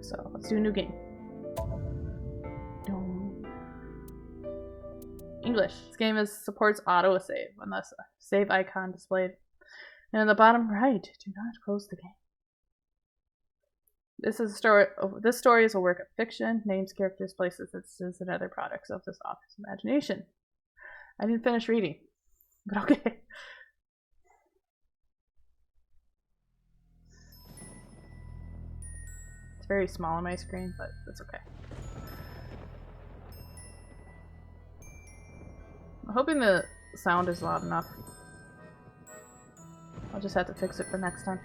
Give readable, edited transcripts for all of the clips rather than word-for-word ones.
So let's do a new game. English. This game supports auto-save when the save icon displayed. And in the bottom right, do not close the game. This story is a work of fiction, names, characters, places, instances, and other products of this author's imagination. I didn't finish reading, but okay. It's very small on my screen, but that's okay. I'm hoping the sound is loud enough. I'll just have to fix it for next time.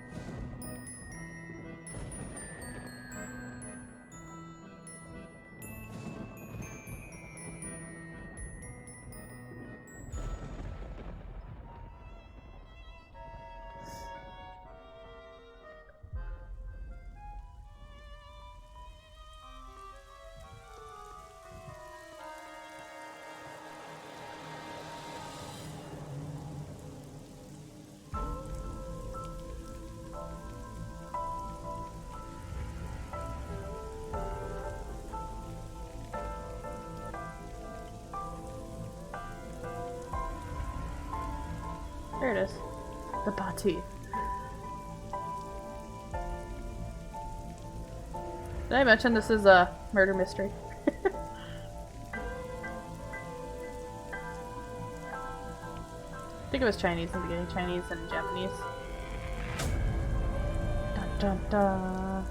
There it is. The bati. Did I mention this is a murder mystery? I think it was Chinese in the beginning. Chinese and Japanese. Dun dun dun.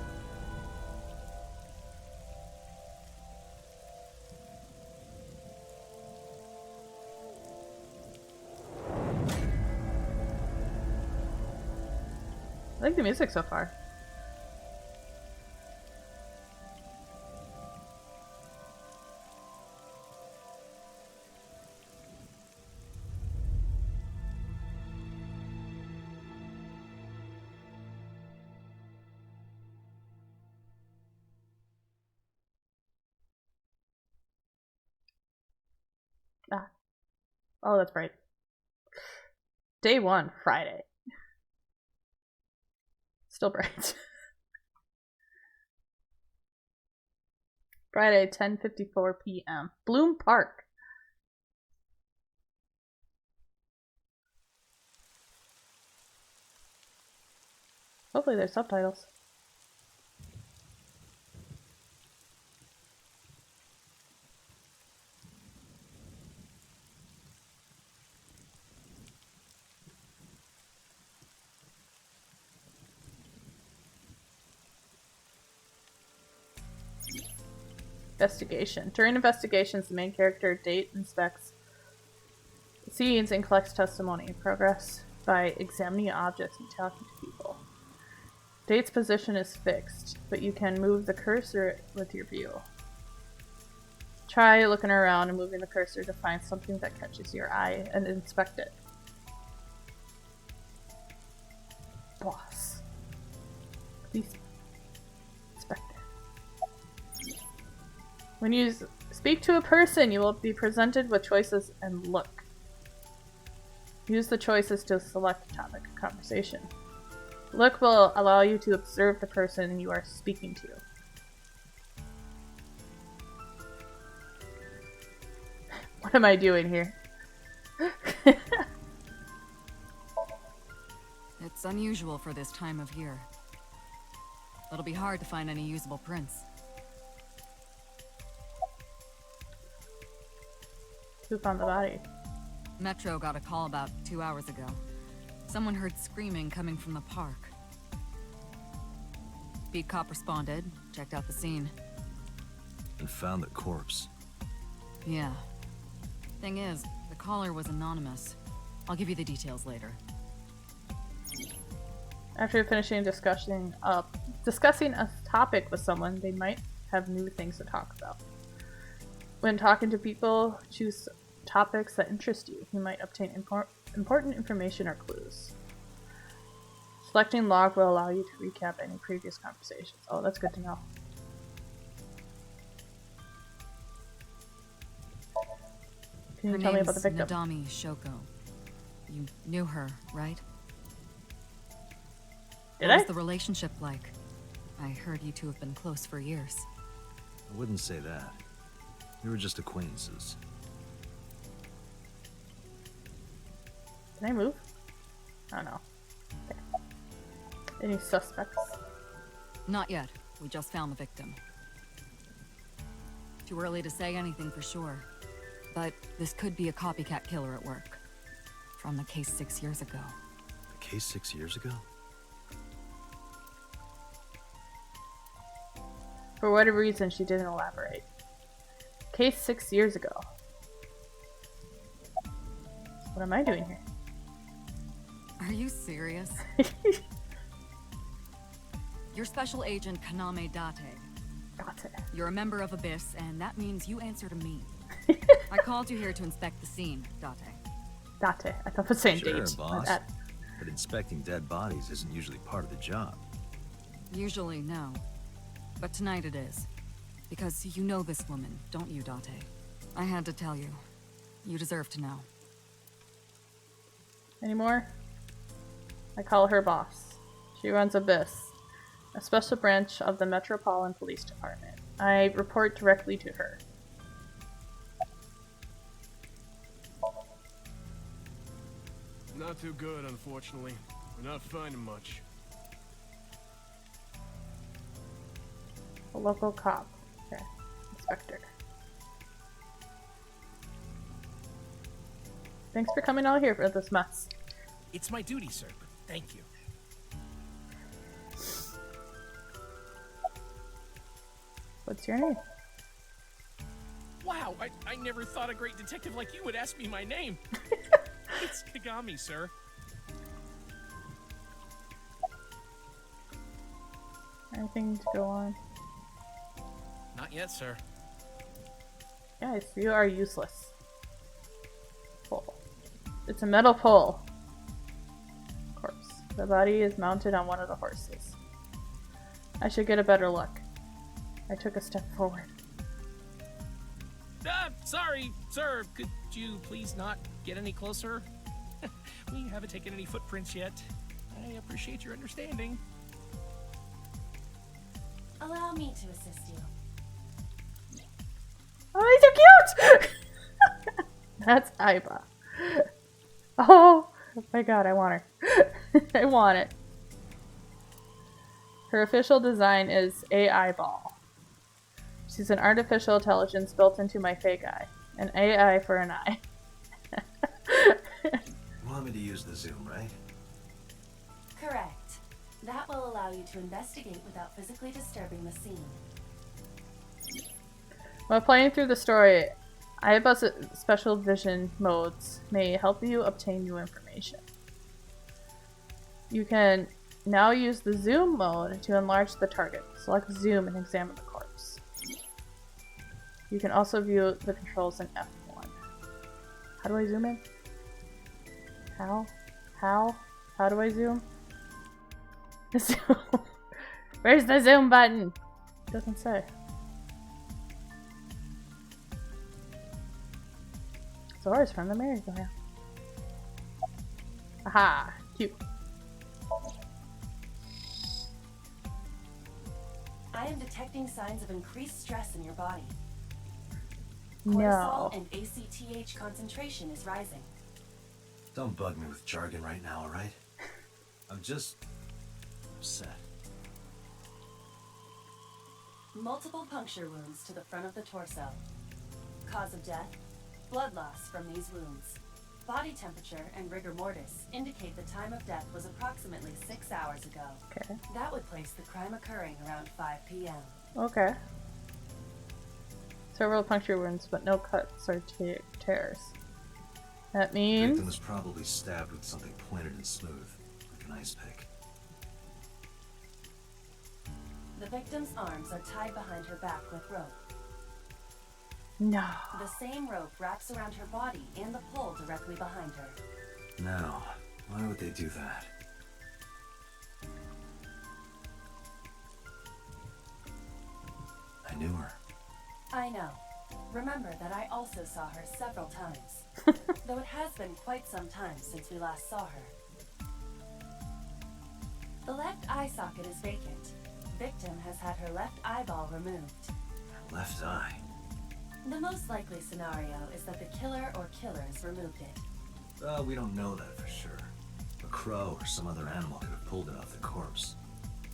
I like the music so far. Ah. Oh, that's bright. Day 1, Friday. Still bright. Friday, 10:54 p.m. Bloom Park. Hopefully there's subtitles. Investigation. During investigations, the main character Date inspects scenes and collects testimony in progress by examining objects and talking to people. Date's position is fixed, but you can move the cursor with your view. Try looking around and moving the cursor to find something that catches your eye and inspect it. Boss. Please. Inspector. When you speak to a person, you will be presented with choices and look. Use the choices to select a topic of conversation. Look will allow you to observe the person you are speaking to. What am I doing here? It's unusual for this time of year. It'll be hard to find any usable prints. Who found the body? Metro got a call about 2 hours ago. Someone heard screaming coming from the park. Beat cop responded, checked out the scene. And found the corpse. Yeah. Thing is, the caller was anonymous. I'll give you the details later. After finishing discussing a topic with someone, they might have new things to talk about. When talking to people, choose topics that interest you. You might obtain important information or clues. Selecting log will allow you to recap any previous conversations. Oh, that's good to know. Can you tell me about the victim? Nadami Shoko. You knew her, right? Did What I? was the relationship like? I heard you two have been close for years. I wouldn't say that. We were just acquaintances. Can I move? I don't know. Okay. Any suspects? Not yet. We just found the victim. Too early to say anything for sure. But this could be a copycat killer at work. From the case 6 years ago. The case 6 years ago? For whatever reason, she didn't elaborate. Case 6 years ago. What am I doing here? Are you serious? You're Special Agent Kaname Date. Got it. You're a member of Abyss, and that means you answer to me. I called you here to inspect the scene, Date. Date. I thought the same Sure, date. My boss. bad. But inspecting dead bodies isn't usually part of the job. Usually, no. But tonight it is. Because you know this woman, don't you, Date? I had to tell you. You deserve to know. Any more? I call her boss. She runs Abyss, a special branch of the Metropolitan Police Department. I report directly to her. Not too good, unfortunately. We're not finding much. A local cop. Okay. Inspector. Thanks for coming out here for this mess. It's my duty, sir, but thank you. What's your name? Wow, I never thought a great detective like you would ask me my name. It's Kagami, sir. Anything to go on? Not yet, sir. Guys, you are useless. Pole. It's a metal pole. Corpse. The body is mounted on one of the horses. I should get a better look. I took a step forward. Sorry, sir. Could you please not get any closer? We haven't taken any footprints yet. I appreciate your understanding. Allow me to assist you. Oh, he's so cute! That's Aiba. Oh my god, I want her. I want it. Her official design is AI Ball. She's an artificial intelligence built into my fake eye. An AI for an eye. You want me to use the zoom, right? Correct. That will allow you to investigate without physically disturbing the scene. While playing through the story, Aiba's special vision modes may help you obtain new information. You can now use the zoom mode to enlarge the target. Select zoom and examine the corpse. You can also view the controls in F1. How do I zoom in? How? How do I zoom? Zoom. Where's the zoom button? It doesn't say. Zora's from the merry-go-round. Aha! Cute. I am detecting signs of increased stress in your body. No. Cortisol and ACTH concentration is rising. Don't bug me with jargon right now, alright? I'm just upset. Multiple puncture wounds to the front of the torso. Cause of death? Blood loss from these wounds. Body temperature and rigor mortis indicate the time of death was approximately 6 hours ago. Okay. That would place the crime occurring around 5 p.m. Okay. Several puncture wounds, but no cuts or tears. That The means... victim was probably stabbed with something pointed and smooth, like an ice pick. The victim's arms are tied behind her back with rope. No. The same rope wraps around her body and the pole directly behind her. Now, why would they do that? I knew her. I know. Remember that I also saw her several times. Though it has been quite some time since we last saw her. The left eye socket is vacant. Victim has had her left eyeball removed. Left eye. The most likely scenario is that the killer or killers removed it. We don't know that for sure. A crow or some other animal could have pulled it off the corpse.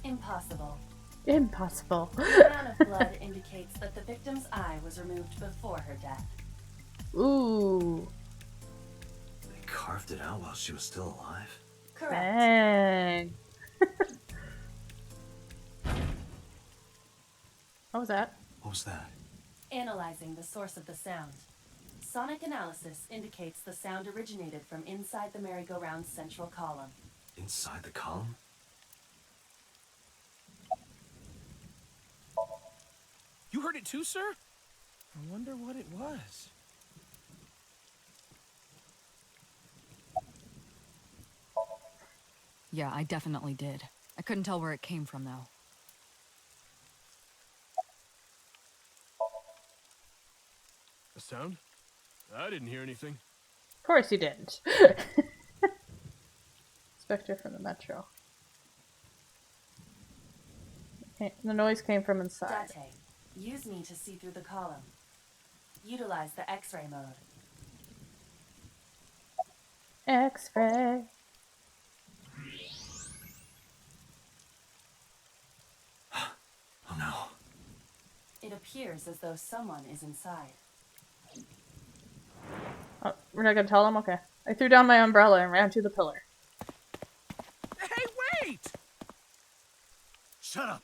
Impossible. Impossible. The amount of blood indicates that the victim's eye was removed before her death. Ooh. They carved it out while she was still alive? Correct. Dang. What was that? What was that? Analyzing the source of the sound. Sonic analysis indicates the sound originated from inside the merry-go-round's central column. Inside the column? You heard it too, sir? I wonder what it was. Yeah, I definitely did. I couldn't tell where it came from, though. A sound? I didn't hear anything. Of course you didn't. Spectre from the Metro. Okay, the noise came from inside. Date. Use me to see through the column. Utilize the X-ray mode. X-ray. Oh no. It appears as though someone is inside. Oh, we're not gonna tell him? Okay. I threw down my umbrella and ran to the pillar. Hey, wait! Shut up!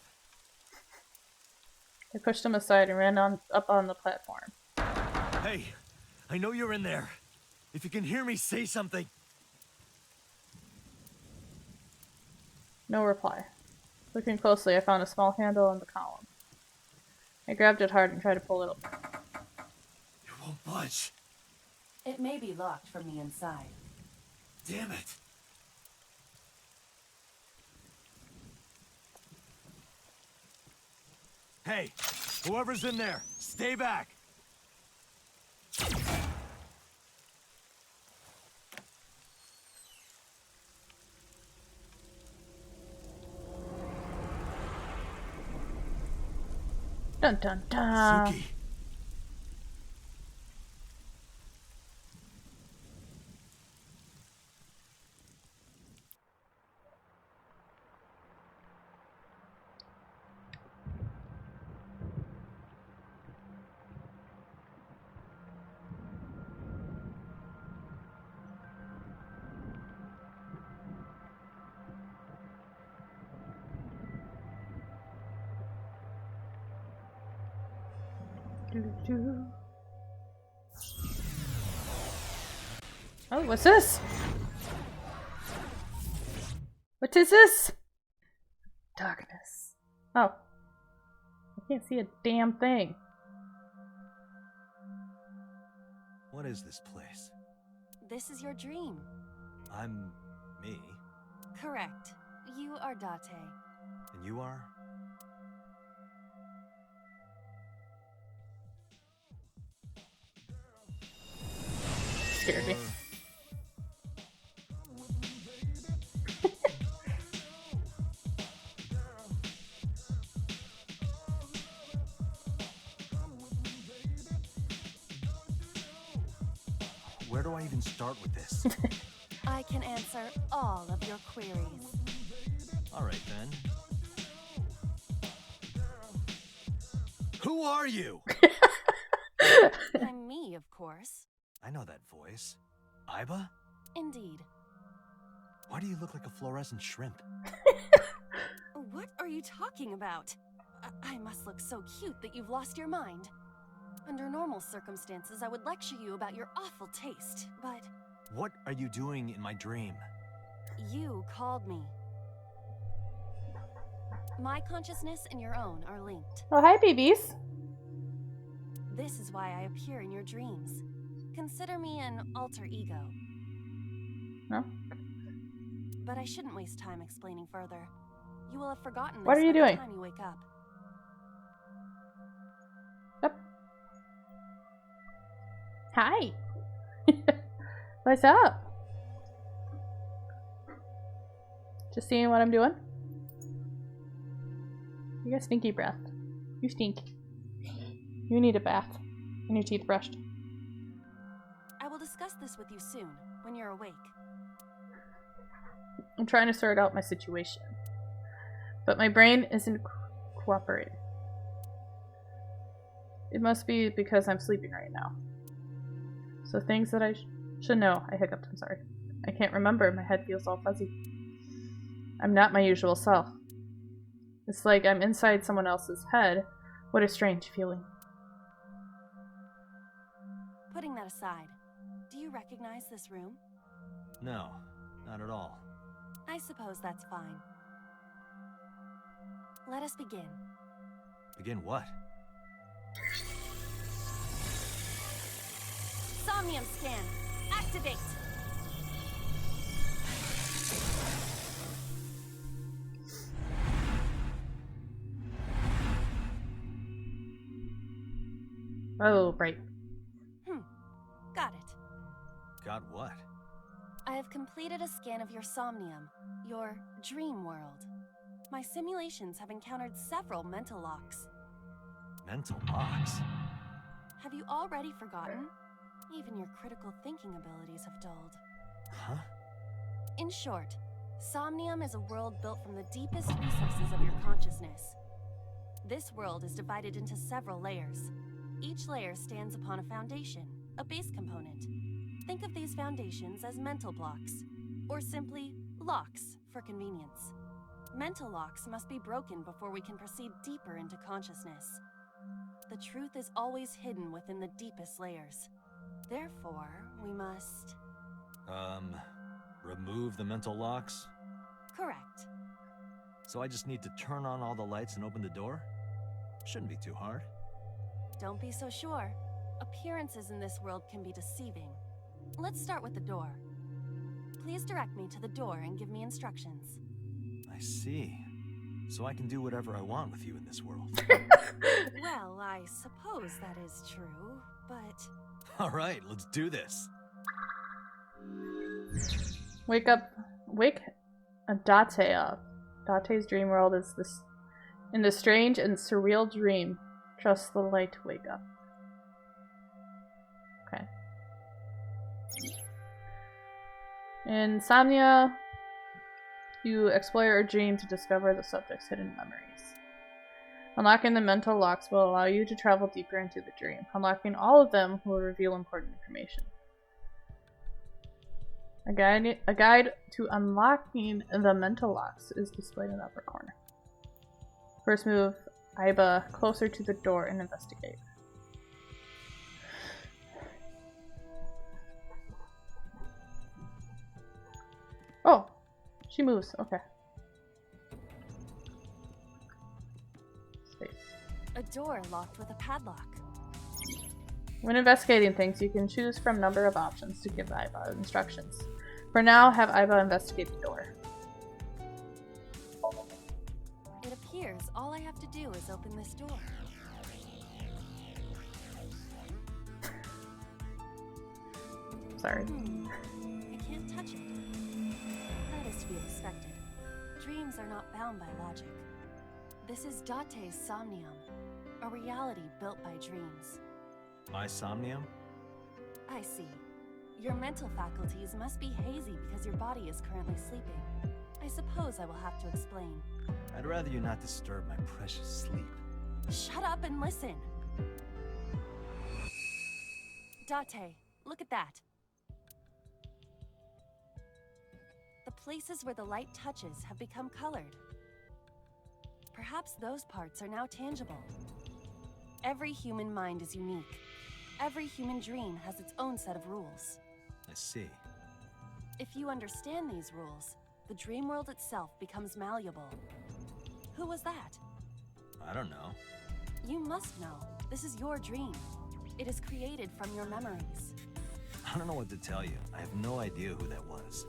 I pushed him aside and ran up on the platform. Hey, I know you're in there. If you can hear me, say something. No reply. Looking closely, I found a small handle on the column. I grabbed it hard and tried to pull it up. It won't budge. It may be locked from the inside. Damn it. Hey, whoever's in there, stay back. Dun dun dun! Suki. Oh, what's this? What is this? Darkness. Oh. I can't see a damn thing. What is this place? This is your dream. I'm me, Correct. You are Date. and you are? Scared me. Where do I even start with this? I can answer all of your queries. All right, then. Who are you? I'm me, of course. I know that voice. Iba? Indeed. Why do you look like a fluorescent shrimp? What are you talking about? I must look so cute that you've lost your mind. Under normal circumstances, I would lecture you about your awful taste, but What are you doing in my dream? you called me. My consciousness and your own are linked. Oh, hi, babies. This is why I appear in your dreams. Consider me an alter ego. No? But I shouldn't waste time explaining further. You will have forgotten this What are you by doing? the time you wake up. Yep. Hi. What's up? Just seeing what I'm doing? You got stinky breath. You stink. You need a bath. And your teeth brushed. I will discuss this with you soon, when you're awake. I'm trying to sort out my situation. But my brain isn't cooperating. It must be because I'm sleeping right now. So things that I should know. I hiccuped, I'm sorry. I can't remember. My head feels all fuzzy. I'm not my usual self. It's like I'm inside someone else's head. What a strange feeling. Putting that aside, do you recognize this room? No, not at all. I suppose that's fine. Let us begin. Begin what? Somnium scan! Activate! Oh, right. Got it. Got what? I have completed a scan of your somnium, your dream world. My simulations have encountered several mental locks. Mental locks? Have you already forgotten? Even your critical thinking abilities have dulled. Huh? In short, Somnium is a world built from the deepest recesses of your consciousness. This world is divided into several layers. Each layer stands upon a foundation, a base component. Think of these foundations as mental blocks, or simply locks for convenience. Mental locks must be broken before we can proceed deeper into consciousness. The truth is always hidden within the deepest layers. Therefore, we must... remove the mental locks? Correct. So I just need to turn on all the lights and open the door? Shouldn't be too hard. Don't be so sure. Appearances in this world can be deceiving. Let's start with the door. Please direct me to the door and give me instructions. I see. So I can do whatever I want with you in this world. Well, I suppose that is true, but... Alright, let's do this. Wake Date up. Date's dream world is this in the strange and surreal dream. Trust the light to wake up. Okay. In Somnia, you explore your dream to discover the subject's hidden memories. Unlocking the mental locks will allow you to travel deeper into the dream. Unlocking all of them will reveal important information. A guide to unlocking the mental locks is displayed in the upper corner. First move Aiba closer to the door and investigate. Oh, she moves. Okay. Space. A door locked with a padlock. When investigating things, you can choose from a number of options to give Aiba instructions. For now, have Aiba investigate the door. It appears all I have to do is open this door. Sorry. I can't touch it. That is to be expected. Dreams are not bound by logic. This is Date's Somnium, a reality built by dreams. My Somnium? I see. Your mental faculties must be hazy because your body is currently sleeping. I suppose I will have to explain. I'd rather you not disturb my precious sleep. Shut up and listen! Date, look at that. The places where the light touches have become colored. Perhaps those parts are now tangible. Every human mind is unique. Every human dream has its own set of rules. I see. If you understand these rules, the dream world itself becomes malleable. Who was that? I don't know. You must know. This is your dream. It is created from your memories. I don't know what to tell you. I have no idea who that was.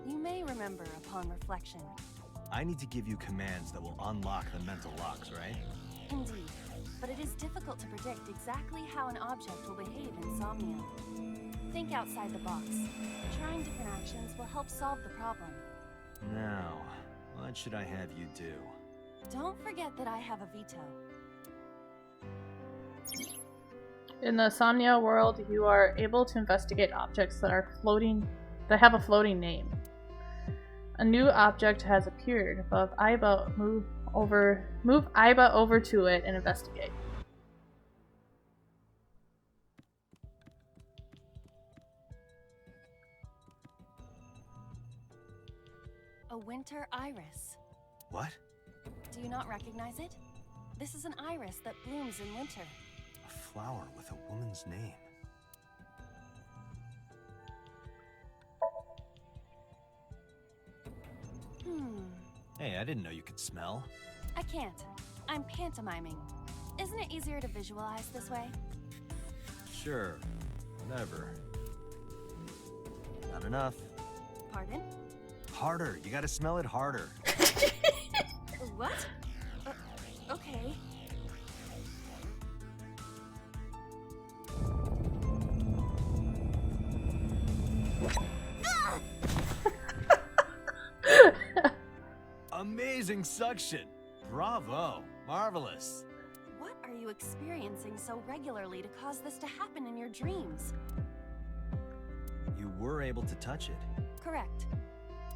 You may remember upon reflection. I need to give you commands that will unlock the mental locks, right? Indeed, but it is difficult to predict exactly how an object will behave in Somnium. Think outside the box. Trying different actions will help solve the problem. Now, What should I have you do? Don't forget that I have a veto. In the Somnia world, you are able to investigate objects that have a floating name. A new object has appeared above Aiba. Move Aiba over to it and investigate. A winter iris. What? Do you not recognize it? This is an iris that blooms in winter. A flower with a woman's name. Hey, I didn't know you could smell. I can't. I'm pantomiming. Isn't it easier to visualize this way? Sure. Whatever. Not enough. Pardon? Harder. You gotta smell it harder. What? Okay. Amazing suction. Bravo. Marvelous. What are you experiencing so regularly to cause this to happen in your dreams? You were able to touch it. Correct.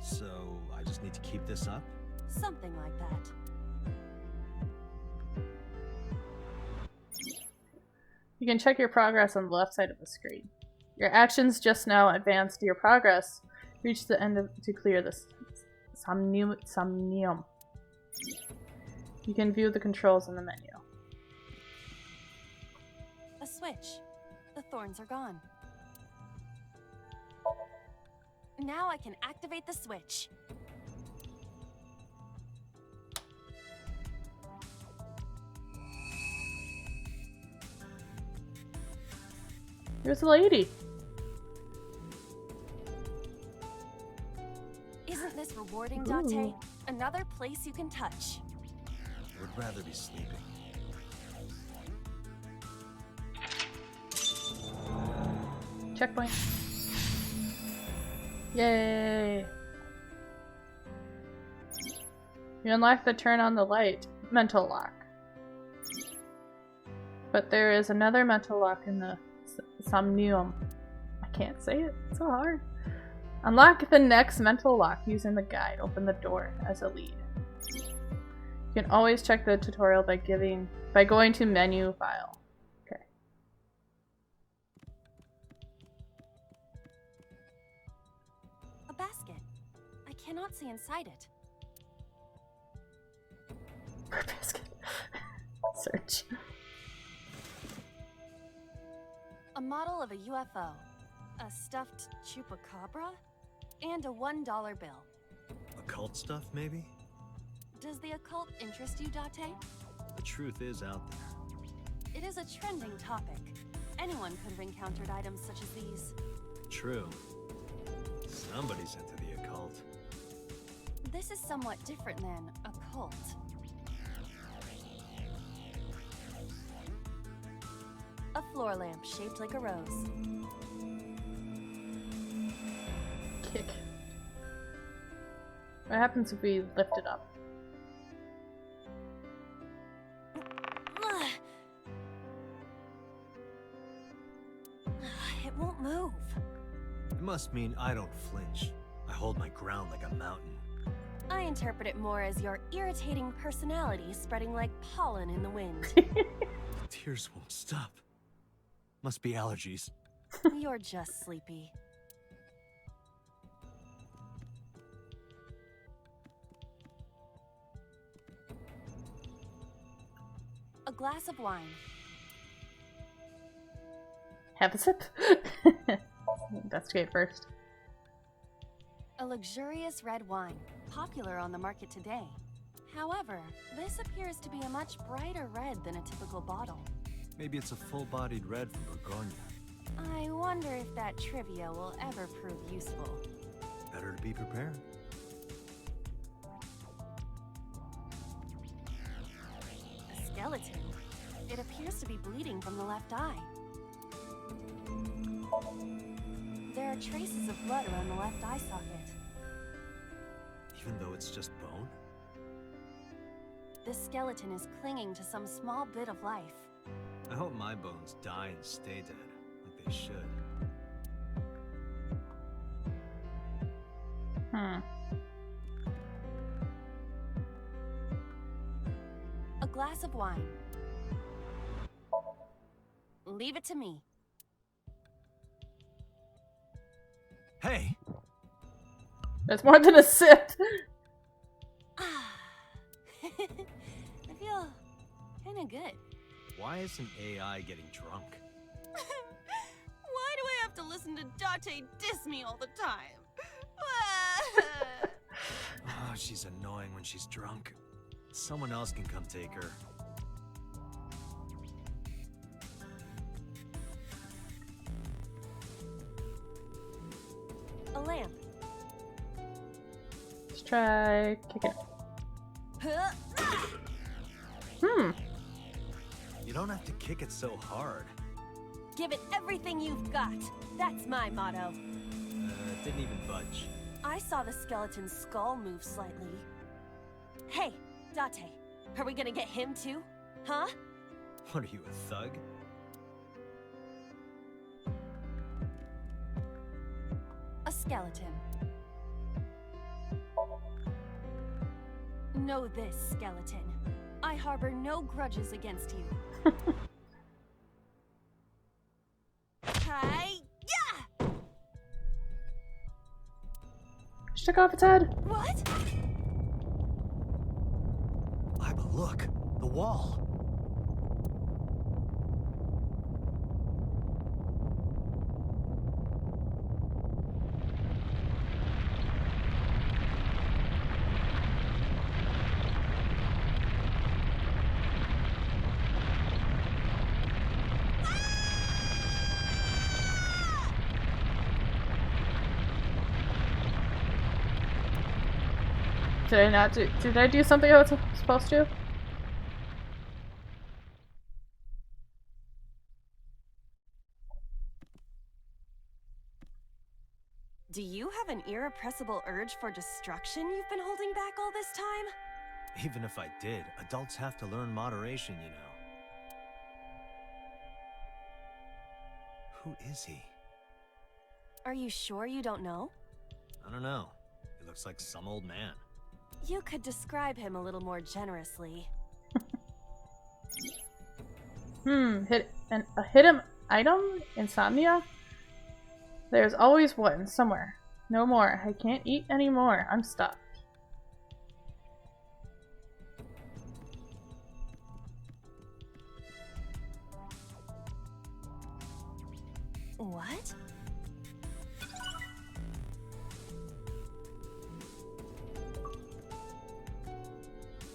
So, I just need to keep this up? Something like that. You can check your progress on the left side of the screen. Your actions just now advanced your progress. Reach the end to clear this Somnium. You can view the controls in the menu. A switch. The thorns are gone. Now I can activate the switch. Here's the lady. Isn't this rewarding, Date? Another place you can touch. Would rather be sleeping. Checkpoint. Yay! You unlock the turn on the light mental lock. But there is another mental lock in the Somnium. I can't say it, it's so hard. Unlock the next mental lock using the guide. Open the door as a lead. You can always check the tutorial by going to menu file. Okay. A basket. I cannot see inside it. Basket. Search. A model of a UFO, a stuffed chupacabra, and a $1 bill. Occult stuff, maybe? Does the occult interest you, Date? The truth is out there. It is a trending topic. Anyone could have encountered items such as these. True. Somebody's into the occult. This is somewhat different than occult. A floor lamp shaped like a rose. Kick. What happens if we lift it up? It won't move. It must mean I don't flinch. I hold my ground like a mountain. I interpret it more as your irritating personality spreading like pollen in the wind. The tears won't stop. Must be allergies. You're just sleepy. A glass of wine. Have a sip. Investigate first. A luxurious red wine, popular on the market today. However, this appears to be a much brighter red than a typical bottle. Maybe it's a full-bodied red from Bourgogne. I wonder if that trivia will ever prove useful. Better to be prepared. A skeleton. It appears to be bleeding from the left eye. There are traces of blood around the left eye socket. Even though it's just bone? this skeleton is clinging to some small bit of life. I hope my bones die and stay dead, like they should. A glass of wine. Leave it to me. Hey! That's more than a sip. I feel kinda good. Why isn't AI getting drunk? Why do I have to listen to Date diss me all the time? Oh, she's annoying when she's drunk. Someone else can come take her. A lamp. Let's try kicking it. You don't have to kick it so hard. Give it everything you've got. That's my motto. It didn't even budge. I saw the skeleton's skull move slightly. Hey, Date, are we gonna get him too? Huh? What are you, a thug? A skeleton. Know this, skeleton. I harbor no grudges against you. Hi! Yeah! She took off its head. What? Iba, look! The wall! Did I not do? Did I do something I was supposed to? Do you have an irrepressible urge for destruction you've been holding back all this time? Even if I did, adults have to learn moderation, you know. Who is he? Are you sure you don't know? I don't know. He looks like some old man. You could describe him a little more generously. A hidden item? Insomnia? There's always one, somewhere. No more. I can't eat anymore. I'm stuck. What?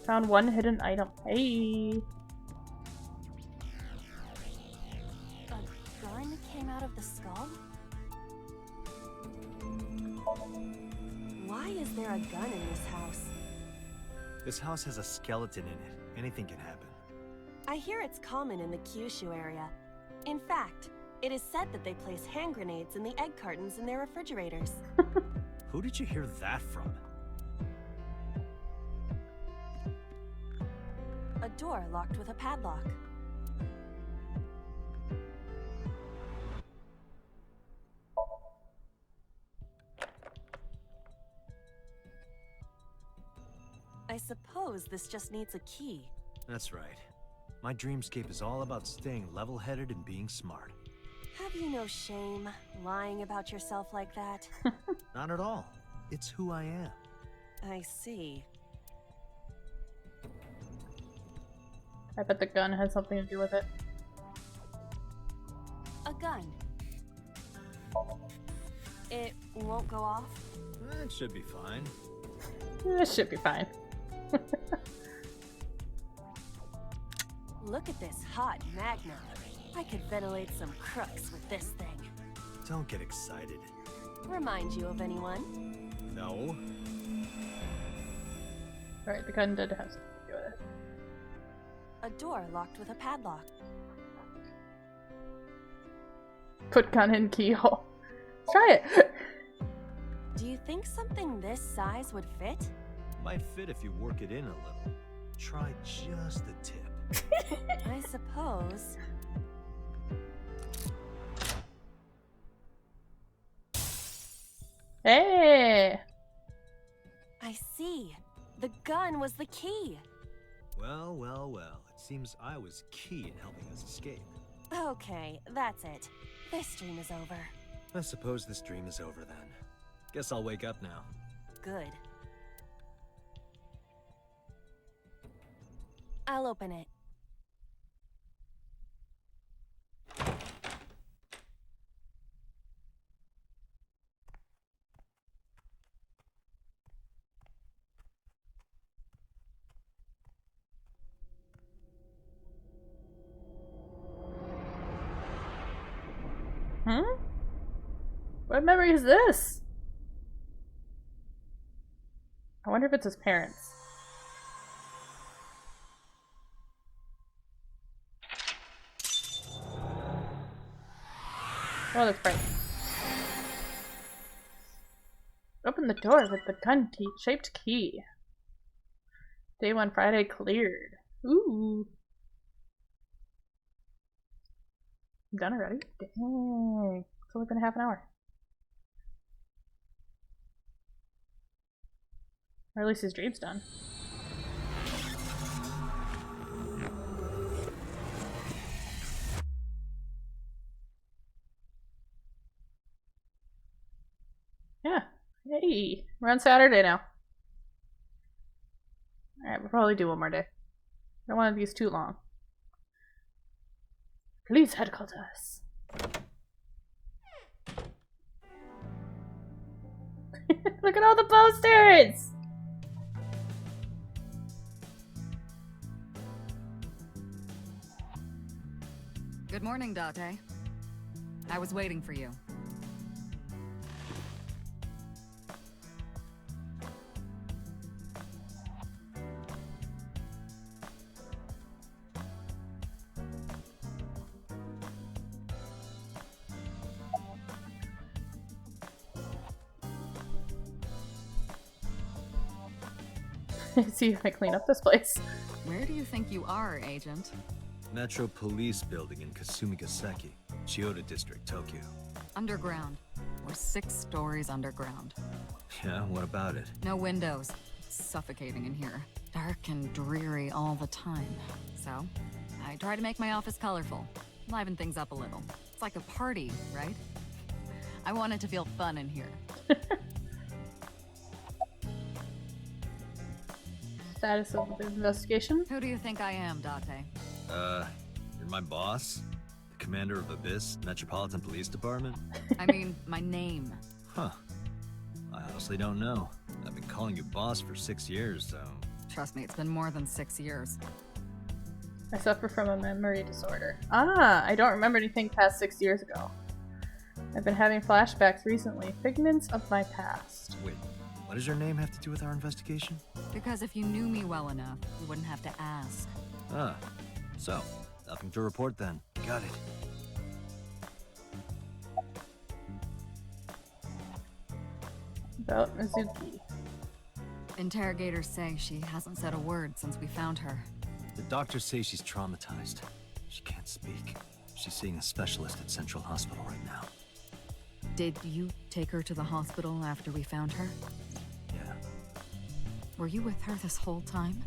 Found one hidden item. Hey! A gun came out of the skull? Why is there a gun in this house? This house has a skeleton in it. Anything can happen. I hear it's common in the Kyushu area. In fact, it is said that they place hand grenades in the egg cartons in their refrigerators. Who did you hear that from? A door locked with a padlock. I suppose this just needs a key. That's right. My dreamscape is all about staying level-headed and being smart. Have you no shame lying about yourself like that? Not at all. It's who I am. I see. I bet the gun had something to do with it. A gun. It won't go off? That should be fine. This should be fine. Look at this hot magna. I could ventilate some crooks with this thing. Don't get excited. Remind you of anyone? No. Alright, the gun did have something to do with it. A door locked with a padlock. Put gun in keyhole. Let's try it! Do you think something this size would fit? Might fit if you work it in a little. Try just a tip. I suppose. Hey! I see. The gun was the key. Well, well, well. It seems I was key in helping us escape. Okay, that's it. This dream is over. I suppose this dream is over then. Guess I'll wake up now. Good. I'll open it. Hmm? What memory is this? I wonder if it's his parents. Oh, that's bright. Open the door with the gun key shaped key. Day 1 Friday cleared. Ooh. I'm done already? Dang. It's only been half an hour. Or at least his dream's done. Yeah. Hey. We're on Saturday now. Alright, we'll probably do one more day. I don't want these too long. Police headquarters. Look at all the posters! Good morning, Date. I was waiting for you. See if I clean up this place. Where do you think you are, Agent? Metro Police Building in Kasumigaseki, Chiyoda District, Tokyo. Underground. We're 6 stories underground. Yeah, what about it? No windows. It's suffocating in here. Dark and dreary all the time. So, I try to make my office colorful. Liven things up a little. It's like a party, right? I want it to feel fun in here. Status of the investigation. Who do you think I am, Date? You're my boss? The commander of Abyss Metropolitan Police Department? I mean, my name. Huh. I honestly don't know. I've been calling you boss for 6 years, so... Trust me, it's been more than 6 years. I suffer from a memory disorder. Ah, I don't remember anything past 6 years ago. I've been having flashbacks recently. Figments of my past. Wait, what does your name have to do with our investigation? Because if you knew me well enough, you wouldn't have to ask. Ah, so, nothing to report then. Got it. About Mizuki. Interrogators say she hasn't said a word since we found her. The doctors say she's traumatized. She can't speak. She's seeing a specialist at Central Hospital right now. Did you take her to the hospital after we found her? Yeah. Were you with her this whole time?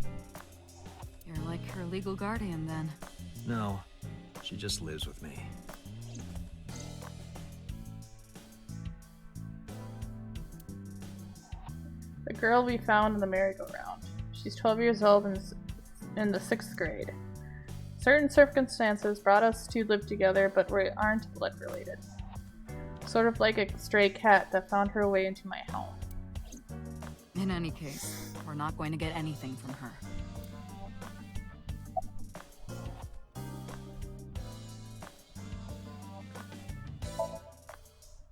You're like her legal guardian then. No, she just lives with me. The girl we found in the merry-go-round. She's 12 years old and is in the 6th grade. Certain circumstances brought us to live together, but we aren't blood related. Sort of like a stray cat that found her way into my home. In any case, we're not going to get anything from her.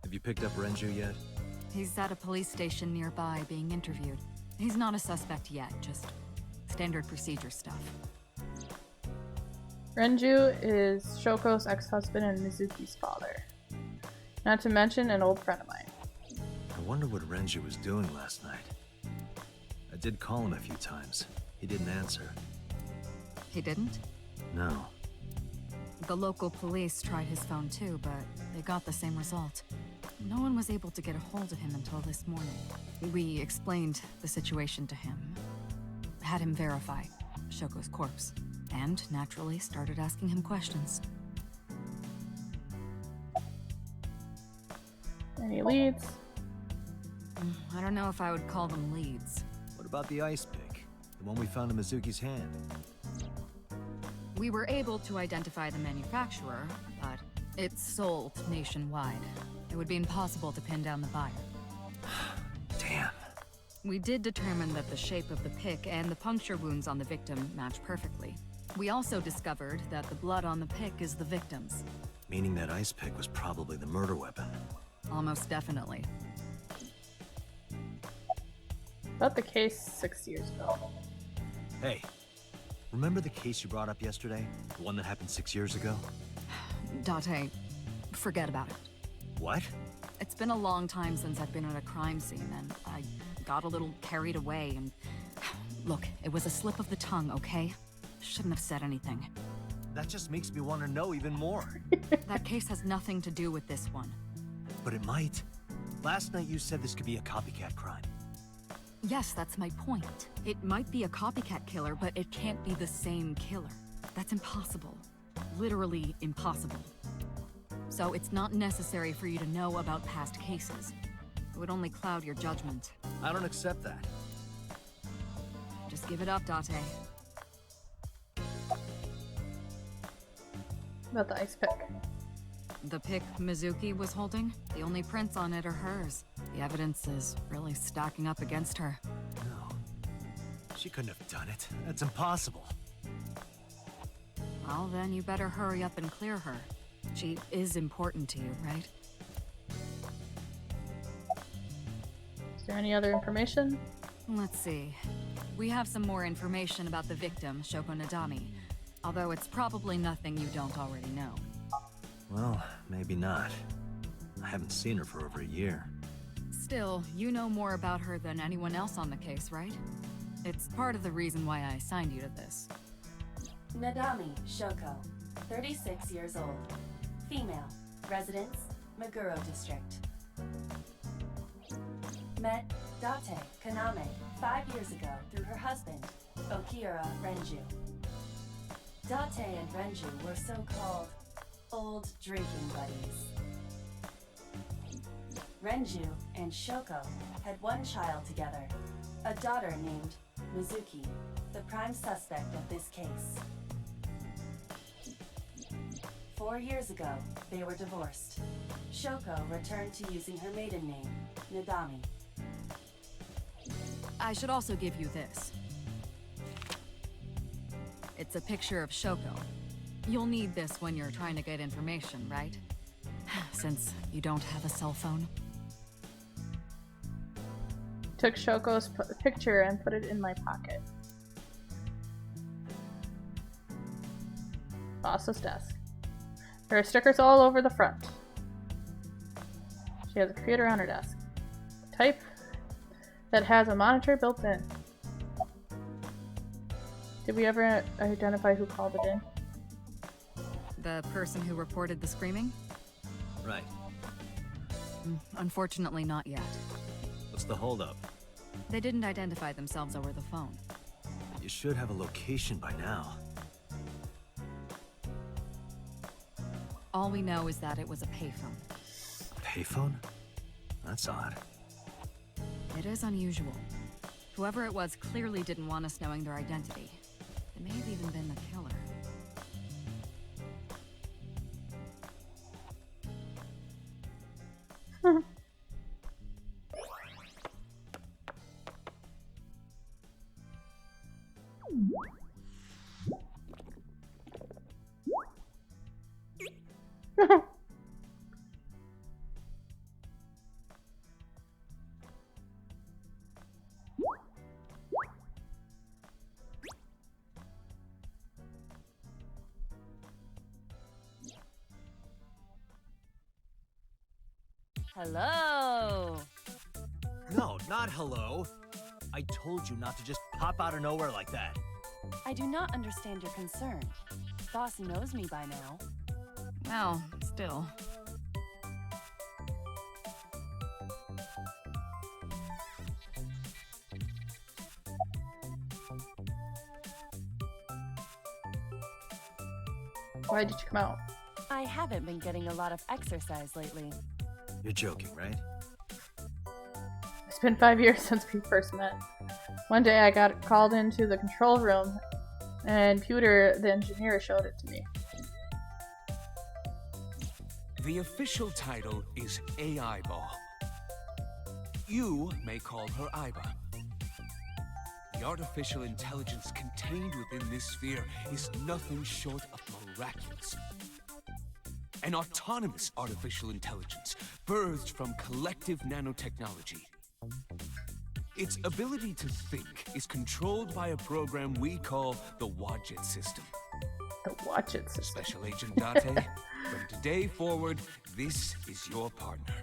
Have you picked up Renju yet? He's at a police station nearby being interviewed. He's not a suspect yet, just standard procedure stuff. Renju is Shoko's ex-husband and Mizuki's father. Not to mention an old friend of mine. I wonder what Renju was doing last night. I did call him a few times. He didn't answer. He didn't? No. The local police tried his phone too, but they got the same result. No one was able to get a hold of him until this morning. We explained the situation to him, had him verify Shoko's corpse, and naturally started asking him questions. Any leads? I don't know if I would call them leads. What about the ice pick? The one we found in Mizuki's hand? We were able to identify the manufacturer, but it's sold nationwide. It would be impossible to pin down the buyer. Damn. We did determine that the shape of the pick and the puncture wounds on the victim match perfectly. We also discovered that the blood on the pick is the victim's. Meaning that ice pick was probably the murder weapon. Almost definitely. About the case 6 years ago. Hey, remember the case you brought up yesterday? The one that happened 6 years ago? Date, forget about it. What? It's been a long time since I've been at a crime scene, and I got a little carried away, and... Look, it was a slip of the tongue, okay? Shouldn't have said anything. That just makes me want to know even more. That case has nothing to do with this one. But it might. Last night you said this could be a copycat crime. Yes, that's my point. It might be a copycat killer, but it can't be the same killer. That's impossible. Literally impossible. So it's not necessary for you to know about past cases. It would only cloud your judgment. I don't accept that. Just give it up, Date. About the ice pick. The pick Mizuki was holding, the only prints on it are hers. The evidence is really stacking up against her. No. She couldn't have done it. That's impossible. Well, then you better hurry up and clear her. She is important to you, right? Is there any other information? Let's see. We have some more information about the victim, Shoko Nadami. Although it's probably nothing you don't already know. Well, maybe not. I haven't seen her for over a year. Still, you know more about her than anyone else on the case, right? It's part of the reason why I assigned you to this. Nadami Shoko, 36 years old. Female. Residence, Meguro District. Met Date Kaname 5 years ago through her husband, Okira Renju. Date and Renju were so-called old drinking buddies. Renju and Shoko had one child together, a daughter named Mizuki, the prime suspect of this case. 4 years ago, they were divorced. Shoko returned to using her maiden name, Nadami. I should also give you this. It's a picture of Shoko. You'll need this when you're trying to get information, right? Since you don't have a cell phone. Took Shoko's picture and put it in my pocket. Boss's desk. There are stickers all over the front. She has a computer on her desk. Type that has a monitor built in. Did we ever identify who called it in? The person who reported the screaming? Right. Unfortunately, not yet. What's the holdup? They didn't identify themselves over the phone. You should have a location by now. All we know is that it was a payphone. A payphone? That's odd. It is unusual. Whoever it was clearly didn't want us knowing their identity. It may have even been the killer. Hello! No, not hello. I told you not to just pop out of nowhere like that. I do not understand your concern. Boss knows me by now. Well, still. Why did you come out? I haven't been getting a lot of exercise lately. You're joking, right? It's been 5 years since we first met. One day I got called into the control room and Pewter, the engineer, showed it to me. The official title is AI Ball. You may call her Iba. The artificial intelligence contained within this sphere is nothing short of miraculous. An autonomous artificial intelligence birthed from collective nanotechnology. Its ability to think is controlled by a program we call the Wadjet system. The watch it system. Special Agent Date, from today forward, this is your partner.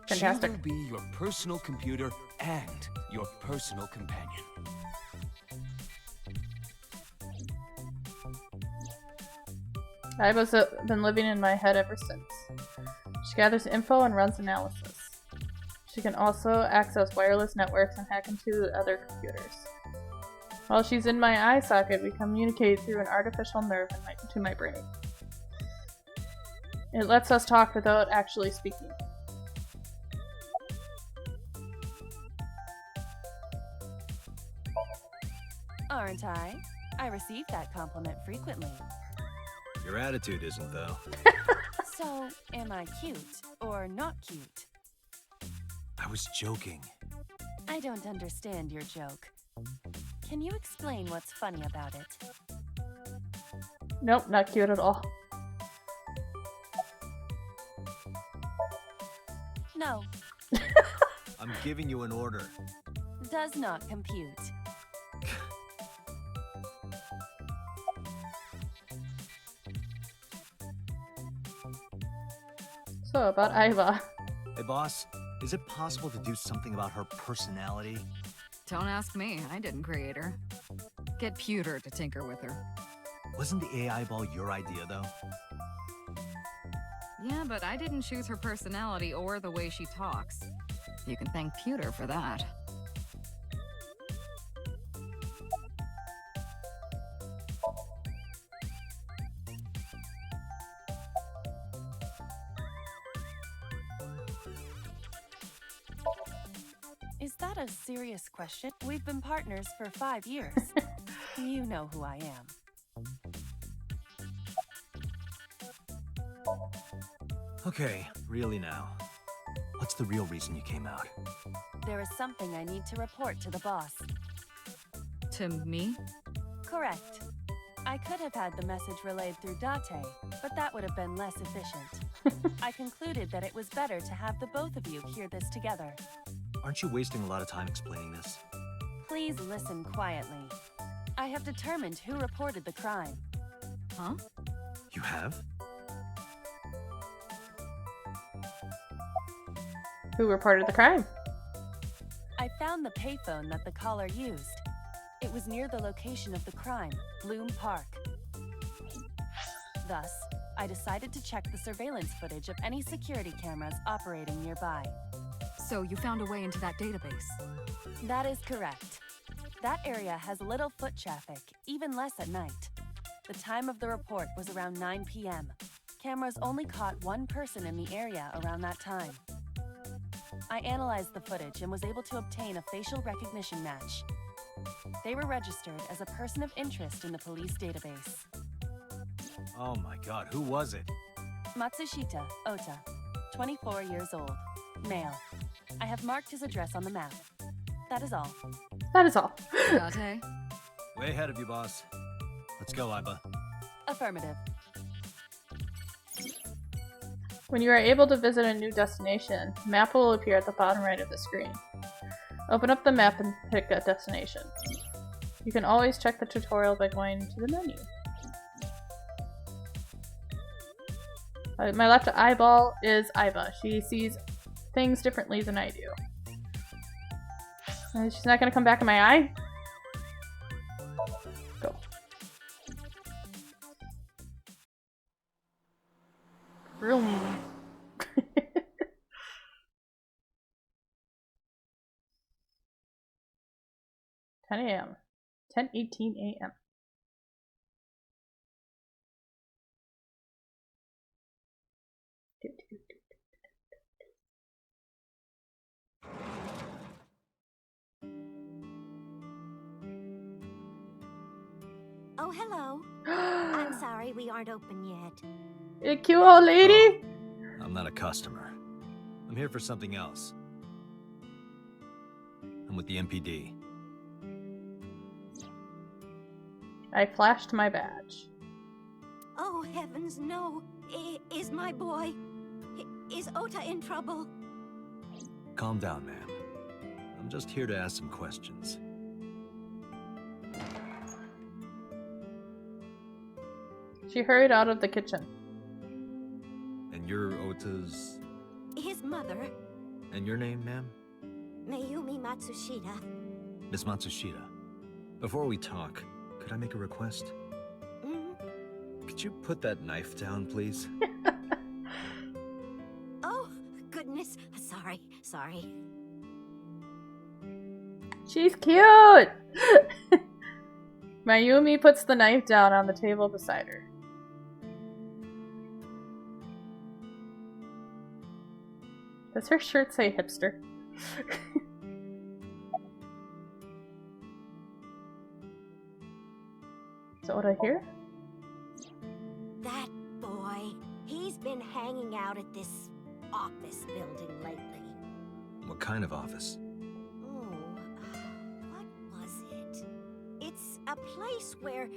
Fantastic. She will be your personal computer and your personal companion. Iba's been living in my head ever since. She gathers info and runs analysis. She can also access wireless networks and hack into other computers. While she's in my eye socket, we communicate through an artificial nerve to my brain. It lets us talk without actually speaking. Aren't I? I receive that compliment frequently. Your attitude isn't, though. So, am I cute or not cute? I was joking. I don't understand your joke. Can you explain what's funny about it? Nope, not cute at all. No, I'm giving you an order. does not compute. So, about Iva. Hey, boss, is it possible to do something about her personality? Don't ask me. I didn't create her. Get Pewter to tinker with her. Wasn't the AI ball your idea, though? Yeah, but I didn't choose her personality or the way she talks. You can thank Pewter for that. Is that a serious question? We've been partners for 5 years. You know who I am. Okay, really now. What's the real reason you came out? There is something I need to report to the boss. To me? Correct. I could have had the message relayed through Date, but that would have been less efficient. I concluded that it was better to have the both of you hear this together. Aren't you wasting a lot of time explaining this? Please listen quietly. I have determined who reported the crime. Huh? You have? Who reported the crime? I found the payphone that the caller used. It was near the location of the crime, Bloom Park. Thus, I decided to check the surveillance footage of any security cameras operating nearby. So you found a way into that database? That is correct. That area has little foot traffic, even less at night. The time of the report was around 9 p.m. Cameras only caught one person in the area around that time. I analyzed the footage and was able to obtain a facial recognition match. They were registered as a person of interest in the police database. Oh my god, who was it? Matsushita Ota, 24 years old, male. I have marked his address on the map. That is all. That is all. Date? Way ahead of you, boss. Let's go, Iba. Affirmative. When you are able to visit a new destination, a map will appear at the bottom right of the screen. Open up the map and pick a destination. You can always check the tutorial by going to the menu. My left eyeball is Iba. She sees things differently than I do. She's not gonna come back in my eye? Vroom. 10 a.m. 10:18 a.m. Oh, hello. I'm sorry we aren't open yet. You cute old lady? Oh, I'm not a customer. I'm here for something else. I'm with the MPD. I flashed my badge. Oh, heavens, no. Is my boy... Is Ota in trouble? Calm down, ma'am. I'm just here to ask some questions. She hurried out of the kitchen. And you're Ota's... His mother, And your name, ma'am? Mayumi Matsushita. Miss Matsushita. Before we talk, could I make a request? Could you put that knife down, please? Oh, goodness. Sorry. She's cute! Mayumi puts the knife down on the table beside her. Does her shirt say hipster? Is that what I hear? That boy, he's been hanging out at this office building lately. What kind of office? Oh, what was it? It's a place where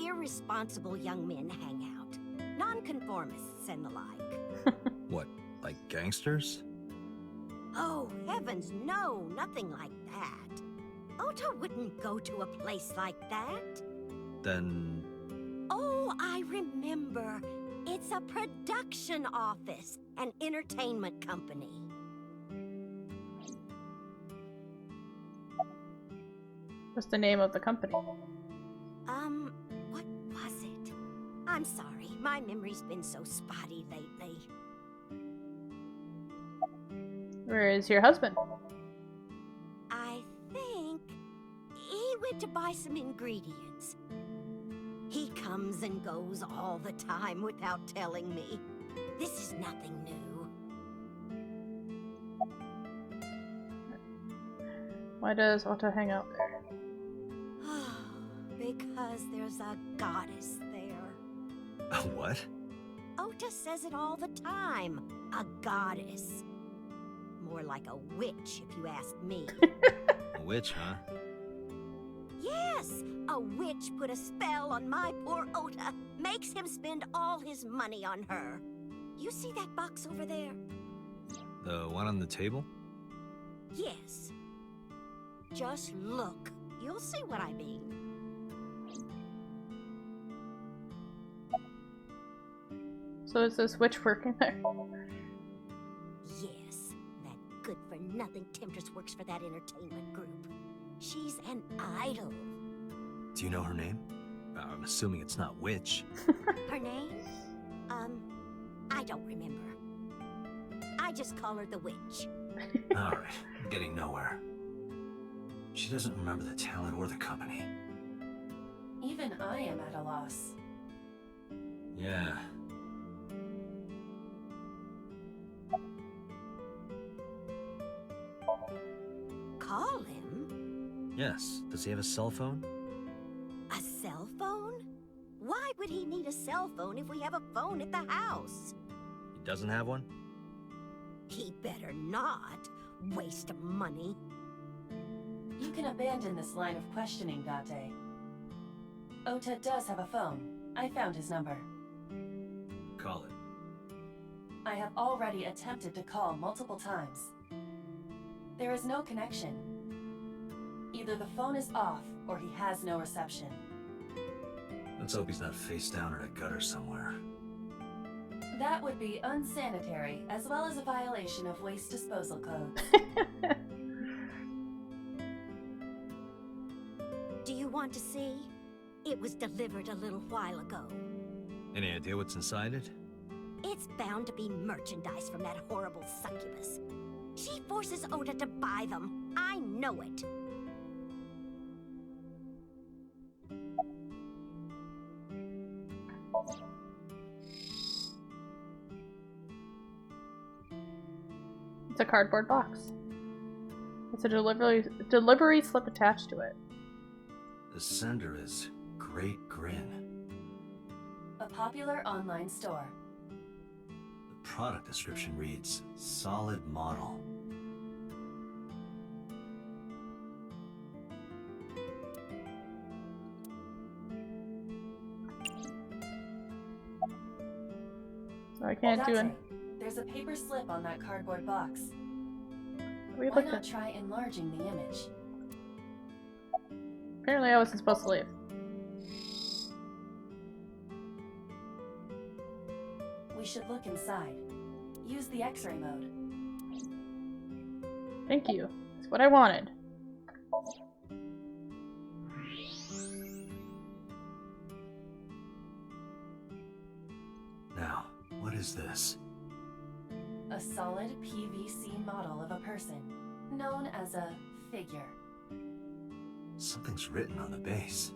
irresponsible young men hang out. Nonconformists and the like. What, like gangsters? Oh, heavens, no, nothing like that. Ota wouldn't go to a place like that. Then... Oh, I remember. It's a production office, an entertainment company. What's the name of the company? What was it? I'm sorry, my memory's been so spotty lately. Where is your husband? I think he went to buy some ingredients. He comes and goes all the time without telling me. This is nothing new. Why does Ota hang out there? Because there's a goddess there. What? Ota says it all the time. A goddess. More like a witch, if you ask me. A witch, huh? Yes, a witch put a spell on my poor Ota. Makes him spend all his money on her. You see that box over there? The one on the table? Yes. Just look. You'll see what I mean. So is this witch working there? Yes, that good-for-nothing temptress works for that entertainment group. She's an idol. Do you know her name? I'm assuming it's not witch. Her name? I don't remember. I just call her the witch. Alright, I'm getting nowhere. She doesn't remember the talent or the company. Even I am at a loss. Yeah. Call him? Yes. Does he have a cell phone? A cell phone? Why would he need a cell phone if we have a phone at the house? He doesn't have one? He better not. Waste of money. You can abandon this line of questioning, Date. Ota does have a phone. I found his number. Call it. I have already attempted to call multiple times. There is no connection. Either the phone is off, or he has no reception. Let's hope he's not face down in a gutter somewhere. That would be unsanitary, as well as a violation of waste disposal codes. Do you want to see? It was delivered a little while ago. Any idea what's inside it? It's bound to be merchandise from that horrible succubus. She forces Ota to buy them. I know it. It's a cardboard box. It's a delivery slip attached to it. The sender is Great Grin. A popular online store. The product description reads, solid model. So I can't do it. There's a paper slip on that cardboard box. We Why looked not at. try enlarging the image? Apparently, I wasn't supposed to leave. We should look inside. Use the X-ray mode. Thank you. That's what I wanted. Now, what is this? A solid PVC model of a person, known as a figure. Something's written on the base.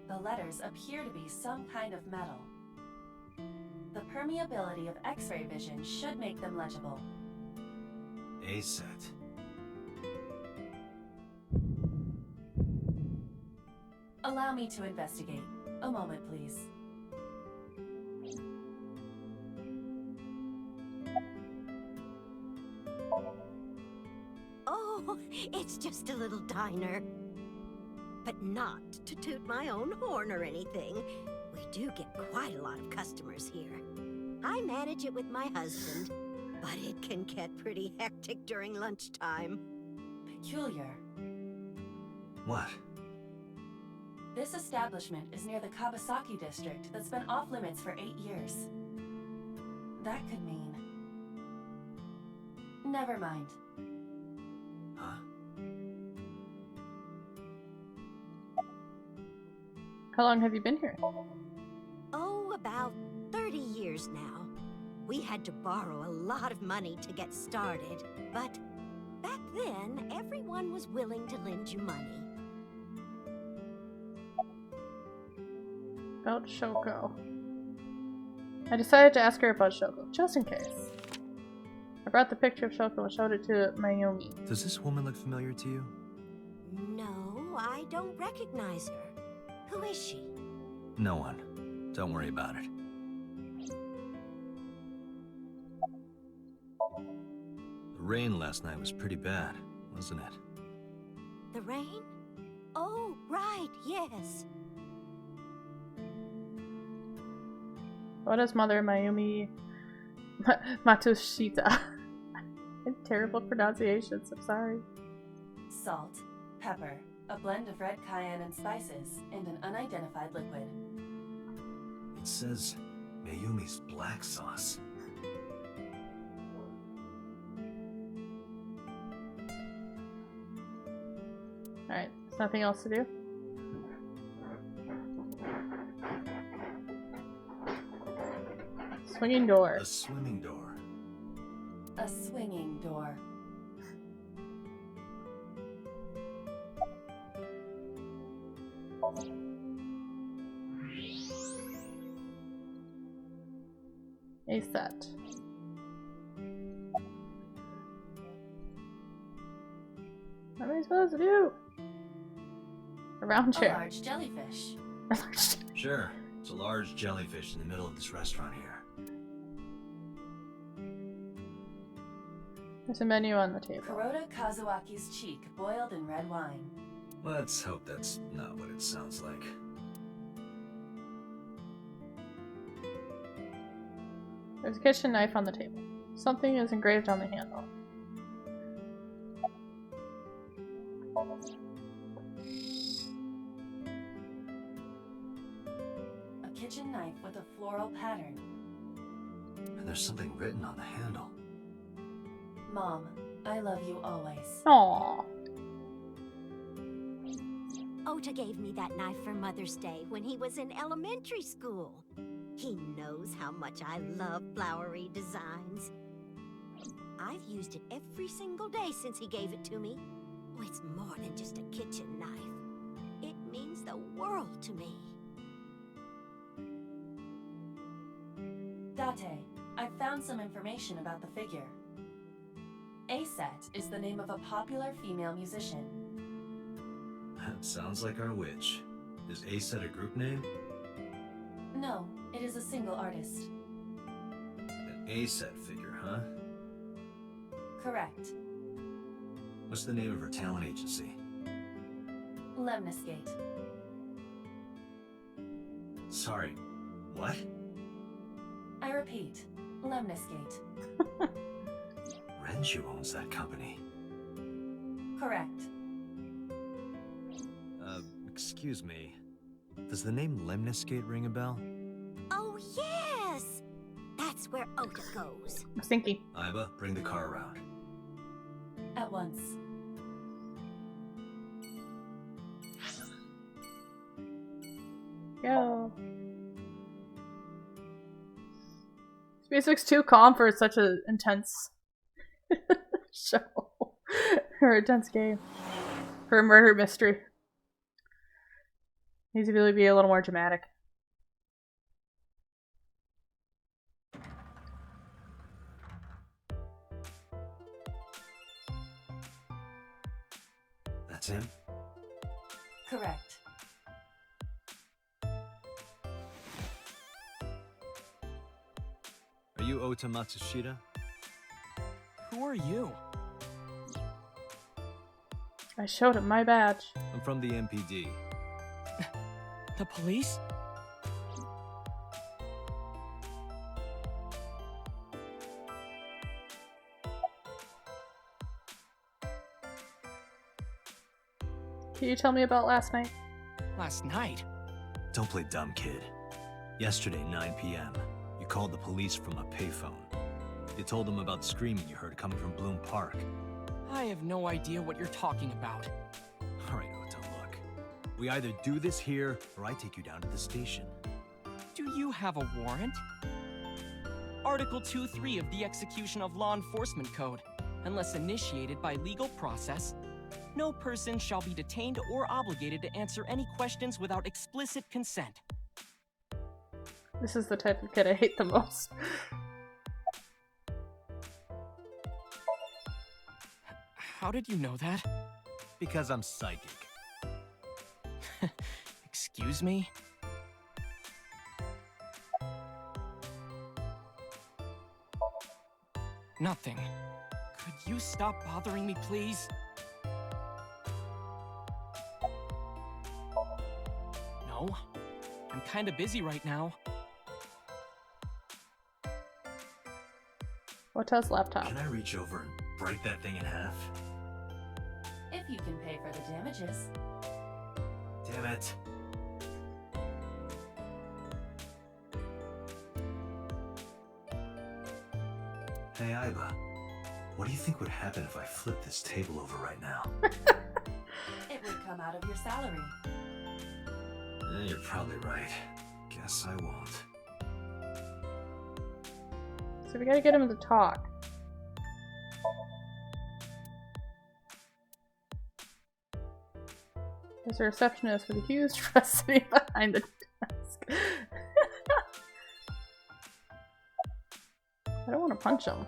The letters appear to be some kind of metal. The permeability of X-ray vision should make them legible. A set. Allow me to investigate. A moment, please. Oh, it's just a little diner. But not to toot my own horn or anything. We do get quite a lot of customers here. I manage it with my husband, but it can get pretty hectic during lunchtime. Peculiar. What? This establishment is near the Kawasaki district that's been off limits for 8 years. That could mean... Never mind. Huh? How long have you been here? Oh, about 30 years now. We had to borrow a lot of money to get started, but back then, everyone was willing to lend you money. About Shoko. I decided to ask her about Shoko, just in case. I brought the picture of Shoko and showed it to Mayumi. Does this woman look familiar to you? No, I don't recognize her. Who is she? No one. Don't worry about it. The rain last night was pretty bad, wasn't it? The rain? Oh, right, yes. What is Mother Mayumi Matsushita? Terrible pronunciations, I'm sorry. Salt, pepper, a blend of red cayenne and spices, and an unidentified liquid. It says Mayumi's black sauce. Alright, there's nothing else to do? Swinging door. A swimming door. A swinging door. A set. What am I supposed to do? A round A chair. large jellyfish. Sure. It's a large jellyfish in the middle of this restaurant here. There's a menu on the table. Kuroda Kazuaki's cheek boiled in red wine. Let's hope that's not what it sounds like. There's a kitchen knife on the table. Something is engraved on the handle. A kitchen knife with a floral pattern. And there's something written on the handle. Mom, I love you always. Aww. Ota gave me that knife for Mother's Day when he was in elementary school. He knows how much I love flowery designs. I've used it every single day since he gave it to me. Oh, it's more than just a kitchen knife. It means the world to me. Date, I've found some information about the figure. Aset is the name of a popular female musician. Sounds like our witch. Is Aset a group name? No, it is a single artist. An Aset figure, huh? Correct. What's the name of her talent agency? Lemniscate. Sorry, what? I repeat, Lemniscate. Renju owns that company. Correct. Excuse me. Does the name Lemniscate ring a bell? Oh, yes! That's where Ota goes. I'm thinking. Iba, bring the car around. At once. Yo. This music's too calm for such an intense show. Or intense game. For a murder mystery. Needs to really be a little more dramatic. That's him? Correct. Are you Ota Matsushita? Who are you? I showed him my badge. I'm from the MPD. The police? Can you tell me about last night? Last night? Don't play dumb, kid. Yesterday, 9 p.m., you called the police from a payphone. You told them about screaming you heard coming from Bloom Park. I have no idea what you're talking about. All right, Ota, look. We either do this here, or I take you down to the station. Do you have a warrant? Article 2.3 of the Execution of Law Enforcement Code. Unless initiated by legal process, no person shall be detained or obligated to answer any questions without explicit consent. This is the type of kid I hate the most. How did you know that? Because I'm psychic. Excuse me? Nothing. Could you stop bothering me, please? No, I'm kinda busy right now. Ota's laptop. Can I reach over and break that thing in half? If you can pay for the damages. Damn it. Hey, Iba. What do you think would happen if I flipped this table over right now? It would come out of your salary. You're probably right. Guess I won't. So we gotta get him to talk. There's a receptionist with a huge dress sitting behind the desk. I don't want to punch him.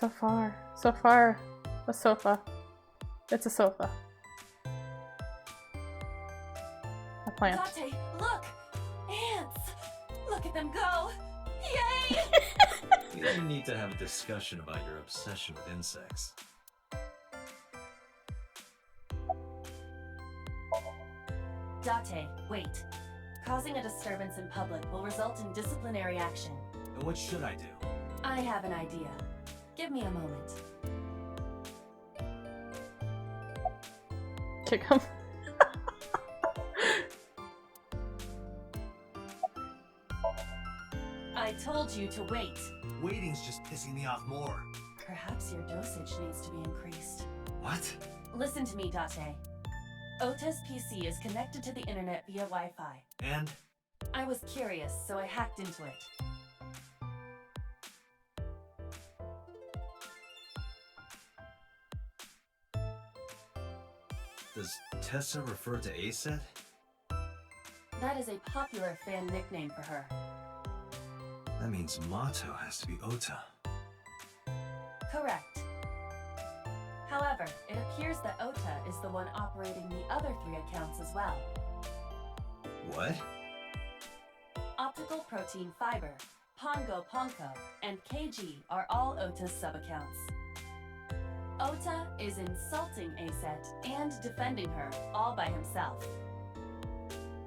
So far. So far. A sofa. It's a sofa. A plant. Date, look! Ants! Look at them go! Yay! We didn't need to have a discussion about your obsession with insects. Date, wait. Causing a disturbance in public will result in disciplinary action. And what should I do? I have an idea. Give me a moment. Kick him. I told you to wait. Waiting's just pissing me off more. Perhaps your dosage needs to be increased. What? Listen to me, Date. Ota's PC is connected to the internet via Wi-Fi. And? I was curious, so I hacked into it. Does Tessa refer to Aset? That is a popular fan nickname for her. That means Mato has to be Ota. Correct. However, it appears that Ota is the one operating the other 3 accounts as well. What? Optical Protein Fiber, Pongo Ponko, and KG are all Ota's sub-accounts. Ota is insulting Aset and defending her all by himself.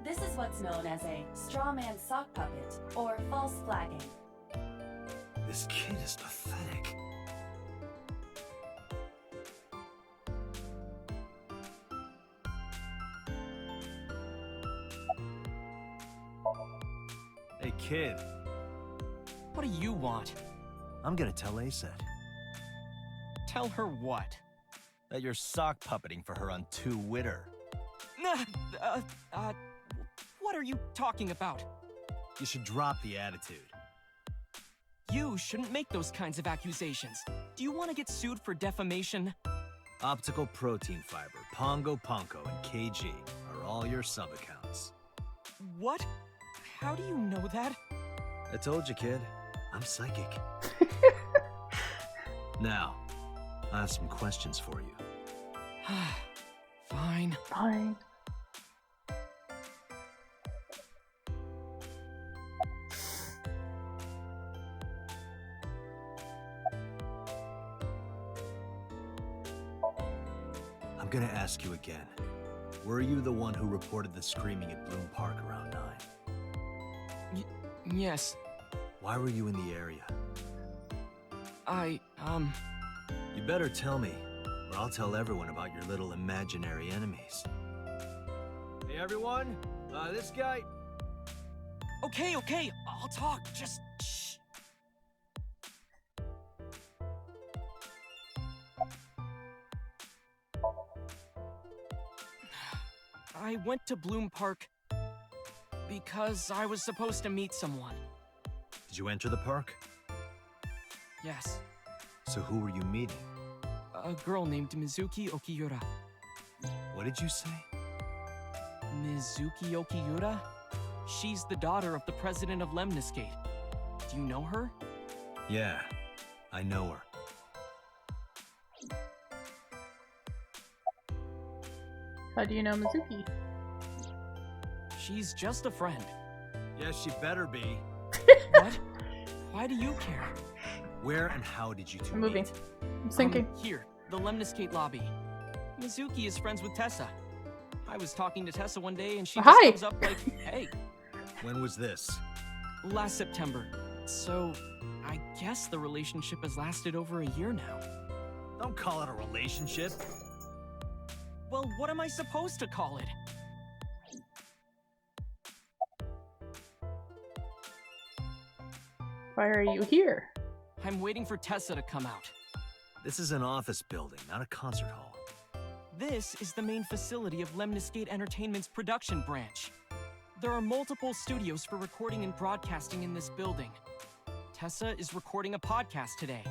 This is what's known as a straw man sock puppet or false flagging. This kid is pathetic. Hey kid, What do you want? I'm gonna tell Aset Tell her what? that you're sock puppeting for her on Twitter. What are you talking about? You should drop the attitude. You shouldn't make those kinds of accusations. Do you want to get sued for defamation? Optical Protein Fiber, Pongo Ponko, and KG are all your sub-accounts. What? How do you know that? I told you, kid. I'm psychic. Now, I have some questions for you. Fine. Fine. I'm gonna ask you again. Were you the one who reported the screaming at Bloom Park around 9? Yes. Why were you in the area? You You better tell me, or I'll tell everyone about your little imaginary enemies. Hey everyone, this guy... Okay, I'll talk. Just shh. I went to Bloom Park because I was supposed to meet someone. Did you enter the park? Yes, So who were you meeting? a girl named Mizuki Okiyura. What did you say? Mizuki Okiyura? She's the daughter of the president of Lemniscate. Do you know her? Yeah, I know her. How do you know Mizuki? She's just a friend. Yes, she better be. What? Why do you care? Where and how did you two I'm moving. meet? I'm sinking. Here, the Lemniscate lobby. Mizuki is friends with Tessa. I was talking to Tessa one day and she just Hi. comes up like, hey, When was this? last September. So, I guess the relationship has lasted over a year now. Don't call it a relationship. Well, what am I supposed to call it? Why are you here? I'm waiting for Tessa to come out. This is an office building, not a concert hall. This is the main facility of Lemniscate Entertainment's production branch. There are multiple studios for recording and broadcasting in this building. Tessa is recording a podcast today.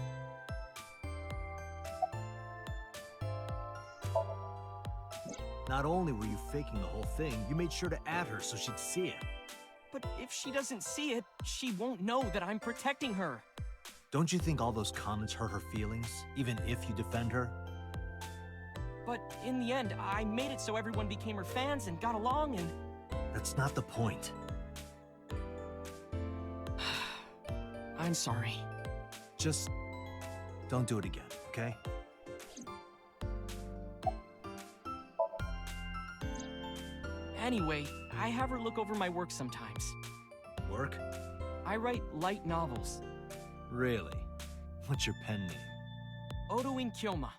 Not only were you faking the whole thing, you made sure to add her so she'd see it. But if she doesn't see it, she won't know that I'm protecting her. Don't you think all those comments hurt her feelings, even if you defend her? But in the end, I made it so everyone became her fans and got along and... That's not the point. I'm sorry. Just don't do it again, okay? Anyway, I have her look over my work sometimes. Work? I write light novels. Really? What's your pen name? Odoin Kyoma.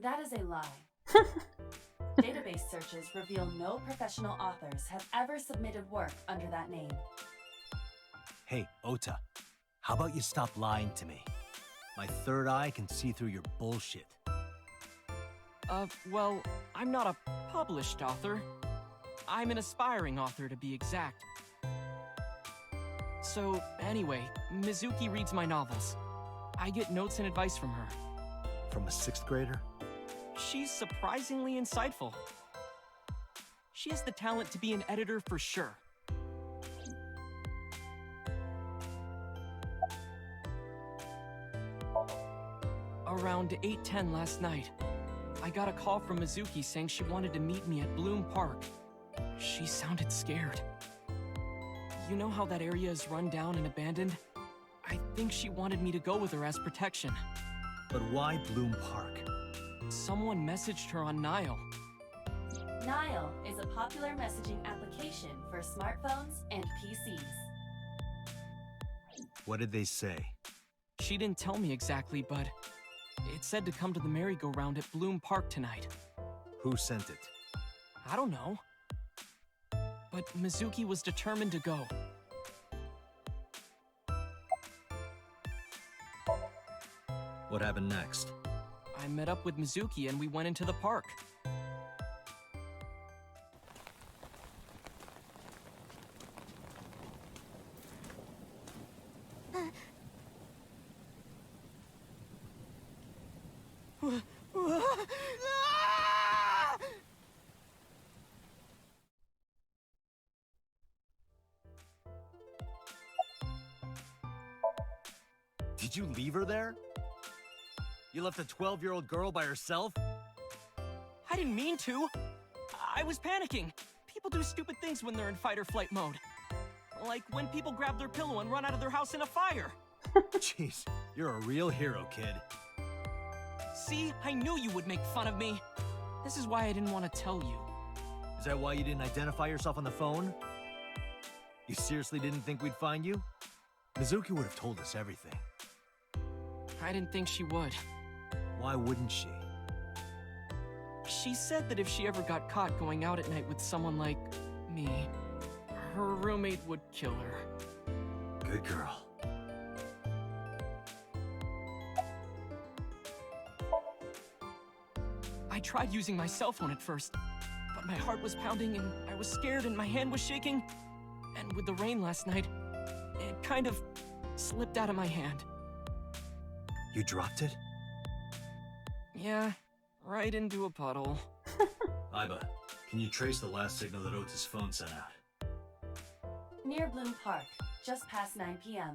That is a lie. Database searches reveal no professional authors have ever submitted work under that name. Hey, Ota, how about you stop lying to me? My third eye can see through your bullshit. Well, I'm not a published author. I'm an aspiring author, to be exact. So, anyway, Mizuki reads my novels. I get notes and advice from her. From a 6th grader? She's surprisingly insightful. She has the talent to be an editor for sure. Around 8:10 last night, I got a call from Mizuki saying she wanted to meet me at Bloom Park. She sounded scared. You know how that area is run down and abandoned? I think she wanted me to go with her as protection. But why Bloom Park? Someone messaged her on Nile. Nile is a popular messaging application for smartphones and PCs. What did they say? She didn't tell me exactly, but it said to come to the merry-go-round at Bloom Park tonight. Who sent it? I don't know. But Mizuki was determined to go. What happened next? I met up with Mizuki and we went into the park. Did you leave her there? You left a 12-year-old girl by herself? I didn't mean to. I was panicking. People do stupid things when they're in fight or flight mode. Like when people grab their pillow and run out of their house in a fire. Jeez, you're a real hero, kid. See, I knew you would make fun of me. This is why I didn't want to tell you. Is that why you didn't identify yourself on the phone? You seriously didn't think we'd find you? Mizuki would have told us everything. I didn't think she would. Why wouldn't she? She said that if she ever got caught going out at night with someone like me, her roommate would kill her. Good girl. I tried using my cell phone at first, but my heart was pounding and I was scared and my hand was shaking. And with the rain last night, it kind of slipped out of my hand. You dropped it? Yeah, right into a puddle. Iba, can you trace the last signal that Otis' phone sent out? Near Bloom Park, just past 9 p.m.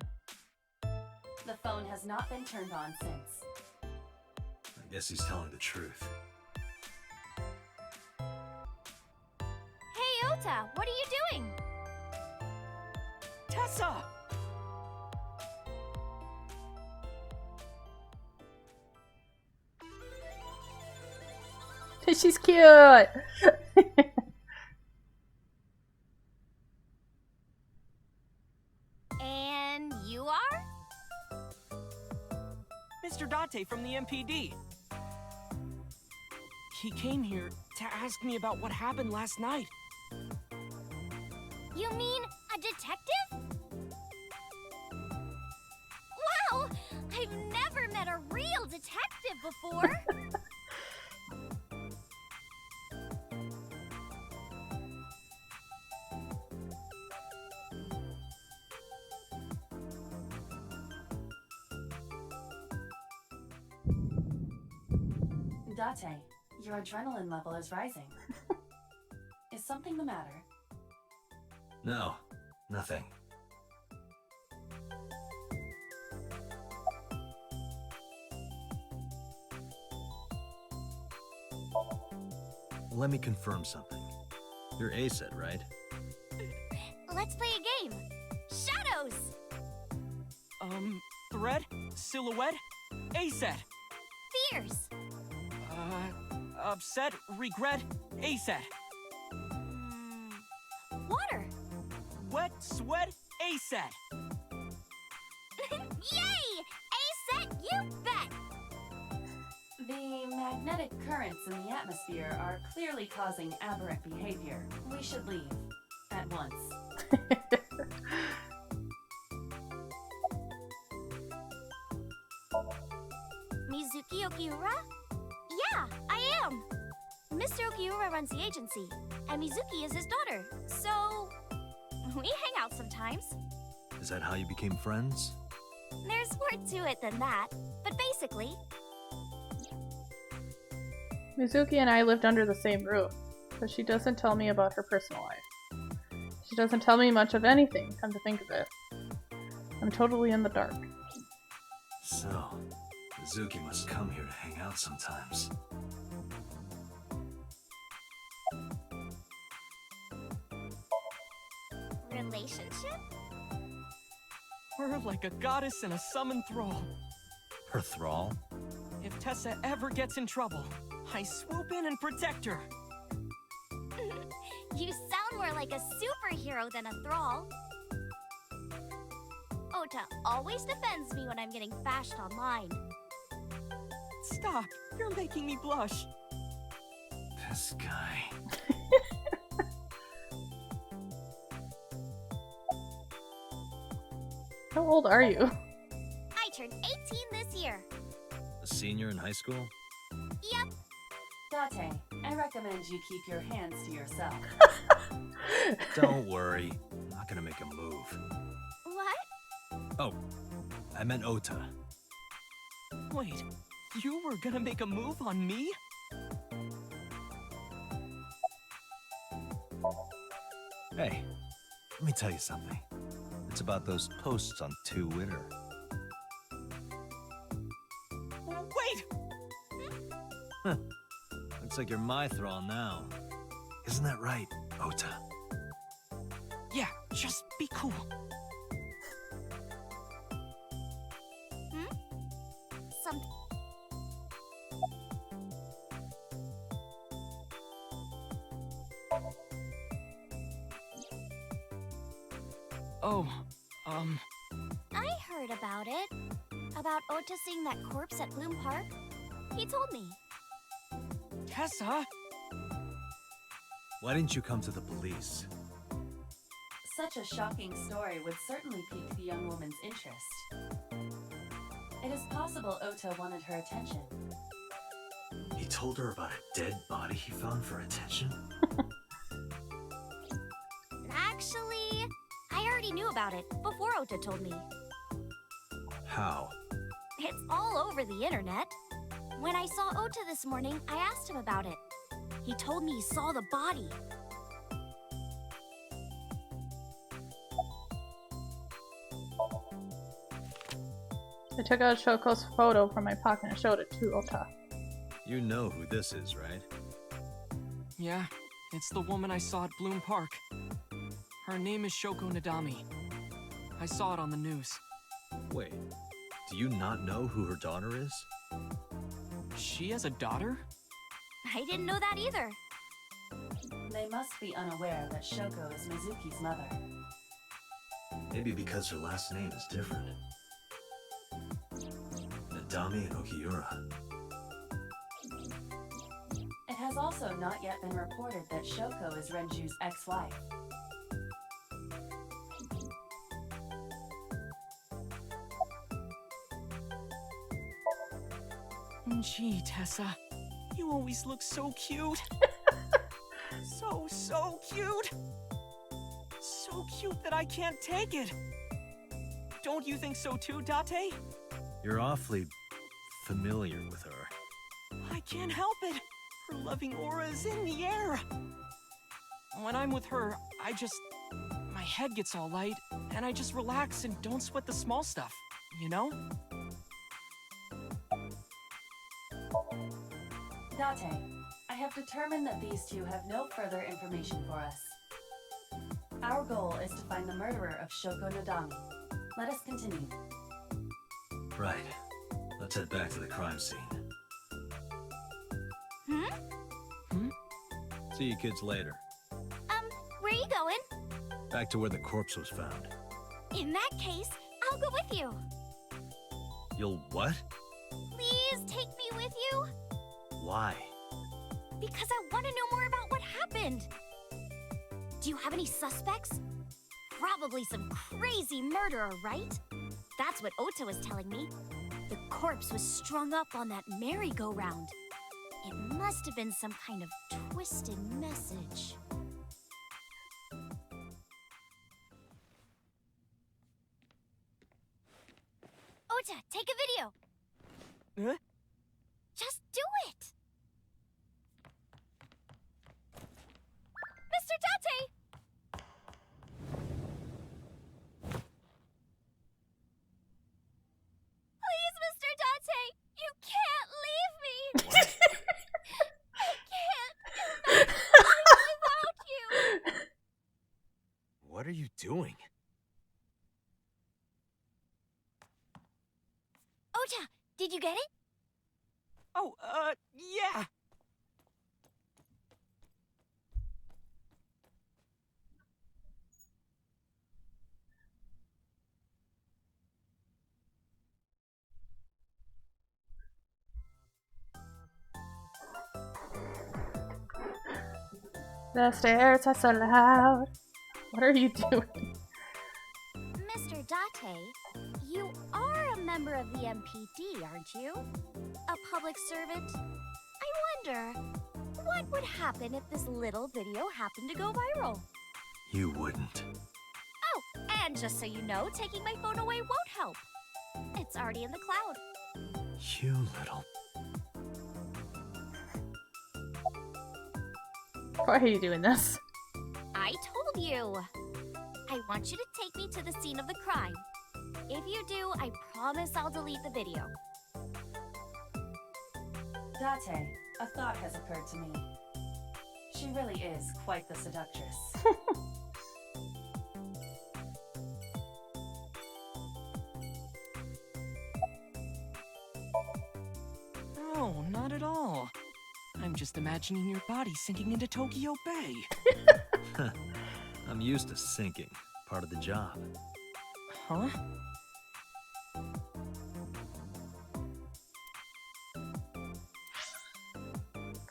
The phone has not been turned on since. I guess he's telling the truth. Hey, Ota, what are you doing? Tessa! She's cute! And you are? Mr. Date from the MPD. He came here to ask me about what happened last night. You mean a detective? Wow! I've never met a real detective before! Date, your adrenaline level is rising. Is something the matter? No, nothing. Let me confirm something. You're A-set, right? Let's play a game! Shadows! Thread, silhouette, A-set. Fears! Upset, regret, A-set. Water! Wet, sweat, A-set. Yay! A-set, you bet! The magnetic currents in the atmosphere are clearly causing aberrant behavior. We should leave. At once. Mizuki Okiura? Yeah, I welcome. Mr. Okiura runs the agency, and Mizuki is his daughter, so we hang out sometimes. Is that how you became friends? There's more to it than that, but basically, Mizuki and I lived under the same roof, but she doesn't tell me about her personal life. She doesn't tell me much of anything, come to think of it. I'm totally in the dark. So, Mizuki must come here to hang out sometimes. relationship? We're like a goddess and a summoned thrall. Her thrall? If Tessa ever gets in trouble, I swoop in and protect her. You sound more like a superhero than a thrall. Ota always defends me when I'm getting bashed online. Stop! You're making me blush. This guy. How old are you? I turned 18 this year. A senior in high school? Yep. Date, I recommend you keep your hands to yourself. Don't worry. I'm not gonna make a move. What? Oh, I meant Ota. Wait, you were gonna make a move on me? Hey, let me tell you something. It's about those posts on Twitter. Wait! Huh. Looks like you're my thrall now. Isn't that right, Ota? Yeah, just be cool. Some... Oh, I heard about it. About Ota seeing that corpse at Bloom Park. He told me. Tessa? Why didn't you come to the police? Such a shocking story would certainly pique the young woman's interest. It is possible Ota wanted her attention. He told her about a dead body he found for attention? Actually, I already knew about it before Ota told me. How? It's all over the internet. When I saw Ota this morning, I asked him about it. He told me he saw the body. I took out Shoko's photo from my pocket and showed it to Ota. You know who this is, right? Yeah, it's the woman I saw at Bloom Park. Her name is Shoko Nadami. I saw it on the news. Wait, do you not know who her daughter is? She has a daughter? I didn't know that either. They must be unaware that Shoko is Mizuki's mother. Maybe because her last name is different. Nadami and Okiura. It has also not yet been reported that Shoko is Renju's ex-wife. Gee, Tessa, you always look so cute. So cute. So cute that I can't take it. Don't you think so too, Date? You're awfully familiar with her. I can't help it. Her loving aura is in the air. When I'm with her, my head gets all light, and I just relax and don't sweat the small stuff, you know? Date, I have determined that these two have no further information for us. Our goal is to find the murderer of Shoko Nadami. Let us continue. Right. Let's head back to the crime scene. See you kids later. Where are you going? Back to where the corpse was found. In that case, I'll go with you. You'll what? Please take me with you. Why? Because I want to know more about what happened. Do you have any suspects? Probably some crazy murderer, right? That's what Ota was telling me. The corpse was strung up on that merry-go-round. It Must have been some kind of twisted message. Ota, take a video! Huh? Just do it! Mr. Date! Please, Mr. Date! You can't leave me! I can't imagine without you! What are you doing? Ota, did you get it? Oh, yeah. The stairs are so loud. What are you doing? Mr. Date, you are a member of the MPD, aren't you? A public servant? I wonder, what would happen if this little video happened to go viral? You wouldn't. Oh, and just so you know, taking my phone away won't help. It's already in the cloud. You little... Why are you doing this? I told you. I want you to take me to the scene of the crime. If you do, I promise I'll delete the video. Date, a thought has occurred to me. She really is quite the seductress. No, not at all. I'm just imagining your body sinking into Tokyo Bay. I'm used to sinking. Part of the job. Huh?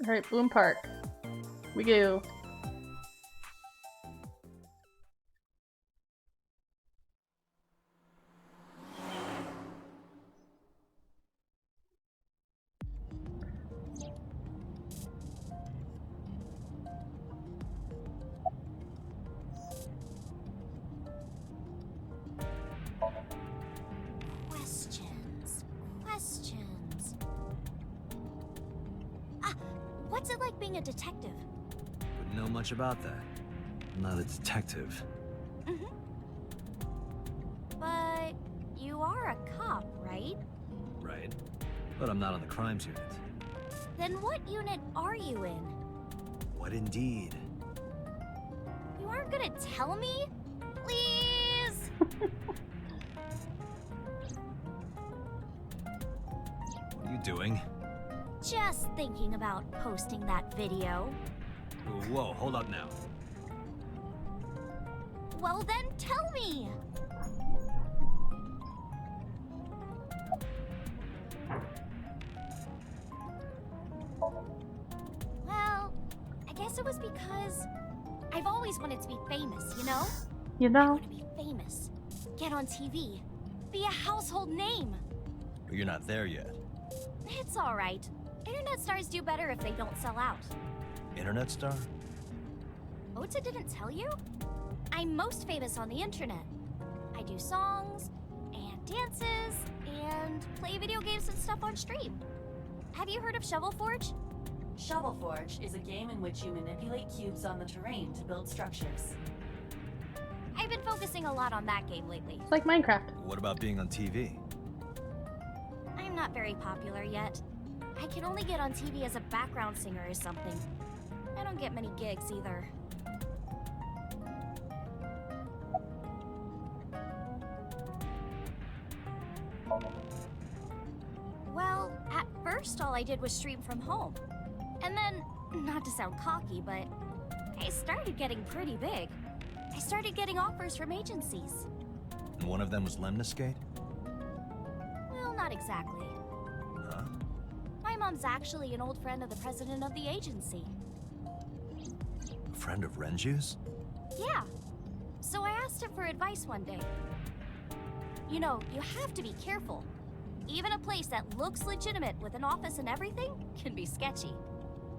Alright, Bloom Park. We go. Questions. Ah, what's it like being a detective? Wouldn't know much about that. I'm not a detective. But you are a cop, right? Right. But I'm not on the crimes unit. Then what unit are you in? What indeed? You aren't gonna tell me? Please? What are you doing? Just thinking about posting that video. Whoa, hold up now. Well then, tell me! Well, I guess it was because I've always wanted to be famous, you know? You I know? want to be famous, get on TV, be a household name. But you're not there yet. It's alright. Internet stars do better if they don't sell out. Internet star? Ota didn't tell you? I'm most famous on the internet. I do songs, and dances, and play video games and stuff on stream. Have you heard of Shovel Forge? Shovel Forge is a game in which you manipulate cubes on the terrain to build structures. I've been focusing a lot on that game lately. It's like Minecraft. What about being on TV? I'm not very popular yet. I can only get on TV as a background singer or something. I don't get many gigs either. Well, at first all I did was stream from home. And then, not to sound cocky, but I started getting pretty big. I started getting offers from agencies. And one of them was Lemniscate? Well, not exactly. Huh? My mom's actually an old friend of the president of the agency. A friend of Renju's? Yeah. So I asked him for advice one day. You know, you have to be careful. Even a place that looks legitimate with an office and everything can be sketchy.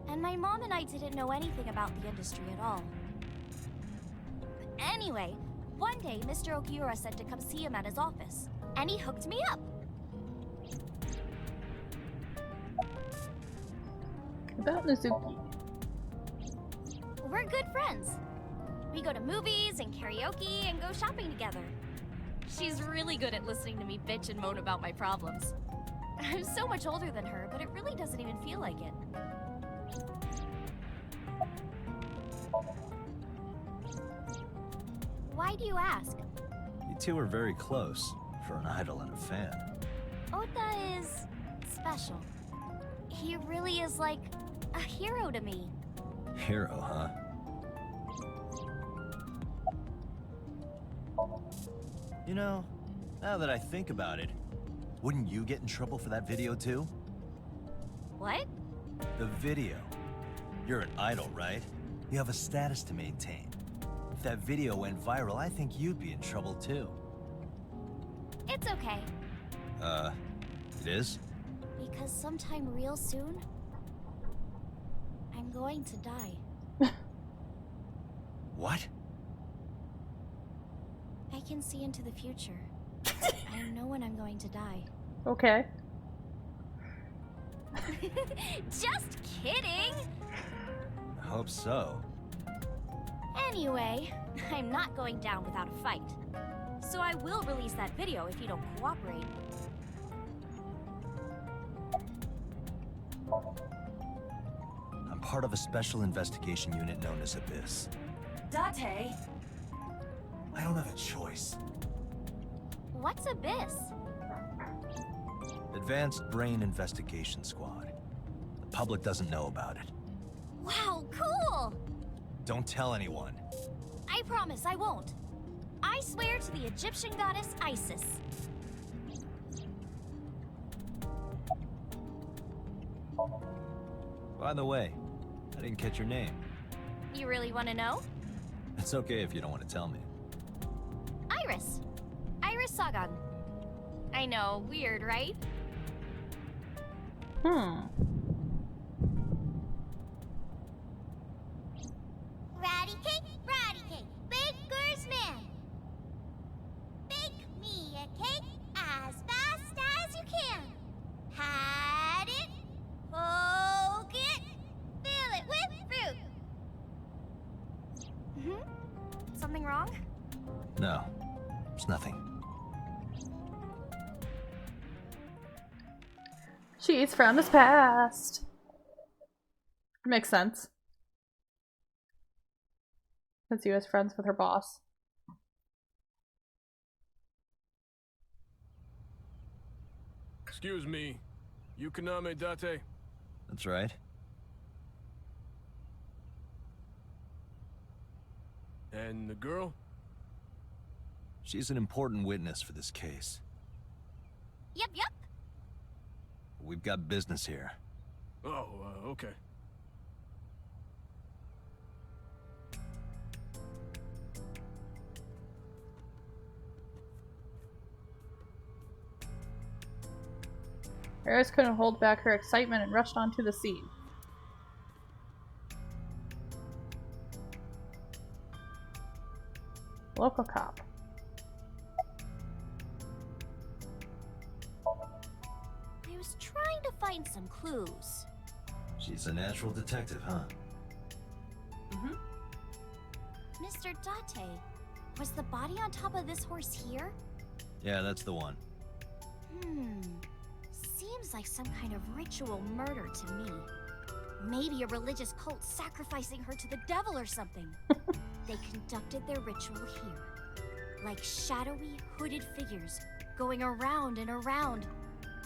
And my mom and I didn't know anything about the industry at all. Anyway, one day Mr. Okiura said to come see him at his office, and he hooked me up. About Mizuki. We're good friends. We go to movies and karaoke and go shopping together. She's really good at listening to me bitch and moan about my problems. I'm so much older than her, but it really doesn't even feel like it. Why do you ask? You two are very close for an idol and a fan. Ota is special. He really is like a hero to me. Hero, huh? You know, now that I think about it, wouldn't you get in trouble for that video too? What? The video. You're an idol, right? You have a status to maintain. If that video went viral, I think you'd be in trouble too. It's okay. It is? Because sometime real soon, I'm going to die. What? I can see into the future. I know when I'm going to die. Okay. Just kidding! I hope so. Anyway, I'm not going down without a fight. So I will release that video if you don't cooperate. I'm part of a special investigation unit known as Abyss. Date! I don't have a choice. What's Abyss? Advanced Brain Investigation Squad. The public doesn't know about it. Wow, cool! Don't tell anyone. I promise I won't. I swear to the Egyptian goddess Isis. By the way, I didn't catch your name. You really want to know? It's okay if you don't want to tell me. Iris. Iris Sagan. I know, weird, right? Ratty cake, baker's man. Bake me a cake as fast as you can. Had it, poke it, fill it with fruit. Something wrong? No, it's nothing. She's from his past. Makes sense. Since he was friends with her boss. Excuse me. Yukaname Date? That's right. And the girl? She's an important witness for this case. Yep. We've got business here. Oh, okay. Iris couldn't hold back her excitement and rushed onto the scene. Local cop. I was trying to find some clues. She's a natural detective, huh? Mr. Date, was the body on top of this horse here? Yeah, that's the one. Seems like some kind of ritual murder to me. Maybe a religious cult sacrificing her to the devil or something. They conducted their ritual here. Like shadowy, hooded figures going around and around,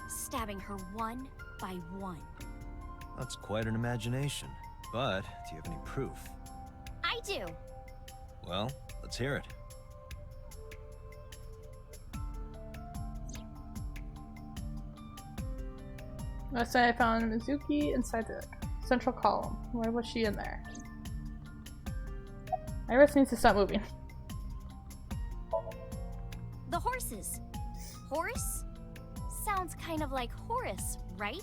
stabbing her one by one. That's quite an imagination. But, do you have any proof? I do. Well, let's hear it. Last night I found Mizuki inside the central column. Why was she in there? Iris needs to stop moving. The horses. Horse? Sounds kind of like Horus, right?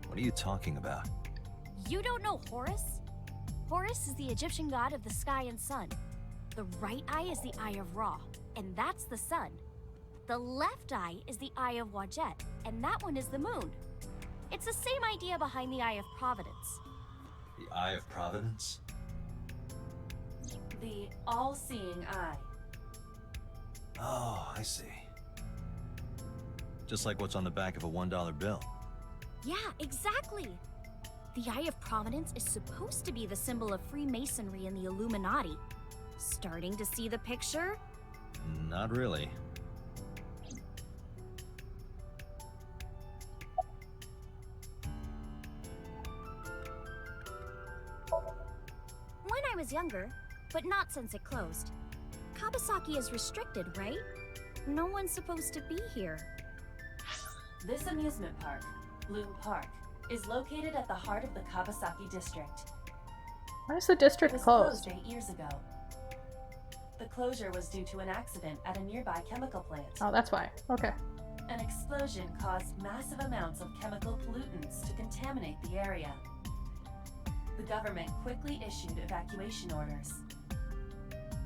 What are you talking about? You don't know Horus? Horus is the Egyptian god of the sky and sun. The right eye is the Eye of Ra, and that's the sun. The left eye is the Eye of Wadjet, and that one is the moon. It's the same idea behind the Eye of Providence. The Eye of Providence? The all-seeing eye. Oh, I see. Just like what's on the back of a $1 bill. Yeah, exactly. The Eye of Providence is supposed to be the symbol of Freemasonry and the Illuminati. Starting to see the picture? Not really. When I was younger, but not since it closed. Kawasaki is restricted, right? No one's supposed to be here. This amusement park, Bloom Park, is located at the heart of the Kawasaki district. Why is the district It was closed? closed 8 years ago. The closure was due to an accident at a nearby chemical plant. Oh, that's why. Okay. An explosion caused massive amounts of chemical pollutants to contaminate the area. The government quickly issued evacuation orders.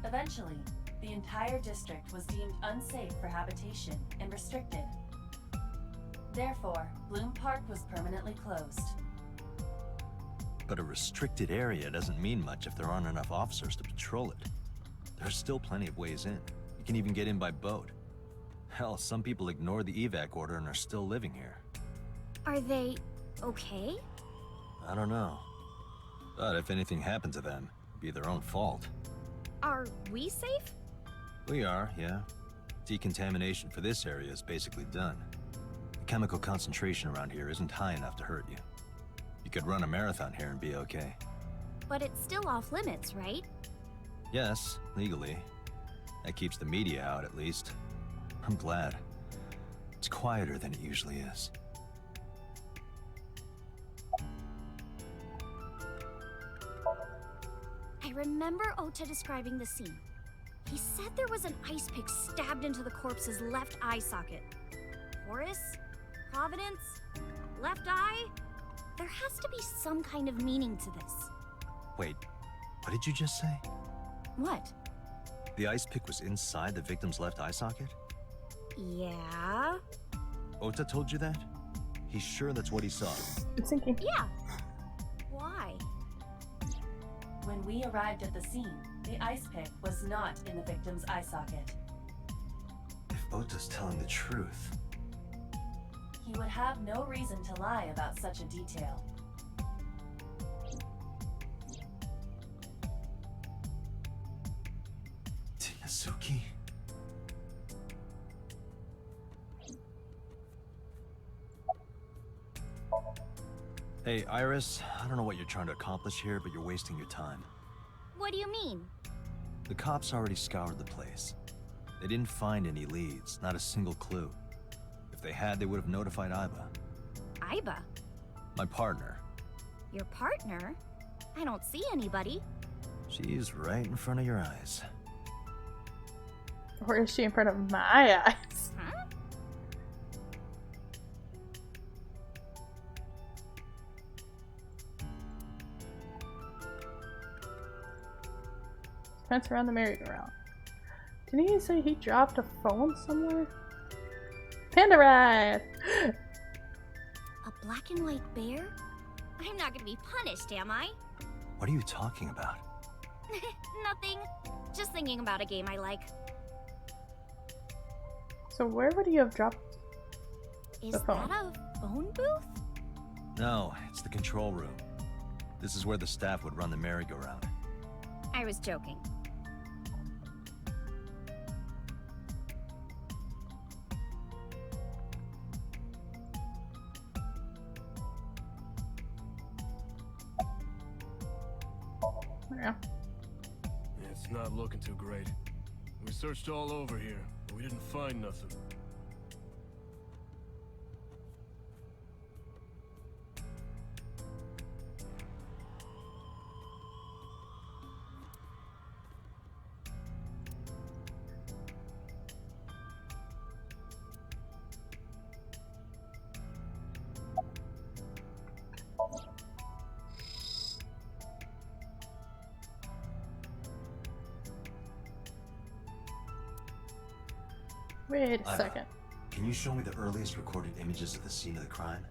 Eventually, the entire district was deemed unsafe for habitation and restricted. Therefore, Bloom Park was permanently closed. But a restricted area doesn't mean much if there aren't enough officers to patrol it. There's still plenty of ways in. You can even get in by boat. Hell, some people ignore the evac order and are still living here. Are they okay? I don't know. But if anything happened to them, it'd be their own fault. Are we safe? We are, yeah. Decontamination for this area is basically done. The chemical concentration around here isn't high enough to hurt you. You could run a marathon here and be okay. But it's still off limits, right? Yes, legally. That keeps the media out, at least. I'm glad. It's quieter than it usually is. I remember Ota describing the scene. He said there was an ice pick stabbed into the corpse's left eye socket. Horus? Providence? Left eye? There has to be some kind of meaning to this. Wait, what did you just say? What? The ice pick was inside the victim's left eye socket? Yeah? Ota told you that? He's sure that's what he saw. I'm thinking. Yeah. Why? When we arrived at the scene, the ice pick was not in the victim's eye socket. If Ota's telling the truth... He would have no reason to lie about such a detail. Tinazuki? Hey, Iris, I don't know what you're trying to accomplish here, but you're wasting your time. What do you mean? The cops already scoured the place. They didn't find any leads, not a single clue. If they had, they would have notified Iba. Iba? My partner. Your partner? I don't see anybody. She's right in front of your eyes. Or is she in front of my eyes? Huh? Fence around the merry-go-round. Didn't he say he dropped a phone somewhere? Panda ride! A black and white bear? I'm not gonna be punished, am I? What are you talking about? Nothing. Just thinking about a game I like. So where would he have dropped Is the phone? that a phone booth? No, it's the control room. This is where the staff would run the merry-go-round. I was joking. Yeah. It's not looking too great. We searched all over here, but we didn't find nothing. Wait a second. Can you show me the earliest recorded images of the scene of the crime?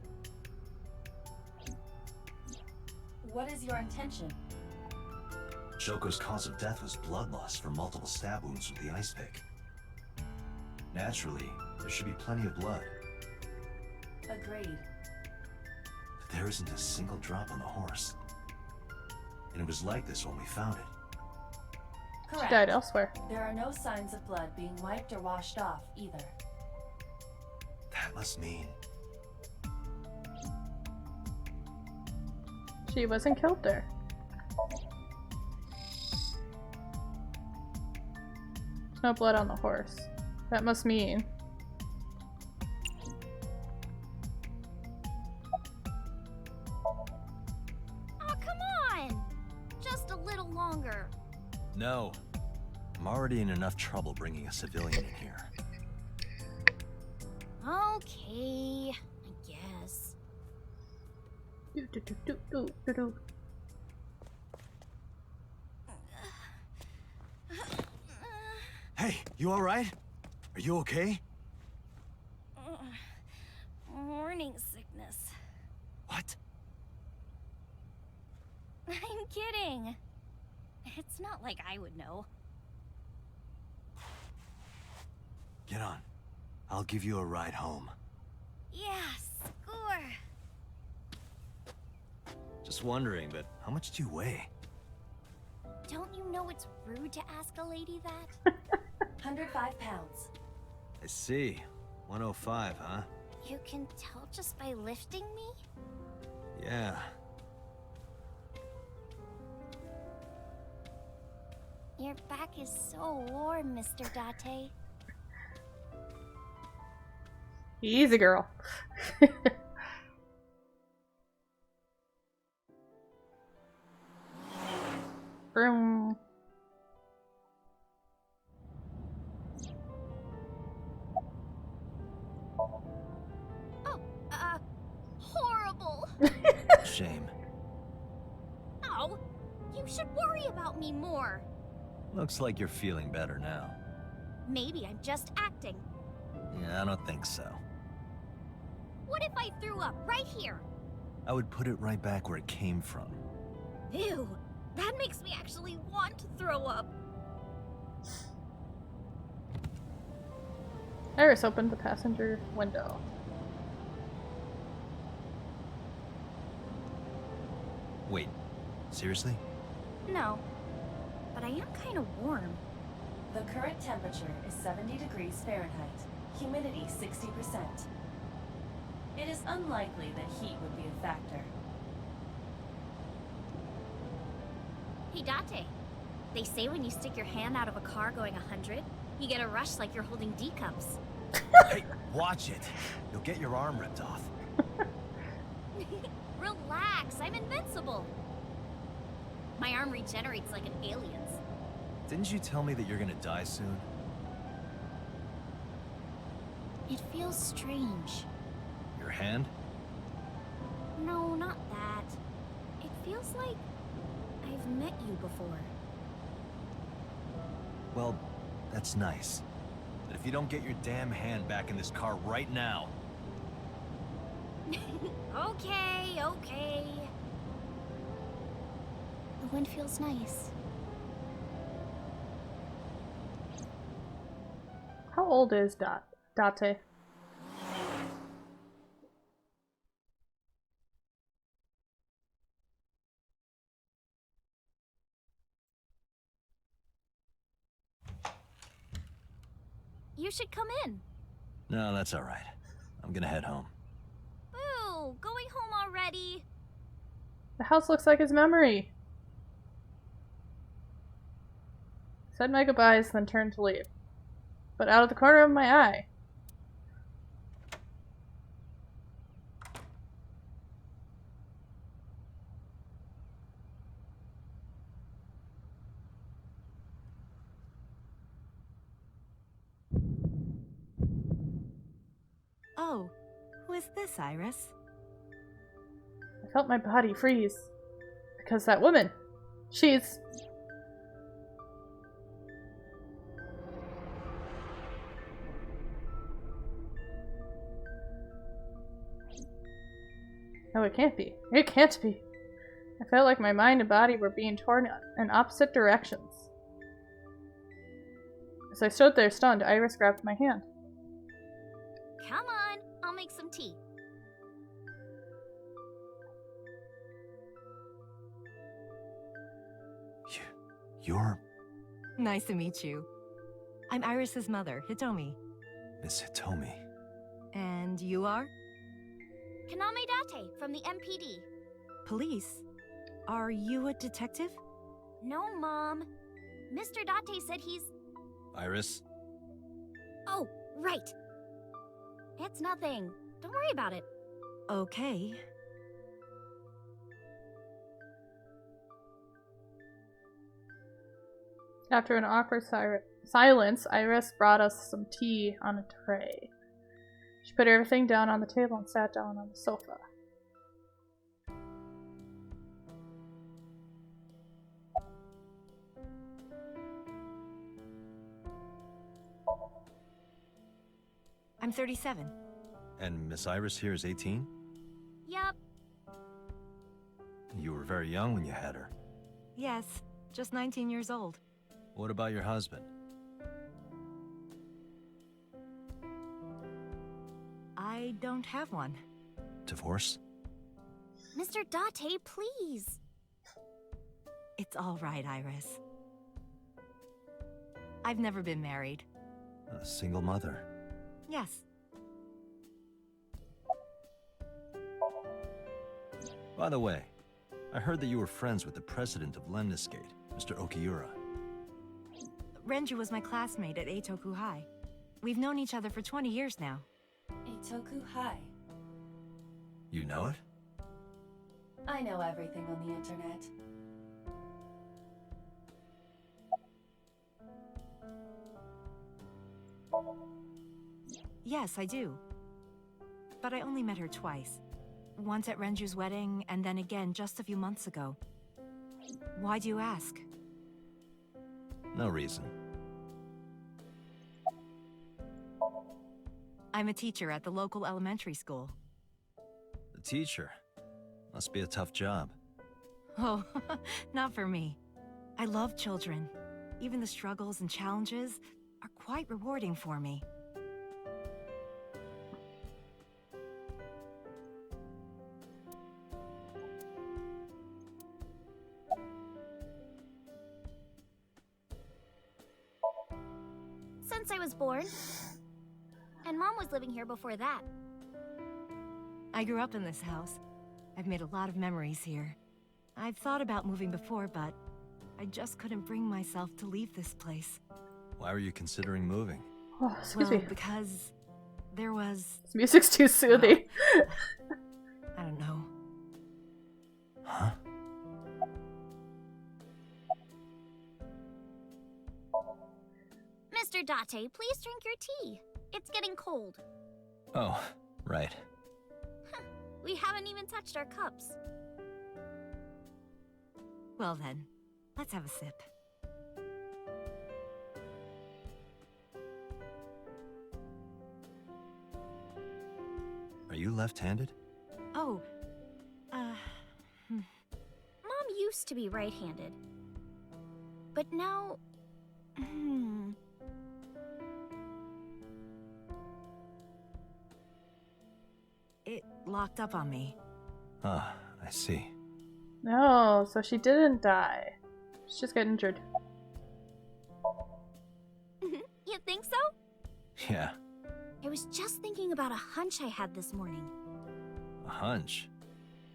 What is your intention? Shoko's cause of death was blood loss from multiple stab wounds with the ice pick. Naturally, there should be plenty of blood. Agreed. But there isn't a single drop on the horse. And it was like this when we found it. Correct. She died elsewhere. There are no signs of blood being wiped or washed off either. That must mean... She wasn't killed there. There's no blood on the horse. That must mean... Oh, come on! Just a little longer. No. I'm already in enough trouble bringing a civilian in here. Okay, I guess. Do. Hey, you alright? Are you okay? Morning sickness. What? I'm kidding. It's not like I would know. Get on. I'll give you a ride home. Yeah, score. Just wondering, but how much do you weigh? Don't you know it's rude to ask a lady that? 105 pounds. I see. 105, huh? You can tell just by lifting me? Yeah. Your back is so warm, Mr. Date. Easy, girl. Vroom. Oh, horrible. Shame. Oh, you should worry about me more. Looks like you're feeling better now. Maybe I'm just acting. Yeah, I don't think so. What if I threw up right here? I would put it right back where it came from. Ew, that makes me actually want to throw up. Iris opened the passenger window. Wait, seriously? No, but I am kind of warm. The current temperature is 70 degrees Fahrenheit. Humidity 60%. It is unlikely that heat would be a factor. Hey, Date. They say when you stick your hand out of a car going 100, you get a rush like you're holding D cups. Hey, watch it. You'll get your arm ripped off. Relax, I'm invincible. My arm regenerates like an alien's. Didn't you tell me that you're gonna die soon? It feels strange. Your hand? No, not that. It feels like I've met you before. Well, that's nice. But if you don't get your damn hand back in this car right now... Okay, okay. The wind feels nice. How old is Date? You should come in. No, that's alright. I'm gonna head home. Boo! Going home already? The house looks like his memory. Said my goodbyes, then turned to leave. But out of the corner of my eye. Oh, who is this, Iris? I felt my body freeze. Because that woman, she's... No, it can't be. It can't be. I felt like my mind and body were being torn in opposite directions. As I stood there stunned, Iris grabbed my hand. Come on, I'll make some tea. You're Nice to meet you. I'm Iris's mother, Hitomi. Miss Hitomi. And you are? Kaname Date from the MPD. Police? Are you a detective? No, Mom. Mr. Date said he's... Iris? Oh, right. It's nothing. Don't worry about it. Okay. After an awkward silence, Iris brought us some tea on a tray. She put everything down on the table and sat down on the sofa. I'm 37. And Miss Iris here is 18? Yup. You were very young when you had her. Yes, just 19 years old. What about your husband? I don't have one. Divorce? Mr. Date, please. It's all right, Iris. I've never been married. A single mother. Yes. By the way, I heard that you were friends with the president of Lemniscate, Mr. Okiura. Renju was my classmate at Eitoku High. We've known each other for 20 years now. Eitoku High. You know it? I know everything on the internet. Yes, I do. But I only met her twice. Once at Renju's wedding, and then again just a few months ago. Why do you ask? No reason. I'm a teacher at the local elementary school. The teacher? Must be a tough job. Oh, not for me. I love children. Even the struggles and challenges are quite rewarding for me. Since I was born. And Mom was living here before that. I grew up in this house. I've made a lot of memories here. I've thought about moving before, but I just couldn't bring myself to leave this place. Why were you considering moving? Oh, excuse me. Because there was... This music's too soothing. I don't know. Huh? Mr. Date, please drink your tea. It's getting cold. Oh, right. We haven't even touched our cups. Well then, let's have a sip. Are you left-handed? Oh, Mom used to be right-handed. But now... It locked up on me. Ah, I see. No, so she didn't die. She just got injured. You think so? Yeah. I was just thinking about a hunch I had this morning. A hunch?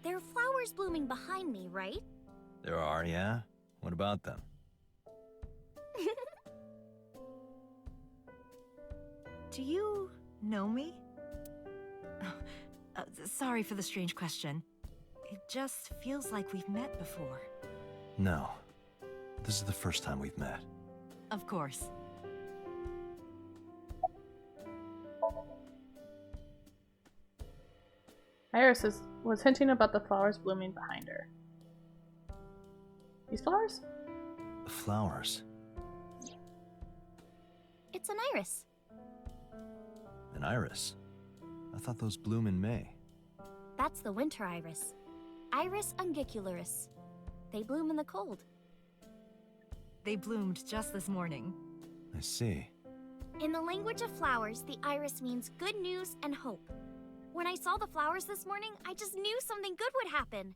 There are flowers blooming behind me, right? There are, yeah? What about them? Do you know me? Sorry for the strange question. It just feels like we've met before. No. This is the first time we've met. Of course. Iris was hinting about the flowers blooming behind her. These flowers? The flowers. It's an iris. An iris? I thought those bloom in May. That's the winter iris. Iris ungicularis. They bloom in the cold. They bloomed just this morning. I see. In the language of flowers, the iris means good news and hope. When I saw the flowers this morning, I just knew something good would happen.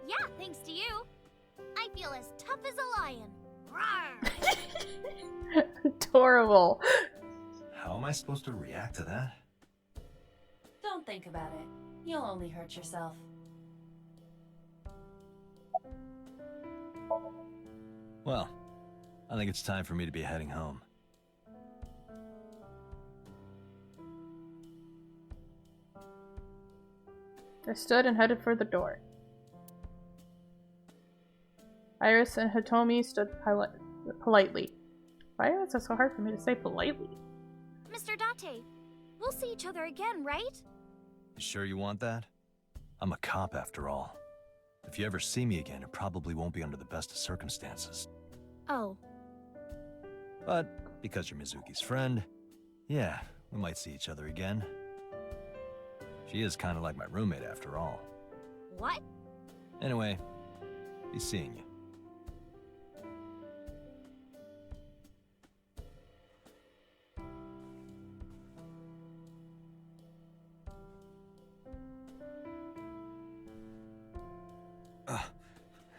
Yeah, thanks to you. I feel as tough as a lion. Rawr! Adorable. How am I supposed to react to that? Don't think about it. You'll only hurt yourself. Well, I think it's time for me to be heading home. They stood and headed for the door. Iris and Hitomi stood politely. Why is it so hard for me to say politely? Mr. Date, we'll see each other again, right? You sure you want that? I'm a cop after all. If you ever see me again, it probably won't be under the best of circumstances. Oh. But because you're Mizuki's friend, yeah, we might see each other again. She is kind of like my roommate after all. What? Anyway, be seeing you.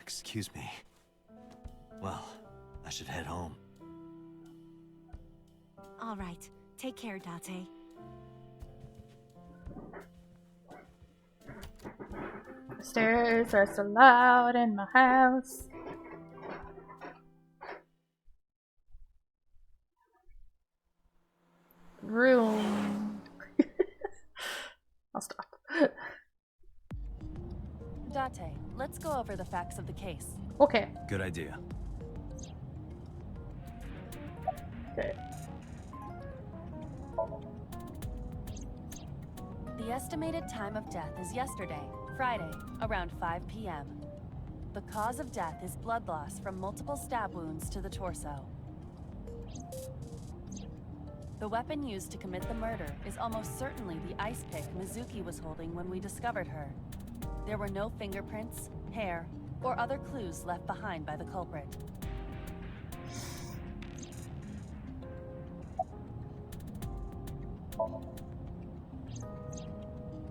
Excuse me. Well, I should head home. All right. Take care, Date. The stairs are so loud in my house. Room. I'll stop. Date, let's go over the facts of the case. Okay. Good idea. Okay. The estimated time of death is yesterday, Friday, around 5 p.m. The cause of death is blood loss from multiple stab wounds to the torso. The weapon used to commit the murder is almost certainly the ice pick Mizuki was holding when we discovered her. There were no fingerprints, hair, or other clues left behind by the culprit.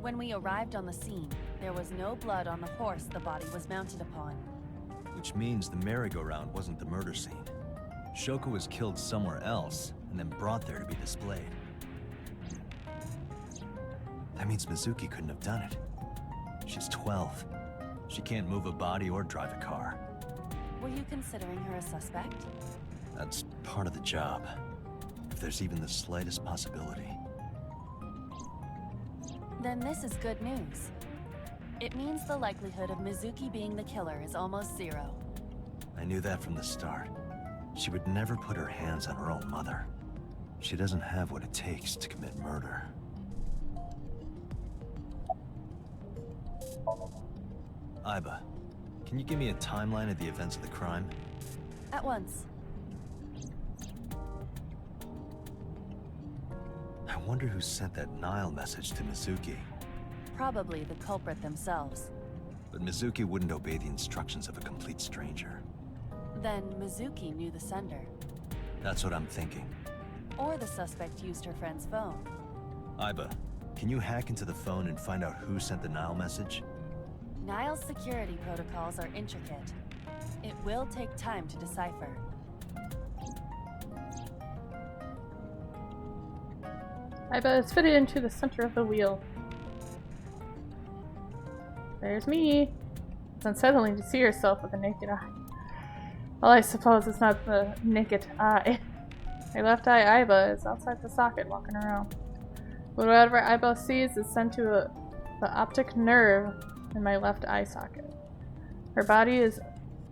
When we arrived on the scene, there was no blood on the horse the body was mounted upon. Which means the merry-go-round wasn't the murder scene. Shoko was killed somewhere else, and then brought there to be displayed. That means Mizuki couldn't have done it. She's 12. She can't move a body or drive a car. Were you considering her a suspect? That's part of the job. If there's even the slightest possibility. Then this is good news. It means the likelihood of Mizuki being the killer is almost zero. I knew that from the start. She would never put her hands on her own mother. She doesn't have what it takes to commit murder. Aiba, can you give me a timeline of the events of the crime? At once. I wonder who sent that Nile message to Mizuki. Probably the culprit themselves. But Mizuki wouldn't obey the instructions of a complete stranger. Then Mizuki knew the sender. That's what I'm thinking. Or the suspect used her friend's phone. Aiba, can you hack into the phone and find out who sent the Nile message? Nile's security protocols are intricate. It will take time to decipher. Aiba is fitted into the center of the wheel. There's me. It's unsettling to see yourself with a naked eye. Well, I suppose it's not the naked eye. My left eye, Aiba, is outside the socket walking around. But whatever Aiba sees is sent to the optic nerve in my left eye socket. Her body is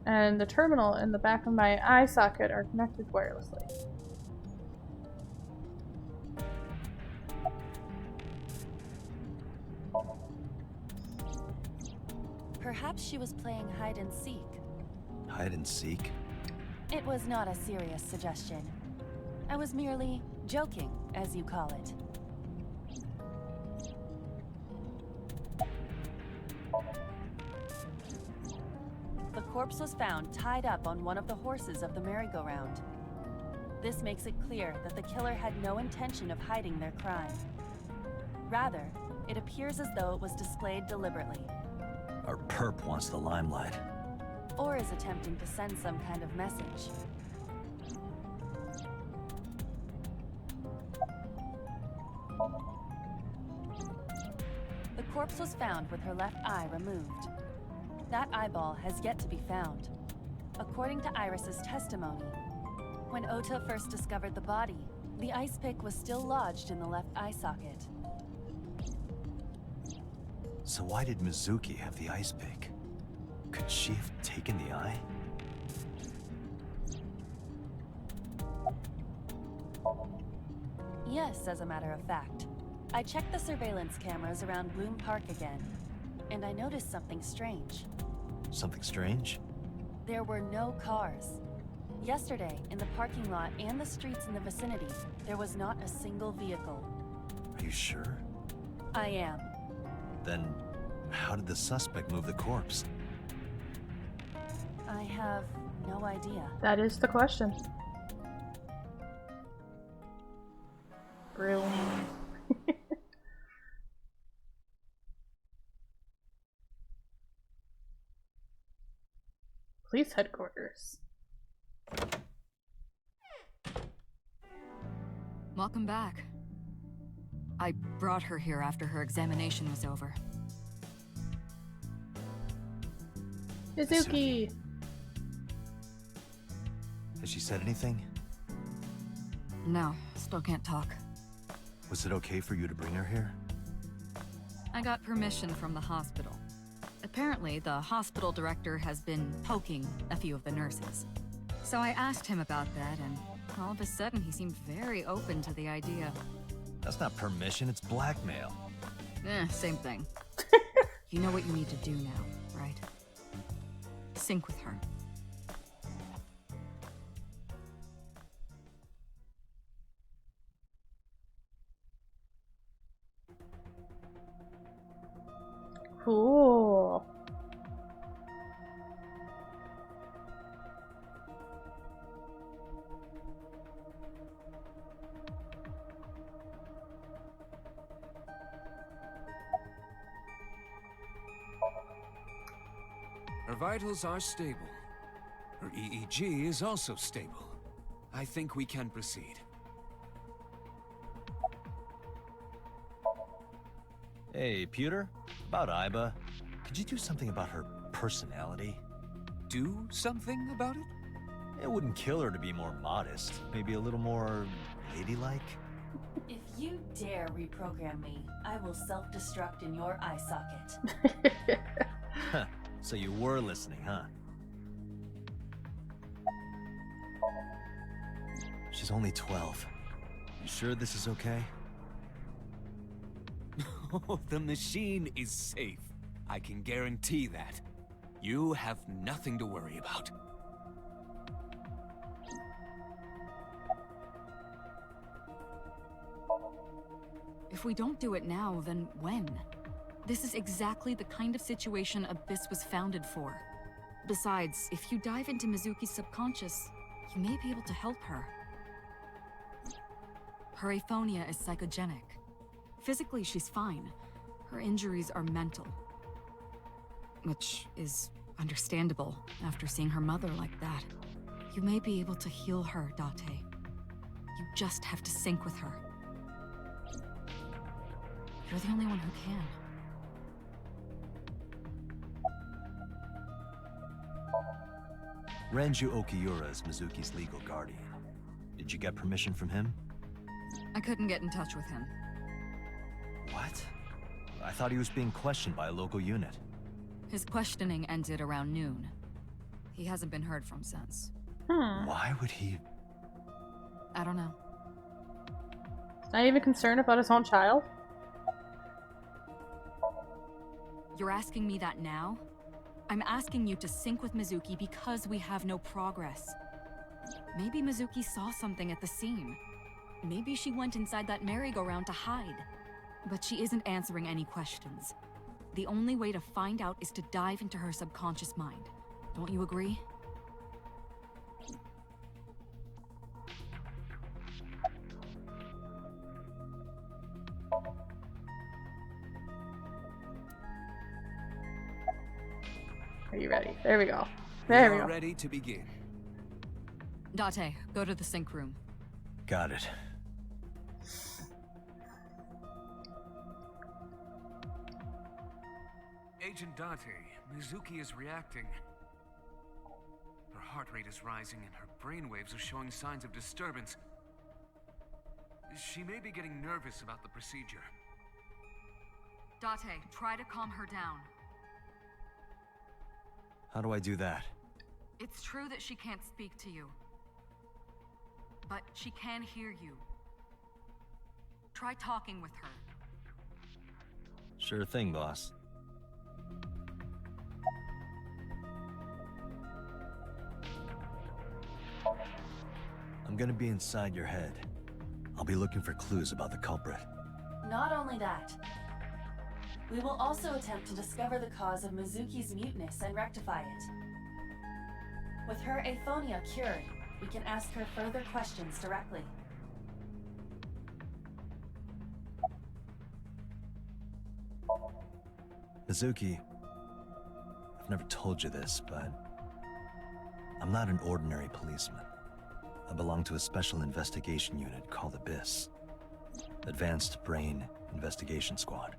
and the terminal in the back of my eye socket are connected wirelessly. Perhaps she was playing hide and seek. Hide and seek? It was not a serious suggestion. I was merely joking, as you call it. The corpse was found tied up on one of the horses of the merry-go-round. This makes it clear that the killer had no intention of hiding their crime. Rather, it appears as though it was displayed deliberately. Our perp wants the limelight. Or is attempting to send some kind of message. The corpse was found with her left eye removed. That eyeball has yet to be found. According to Iris's testimony, when Ota first discovered the body, the ice pick was still lodged in the left eye socket. So why did Mizuki have the ice pick? Could she have taken the eye? Yes, as a matter of fact. I checked the surveillance cameras around Bloom Park again, and I noticed something strange. Something strange? There were no cars. Yesterday, in the parking lot and the streets in the vicinity, there was not a single vehicle. Are you sure? I am. Then, how did the suspect move the corpse? I have no idea. That is the question. Brilliant. Police headquarters. Welcome back. I brought her here after her examination was over. Mizuki! Has she said anything? No, still can't talk. Was it okay for you to bring her here? I got permission from the hospital. Apparently, the hospital director has been poking a few of the nurses. So I asked him about that, and all of a sudden he seemed very open to the idea. That's not permission, it's blackmail. Same thing. You know what you need to do now, right? Sync with her. Cool. Her vitals are stable. Her EEG is also stable. I think we can proceed. Hey, Pewter? About Iba, could you do something about her personality? Do something about it? It wouldn't kill her to be more modest. Maybe a little more ladylike? If you dare reprogram me, I will self-destruct in your eye socket. Huh. So you were listening, huh? She's only 12. You sure this is okay? Oh, the machine is safe. I can guarantee that. You have nothing to worry about. If we don't do it now, then when? This is exactly the kind of situation Abyss was founded for. Besides, if you dive into Mizuki's subconscious, you may be able to help her. Her aphonia is psychogenic. Physically, she's fine. Her injuries are mental. Which is understandable after seeing her mother like that. You may be able to heal her, Date. You just have to sync with her. You're the only one who can. Renju Okiura is Mizuki's legal guardian. Did you get permission from him? I couldn't get in touch with him. What? I thought he was being questioned by a local unit. His questioning ended around noon. He hasn't been heard from since. Why would he... I don't know. Not even concerned about his own child? You're asking me that now? I'm asking you to sync with Mizuki because we have no progress. Maybe Mizuki saw something at the scene. Maybe she went inside that merry-go-round to hide. But she isn't answering any questions. The only way to find out is to dive into her subconscious mind. Don't you agree? Are you ready? There we go. There we go. Ready to begin. Date, go to the sync room. Got it. Agent Date, Mizuki is reacting. Her heart rate is rising and her brainwaves are showing signs of disturbance. She may be getting nervous about the procedure. Date, try to calm her down. How do I do that? It's true that she can't speak to you. But she can hear you. Try talking with her. Sure thing, boss. I'm gonna be inside your head. I'll be looking for clues about the culprit. Not only that, we will also attempt to discover the cause of Mizuki's muteness and rectify it. With her aphonia cured, we can ask her further questions directly. Mizuki, I've never told you this, but I'm not an ordinary policeman. I belong to a special investigation unit called ABIS, Advanced Brain Investigation Squad.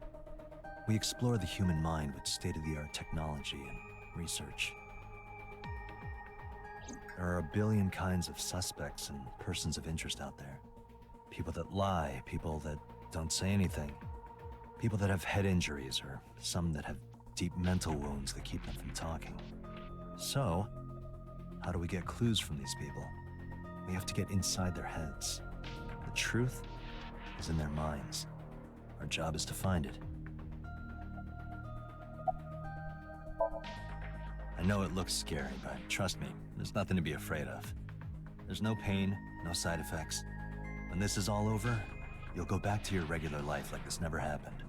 We explore the human mind with state-of-the-art technology and research. There are a billion kinds of suspects and persons of interest out there. People that lie, people that don't say anything, people that have head injuries, or some that have deep mental wounds that keep them from talking. So, how do we get clues from these people? We have to get inside their heads. The truth is in their minds. Our job is to find it. I know it looks scary, but trust me, there's nothing to be afraid of. There's no pain, no side effects. When this is all over, you'll go back to your regular life like this never happened.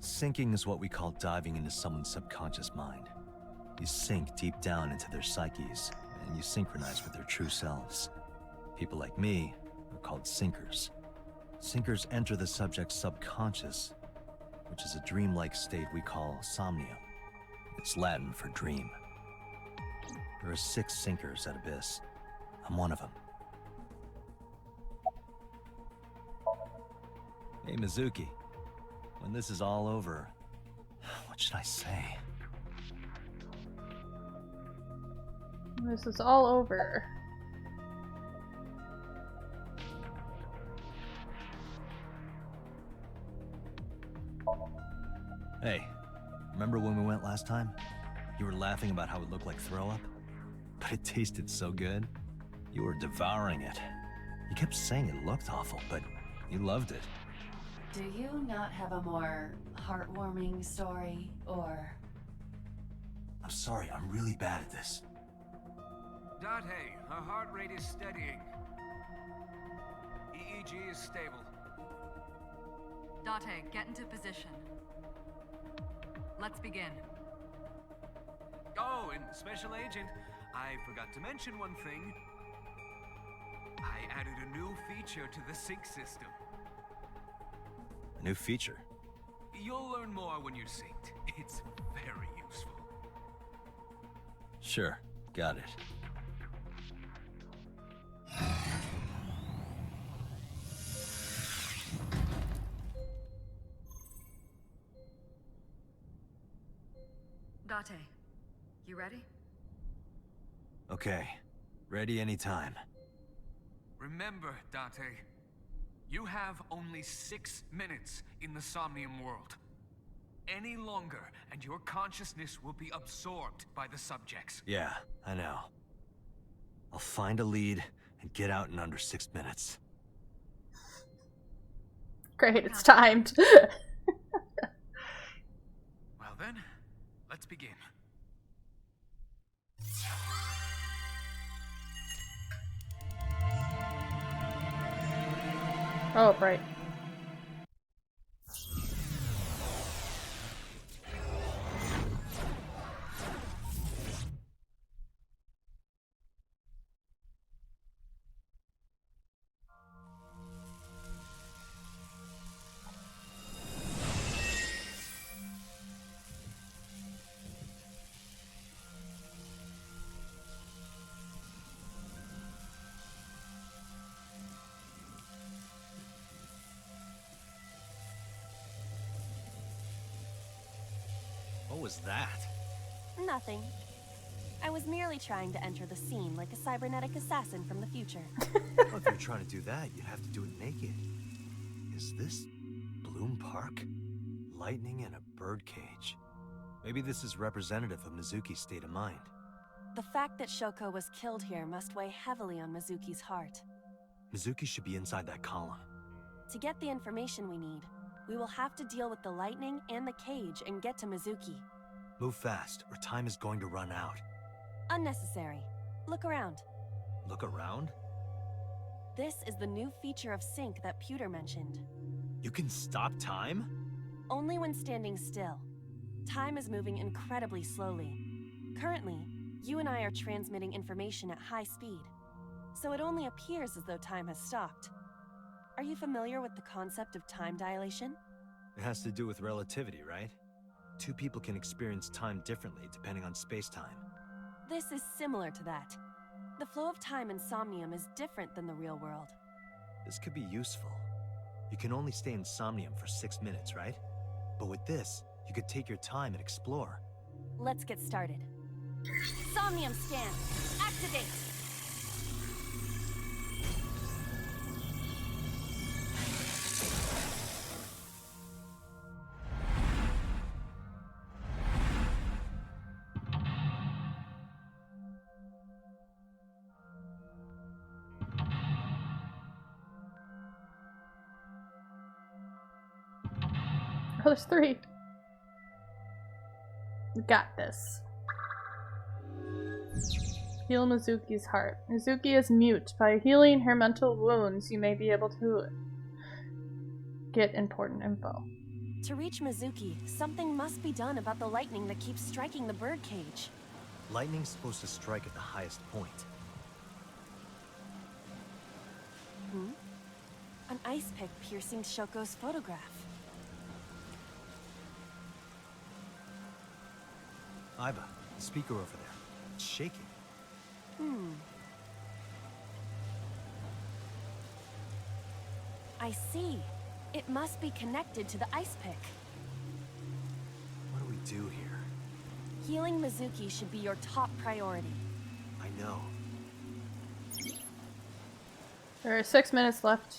Sinking is what we call diving into someone's subconscious mind. You sink deep down into their psyches, and you synchronize with their true selves. People like me are called sinkers. Sinkers enter the subject's subconscious, which is a dreamlike state we call somnium. It's Latin for dream. There are 6 sinkers at ABIS. I'm one of them. Hey, Mizuki. When this is all over, what should I say? This is all over. Hey, remember when we went last time? You were laughing about how it looked like throw up? But it tasted so good. You were devouring it. You kept saying it looked awful, but you loved it. Do you not have a more heartwarming story, or... I'm sorry, I'm really bad at this. Date, her heart rate is steadying. EEG is stable. Date, get into position. Let's begin. Oh, and Special Agent, I forgot to mention one thing. I added a new feature to the sync system. A new feature? You'll learn more when you're synced. It's very useful. Sure, got it. Date, you ready? Okay, ready anytime. Remember, Date, you have only 6 minutes in the Somnium world. Any longer, and your consciousness will be absorbed by the subjects. Yeah, I know. I'll find a lead and get out in under 6 minutes. Great, it's timed. then, let's begin. Oh, right. What was that? Nothing. I was merely trying to enter the scene like a cybernetic assassin from the future. Well, if you're trying to do that, you'd have to do it naked. Is this Bloom Park? Lightning in a birdcage. Maybe this is representative of Mizuki's state of mind. The fact that Shoko was killed here must weigh heavily on Mizuki's heart. Mizuki should be inside that column. To get the information we need, we will have to deal with the lightning and the cage and get to Mizuki. Move fast, or time is going to run out. Unnecessary. Look around. Look around? This is the new feature of Sync that Pewter mentioned. You can stop time? Only when standing still. Time is moving incredibly slowly. Currently, you and I are transmitting information at high speed, so it only appears as though time has stopped. Are you familiar with the concept of time dilation? It has to do with relativity, right? Two people can experience time differently depending on space-time. This is similar to that. The flow of time in Somnium is different than the real world. This could be useful. You can only stay in Somnium for 6 minutes, right? But with this, you could take your time and explore. Let's get started. Somnium scan! Activate! Oh, there's 3. We got this. Heal Mizuki's heart. Mizuki is mute. By healing her mental wounds, you may be able to get important info. To reach Mizuki, something must be done about the lightning that keeps striking the birdcage. Lightning's supposed to strike at the highest point. An ice pick piercing Shoko's photograph. Aiba, the speaker over there. It's shaking. I see. It must be connected to the ice pick. What do we do here? Healing Mizuki should be your top priority. I know. There are 6 minutes left.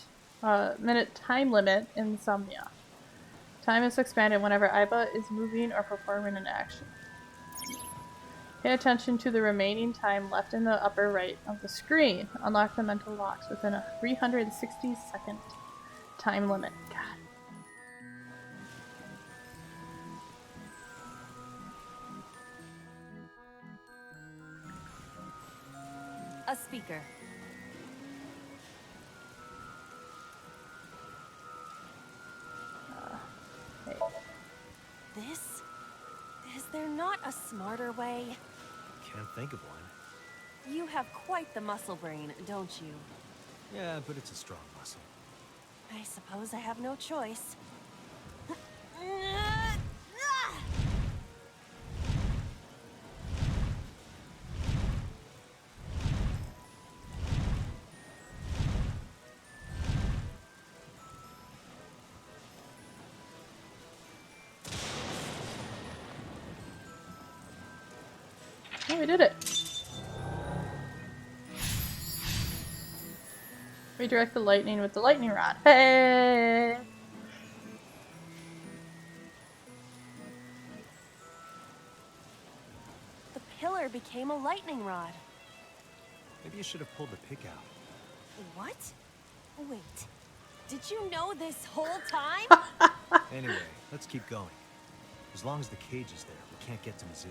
Minute time limit in Somnia. Time is expanded whenever Aiba is moving or performing an action. Pay attention to the remaining time left in the upper right of the screen. Unlock the mental locks within a 360-second time limit. God. A speaker. Hey. This? Is there not a smarter way? Can't think of one. You have quite the muscle brain, don't you? Yeah, but it's a strong muscle. I suppose I have no choice. Oh, we did it. Redirect the lightning with the lightning rod. Hey! The pillar became a lightning rod. Maybe you should have pulled the pick out. What? Wait. Did you know this whole time? Anyway, let's keep going. As long as the cage is there, we can't get to Mizuki.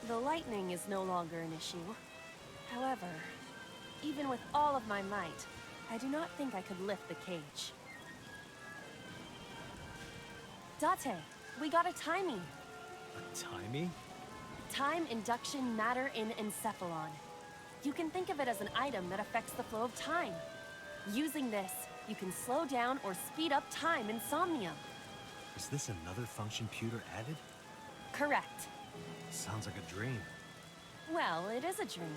The lightning is no longer an issue. However, even with all of my might, I do not think I could lift the cage. Date, we got a timing. A timey? Time induction matter in encephalon. You can think of it as an item that affects the flow of time. Using this, you can slow down or speed up time in Somnium. Is this another function pewter added? Correct. Sounds like a dream. Well, it is a dream.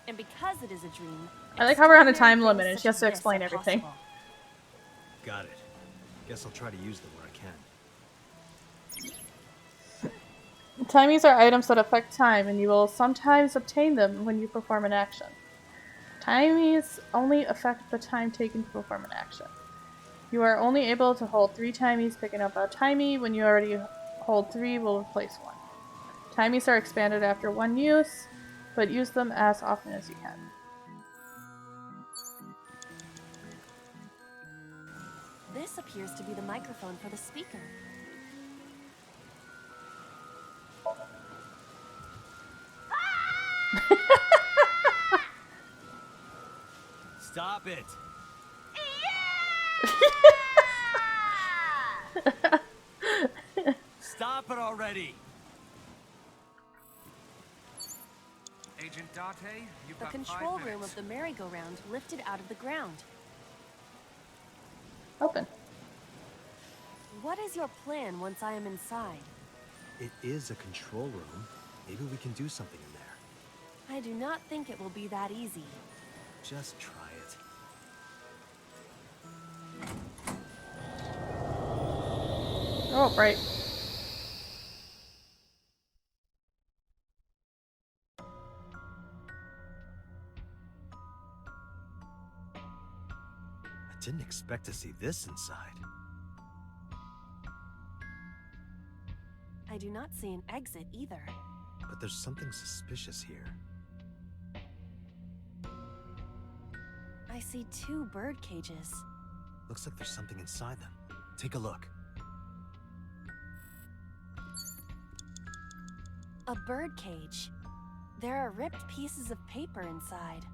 And because it is a dream, I like how we're on a time extraordinary limit and things she has such to as this explain are everything. possible. Got it. Guess I'll try to use them where I can. Timies are items that affect time, and you will sometimes obtain them when you perform an action. Timies only affect the time taken to perform an action. You are only able to hold 3 timies. Picking up a timie when you already hold 3 will replace 1. Timies are expanded after 1 use, but use them as often as you can. This appears to be the microphone for the speaker. Stop it! Stop it already! Agent Date, you've The got control 5 room minutes. of the merry-go-round lifted out of the ground. Open. What is your plan once I am inside? It is a control room. Maybe we can do something in there. I do not think it will be that easy. Just try it. Oh, right. I didn't expect to see this inside. I do not see an exit either. But there's something suspicious here. I see 2 bird cages. Looks like there's something inside them. Take a look. A bird cage. There are ripped pieces of paper inside.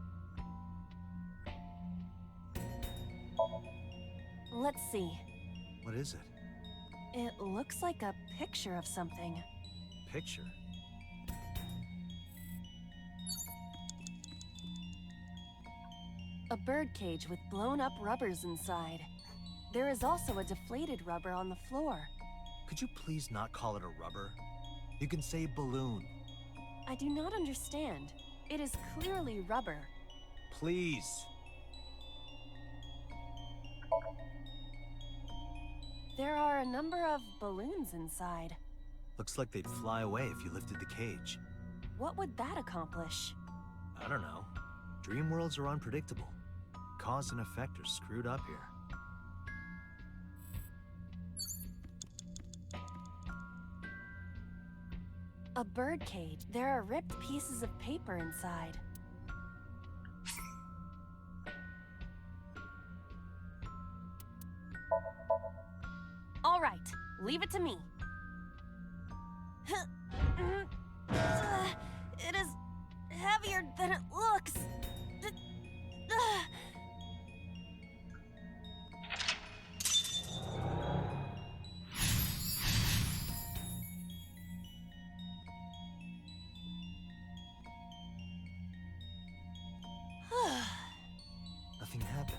Let's see. What is it? It looks like a picture of something. Picture? A bird cage with blown up rubbers inside. There is also a deflated rubber on the floor. Could you please not call it a rubber? You can say balloon. I do not understand. It is clearly rubber. Please. There are a number of balloons inside. Looks like they'd fly away if you lifted the cage. What would that accomplish? I don't know. Dream worlds are unpredictable. Cause and effect are screwed up here. A bird cage. There are ripped pieces of paper inside. All right, leave it to me. It is heavier than it looks. Nothing happened.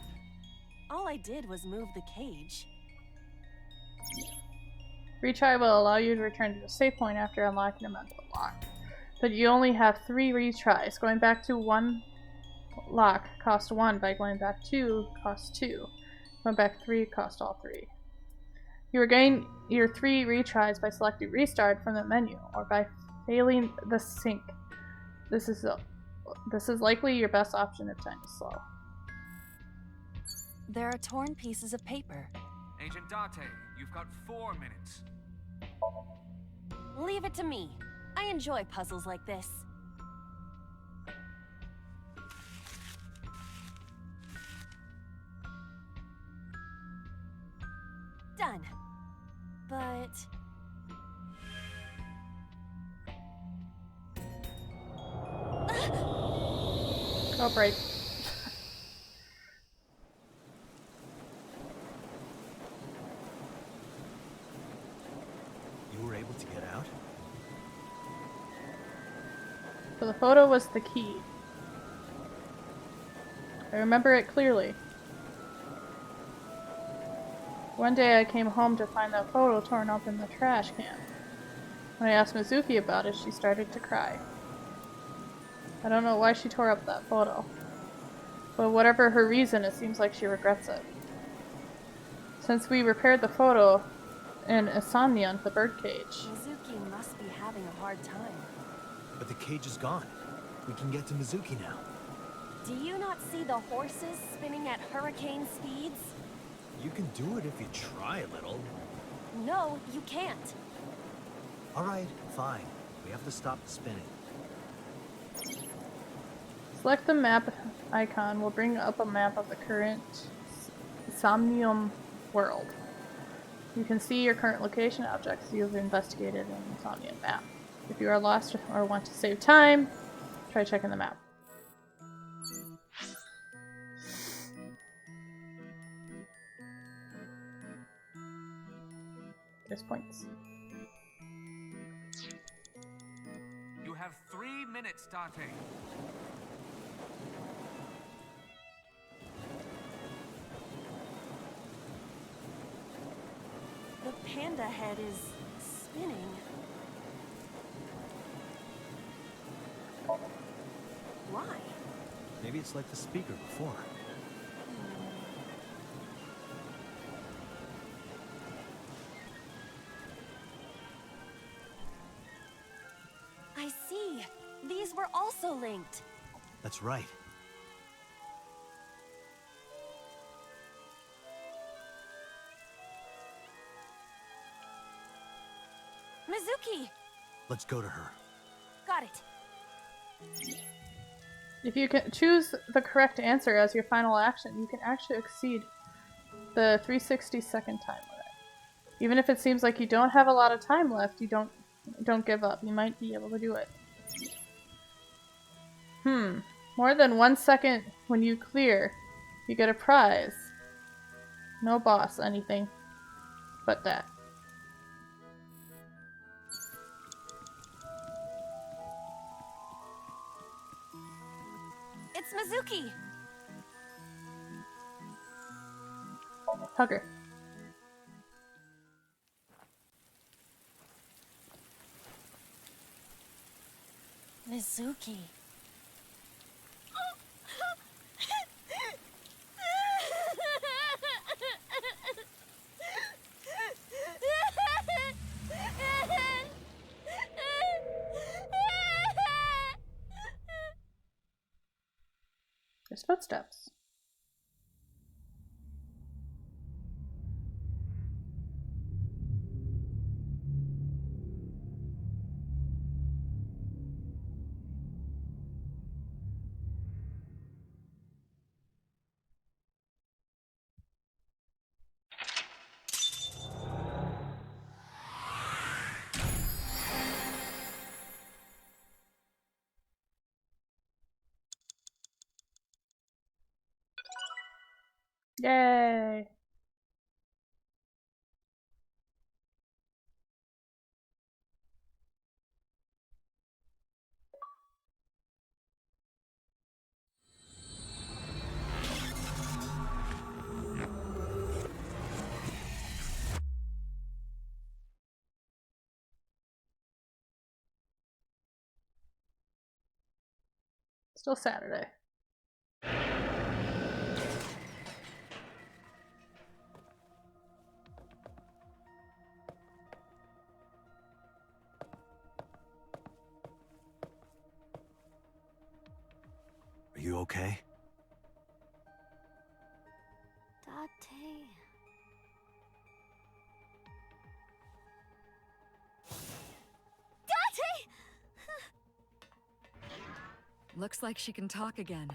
All I did was move the cage. Retry will allow you to return to the save point after unlocking a mental lock. But you only have 3 retries. Going back to 1 lock cost 1. By going back 2 cost 2. Going back 3 cost all 3. You regain your 3 retries by selecting restart from the menu or by failing the sync. This is likely your best option if time is slow. There are torn pieces of paper. Agent Date, you've got 4 minutes. Leave it to me. I enjoy puzzles like this. Done. But Oh, right. You were able to get out? So the photo was the key. I remember it clearly. One day I came home to find that photo torn up in the trash can. When I asked Mizuki about it, she started to cry. I don't know why she tore up that photo, but whatever her reason, it seems like she regrets it. Since we repaired the photo in Insomnium, the birdcage. Mizuki must be having a hard time. But the cage is gone. We can get to Mizuki now. Do you not see the horses spinning at hurricane speeds? You can do it if you try a little. No, you can't. Alright, fine. We have to stop the spinning. Select the map icon will bring up a map of the current Somnium world. You can see your current location objects you have investigated in the Somnium map. If you are lost or want to save time, try checking the map. There's points. You have 3 minutes, Date. The panda head is spinning. Why? Maybe it's like the speaker before. I see. These were also linked. That's right. Mizuki! Let's go to her. Got it. If you can choose the correct answer as your final action, you can actually exceed the 360-second time limit. Even if it seems like you don't have a lot of time left, you don't give up. You might be able to do it. More than 1 second when you clear, you get a prize. No boss, anything but that. It's Mizuki! Hug her. Mizuki. There's footsteps. Yay! Still Saturday. Are you okay? Date. Date! Looks like she can talk again.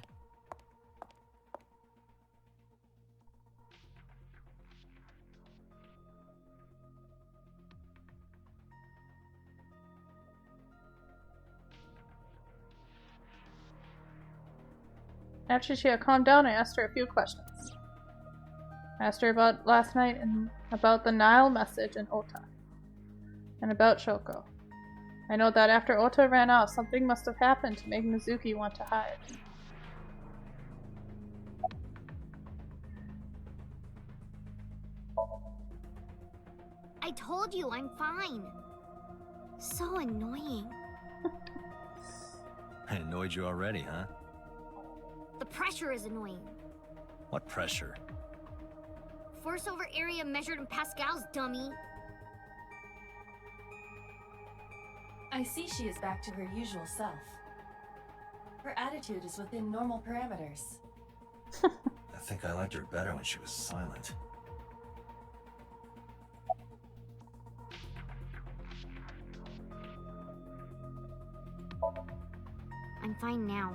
After she had calmed down, I asked her a few questions. I asked her about last night and about the Nile message and Ota. And about Shoko. I know that after Ota ran out, something must have happened to make Mizuki want to hide. I told you I'm fine. So annoying. I annoyed you already, huh? The pressure is annoying. What pressure? Force over area measured in pascals, dummy. I see she is back to her usual self. Her attitude is within normal parameters. I think I liked her better when she was silent. I'm fine now.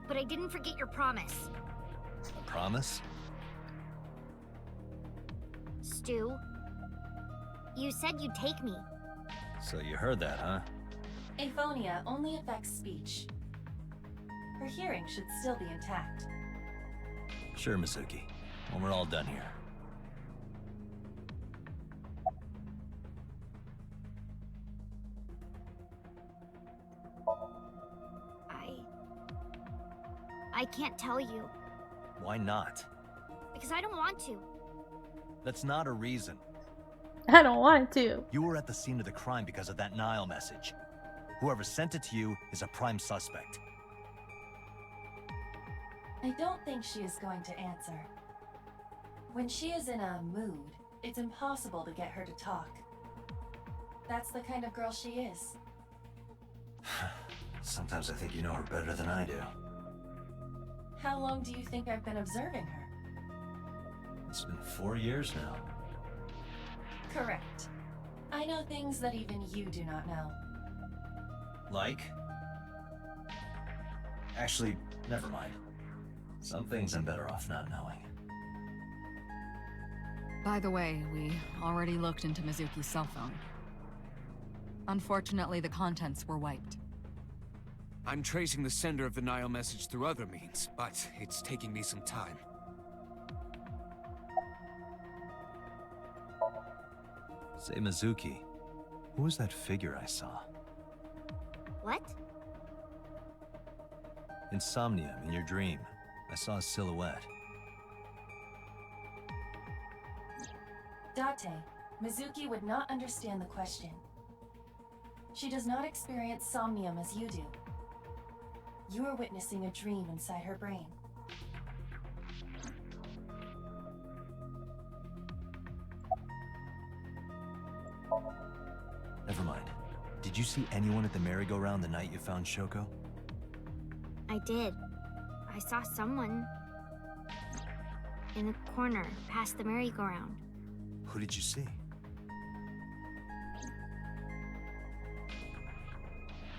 But I didn't forget your promise. A promise? Stu, you said you'd take me. So you heard that, huh? Aphonia only affects speech. Her hearing should still be intact. Sure, Mizuki. When we're all done here. I can't tell you. Why not? Because I don't want to. That's not a reason. I don't want to. You were at the scene of the crime because of that Nile message. Whoever sent it to you is a prime suspect. I don't think she is going to answer. When she is in a mood, it's impossible to get her to talk. That's the kind of girl she is. Sometimes I think you know her better than I do. How long do you think I've been observing her? It's been 4 years now. Correct. I know things that even you do not know. Like? Actually, never mind. Some things I'm better off not knowing. By the way, we already looked into Mizuki's cell phone. Unfortunately, the contents were wiped. I'm tracing the sender of the Nile message through other means, but it's taking me some time. Say, Mizuki, who was that figure I saw? What? In Somnium, in your dream, I saw a silhouette. Date, Mizuki would not understand the question. She does not experience somnium as you do. You are witnessing a dream inside her brain. Never mind. Did you see anyone at the merry-go-round the night you found Shoko? I did. I saw someone in the corner past the merry-go-round. Who did you see?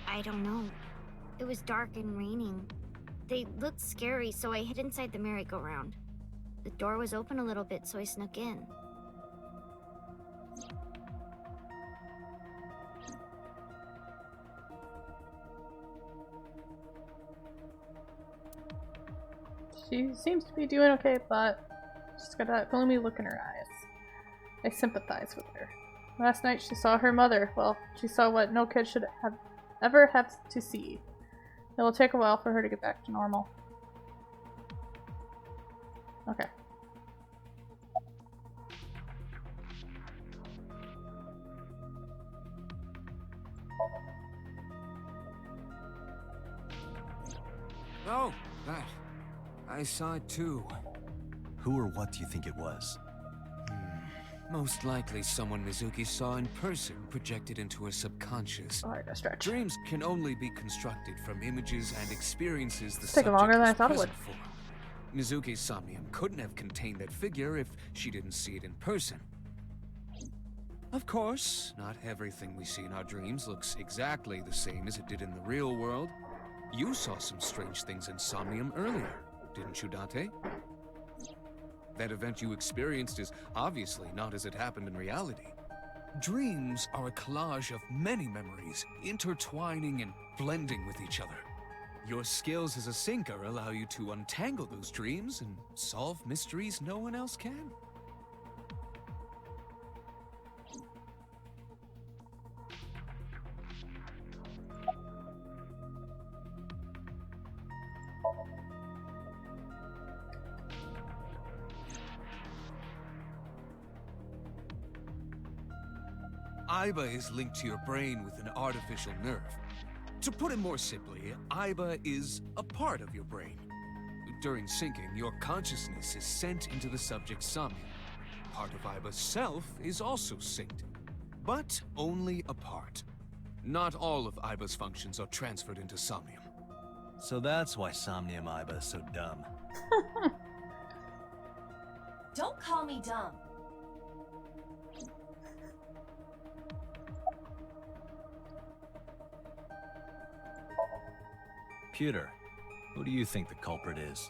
I don't know. It was dark and raining. They looked scary, so I hid inside the merry-go-round. The door was open a little bit, so I snuck in. She seems to be doing okay, but she's got that gloomy look in her eyes. I sympathize with her. Last night she saw her mother. Well, she saw what no kid should ever have to see. It will take a while for her to get back to normal. Okay. Oh, that. I saw it too. Who or what do you think it was? Most likely someone Mizuki saw in person projected into her subconscious. Oh, I gotta stretch. Dreams can only be constructed from images and experiences the It's taking subject longer than I was thought it would. present for. Mizuki's somnium couldn't have contained that figure if she didn't see it in person. Of course, not everything we see in our dreams looks exactly the same as it did in the real world. You saw some strange things in Somnium earlier, didn't you, Date? That event you experienced is obviously not as it happened in reality. Dreams are a collage of many memories, intertwining and blending with each other. Your skills as a sinker allow you to untangle those dreams and solve mysteries no one else can. Iba is linked to your brain with an artificial nerve. To put it more simply, Iba is a part of your brain. During syncing, your consciousness is sent into the subject's somnium. Part of Iba's self is also synced, but only a part. Not all of Iba's functions are transferred into Somnium. So that's why Somnium Iba is so dumb. Don't call me dumb. Pewter, who do you think the culprit is?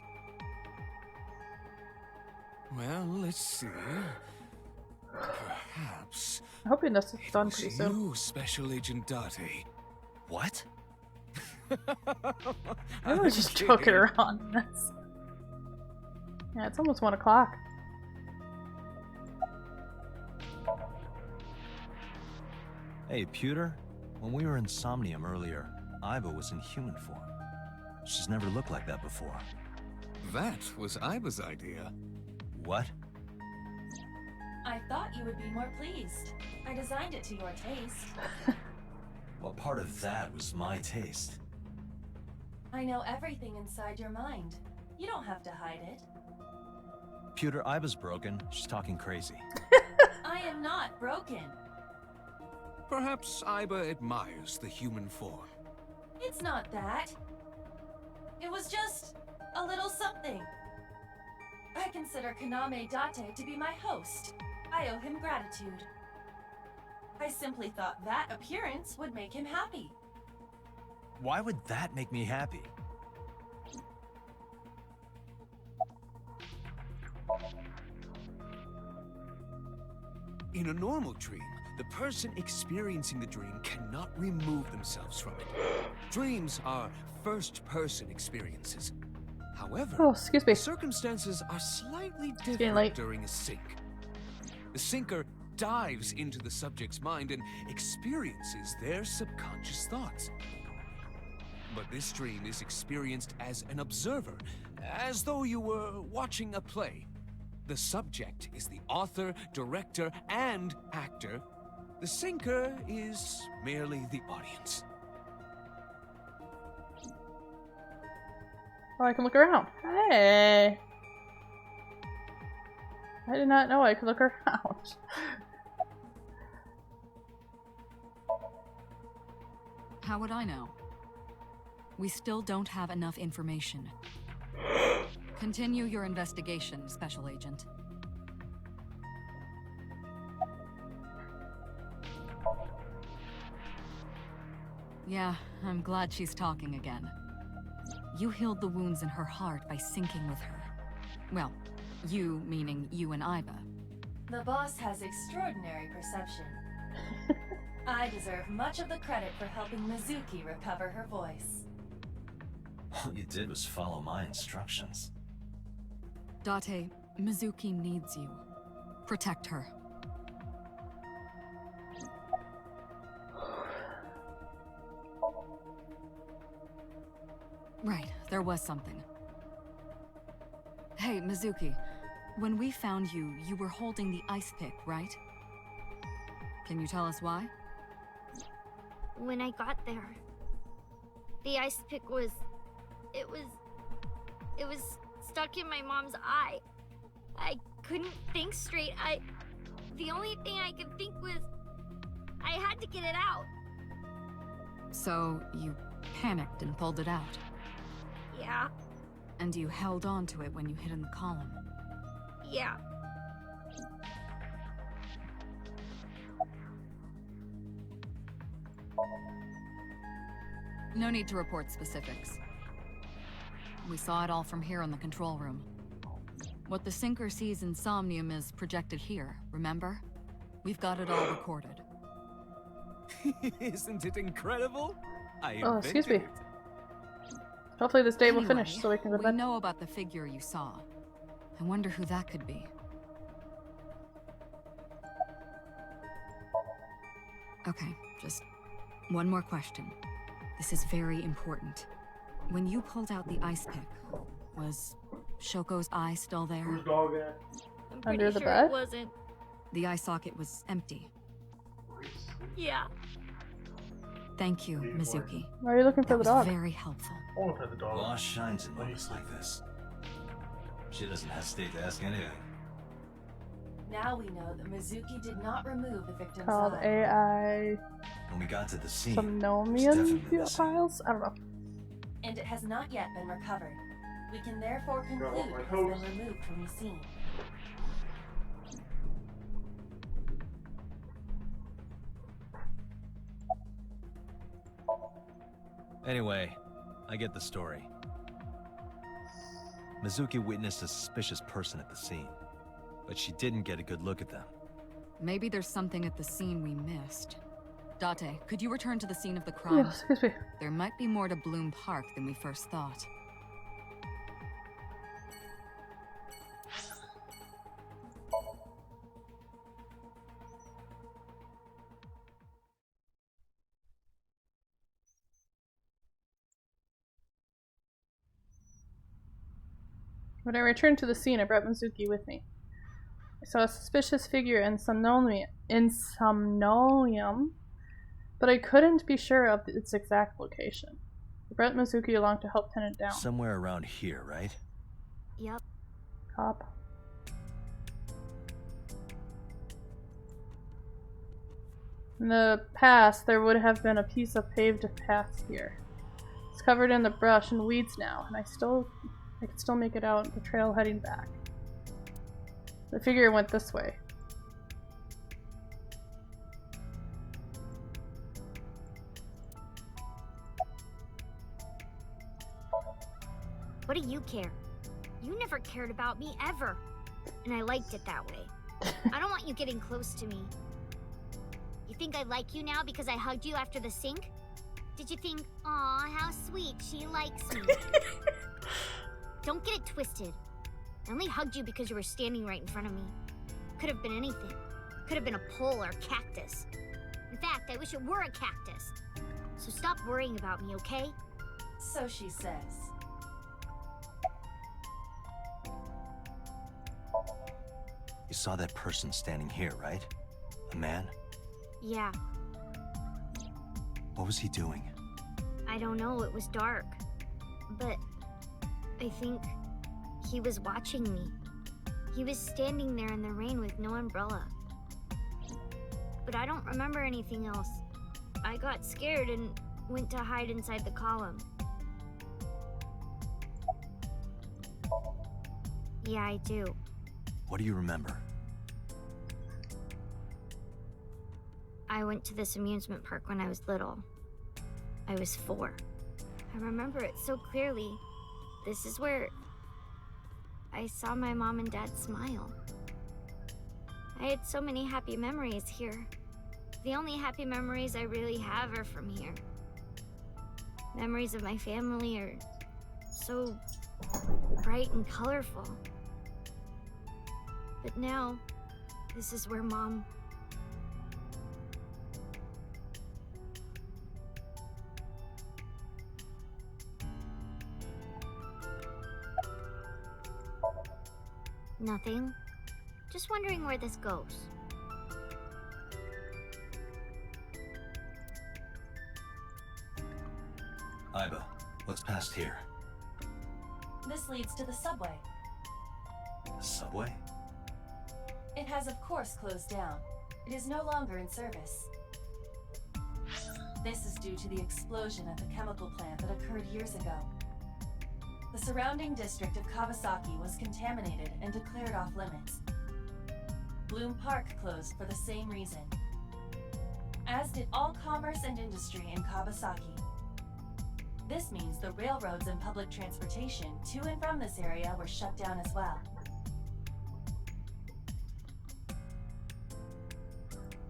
Well, let's see. Perhaps I'm hoping this is it done was pretty soon. you, Special Agent Date. What? I was just joking around. Yeah, it's almost 1 o'clock. Hey, Pewter, when we were in Somnium earlier, Iba was in human form. She's never looked like that before. That was Iba's idea. What? I thought you would be more pleased. I designed it to your taste. Well, part of that was my taste. I know everything inside your mind. You don't have to hide it. Pewter, Iba's broken. She's talking crazy. I am not broken. Perhaps Iba admires the human form. It's not that. It was just a little something. I consider Kaname Date to be my host. I owe him gratitude. I simply thought that appearance would make him happy. Why would that make me happy? In a normal dream, the person experiencing the dream cannot remove themselves from it. Dreams are first-person experiences. However, Oh, excuse me. circumstances are slightly getting different late. during a sync. The syncer dives into the subject's mind and experiences their subconscious thoughts. But this dream is experienced as an observer, as though you were watching a play. The subject is the author, director, and actor. The syncer is merely the audience. Oh, I can look around. Hey! I did not know I could look around. How would I know? We still don't have enough information. Continue your investigation, Special Agent. Yeah, I'm glad she's talking again. You healed the wounds in her heart by syncing with her. Well, you meaning you and Iba. The boss has extraordinary perception. I deserve much of the credit for helping Mizuki recover her voice. All you did was follow my instructions. Date, Mizuki needs you. Protect her. Right, there was something. Hey, Mizuki. When we found you, you were holding the ice pick, right? Can you tell us why? When I got there, the ice pick was... It was stuck in my mom's eye. I couldn't think straight. The only thing I could think was... I had to get it out. So, you panicked and pulled it out. Yeah, And you held on to it when you hid in the column. yeah. No need to report specifics. We saw it all from here in the control room. What the Syncer sees in Somnium is projected here, remember? We've got it all recorded. Isn't it incredible? I Oh, excuse me. invented it. Hopefully this day will Anyway, finish so we can go to we bed. know about the figure you saw. I wonder who that could be. Okay, just one more question. This is very important. When you pulled out the ice pick, was Shoko's eye still there? I'm pretty Under the sure bed? it wasn't. The eye socket was empty. Yeah. Thank you, Mizuki. Why are you looking for That the was dog? very helpful. Law shines in moments like this. She doesn't hesitate to ask anything. Now we know that Mizuki did not remove the victim's Called eye. AI When we got to the scene, it was Somnium definitely missing. Files? I don't know. And it has not yet been recovered. We can therefore conclude it has been removed from the scene. Anyway, I get the story. Mizuki witnessed a suspicious person at the scene, but she didn't get a good look at them. Maybe there's something at the scene we missed. Date, could you return to the scene of the crime? Yes, excuse me. There might be more to Bloom Park than we first thought. When I returned to the scene, I brought Mizuki with me. I saw a suspicious figure in Somnium, but I couldn't be sure of its exact location. I brought Mizuki along to help pin it down. Somewhere around here, right? Yep. Cop. In the past, there would have been a piece of paved path here. It's covered in the brush and weeds now, and I can still make it out the trail heading back. The figure went this way. What do you care? You never cared about me ever. And I liked it that way. I don't want you getting close to me. You think I like you now because I hugged you after the sink? Did you think, aw, how sweet, she likes me? Don't get it twisted. I only hugged you because you were standing right in front of me. Could have been anything. Could have been a pole or a cactus. In fact, I wish it were a cactus. So stop worrying about me, okay? So she says. You saw that person standing here, right? A man? Yeah, What was he doing? I don't know, it was dark. But I think he was watching me. He was standing there in the rain with no umbrella. But I don't remember anything else. I got scared and went to hide inside the column. Yeah, I do. What do you remember? I went to this amusement park when I was little. I was 4. I remember it so clearly. This is where I saw my mom and dad smile. I had so many happy memories here. The only happy memories I really have are from here. Memories of my family are so bright and colorful. But now, this is where Mom... Nothing. Just wondering where this goes. Iba, what's past here? This leads to the subway. The subway? It has of course closed down. It is no longer in service. This is due to the explosion at the chemical plant that occurred years ago. The surrounding district of Kawasaki was contaminated and declared off limits. Bloom Park closed for the same reason, as did all commerce and industry in Kawasaki. This means the railroads and public transportation to and from this area were shut down as well.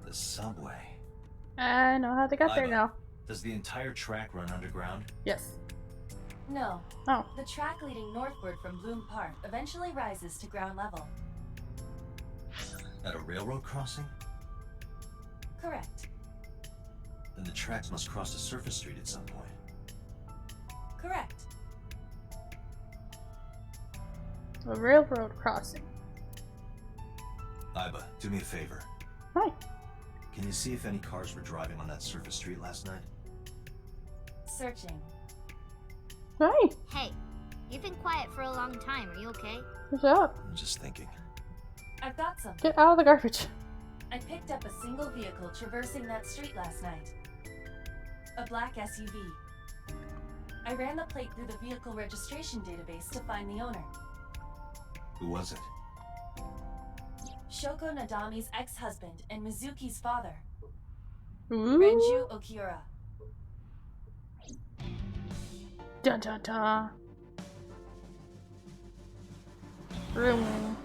The subway. I know how they got there Iba, now. Does the entire track run underground? Yes. No. Oh. The track leading northward from Bloom Park eventually rises to ground level. At a railroad crossing? Correct. Then the tracks must cross a surface street at some point. Correct. A railroad crossing. Iba, do me a favor. Hi. Can you see if any cars were driving on that surface street last night? Searching. Hi. Hey, you've been quiet for a long time. Are you okay? What's up? I'm just thinking. I've got something. Get out of the garbage. I picked up a single vehicle traversing that street last night. A black SUV. I ran the plate through the vehicle registration database to find the owner. Who was it? Shoko Nadami's ex-husband and Mizuki's father. Ooh. Renju Okiura. Dun dun dun. Room.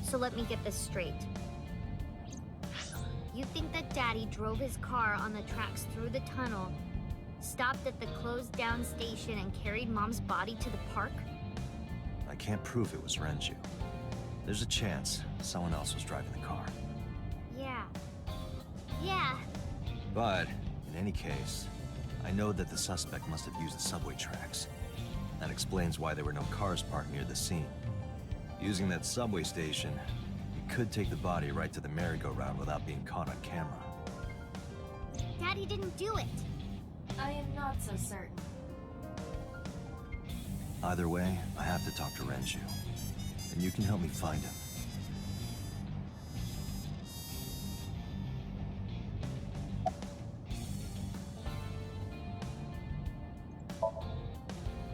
So let me get this straight. You think that Daddy drove his car on the tracks through the tunnel, stopped at the closed down station, and carried Mom's body to the park? I can't prove it was Renju. There's a chance someone else was driving the car. Yeah. Yeah. But, in any case, I know that the suspect must have used the subway tracks. That explains why there were no cars parked near the scene. Using that subway station, you could take the body right to the merry-go-round without being caught on camera. Daddy didn't do it. I am not so certain. Either way, I have to talk to Renju. And you can help me find him.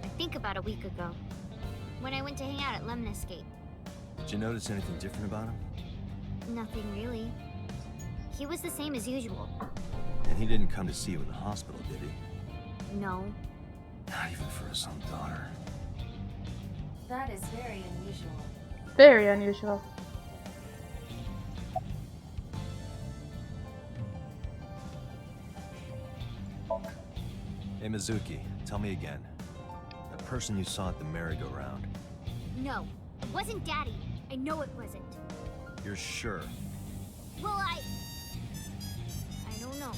I think about a week ago, when I went to hang out at Lemon Escape. Did you notice anything different about him? Nothing really. He was the same as usual. And he didn't come to see you in the hospital, did he? No. Not even for his own daughter. That is very unusual. Very unusual. Hey Mizuki, tell me again. That person you saw at the merry-go-round. No, it wasn't Daddy. I know it wasn't. You're sure? Well, I don't know.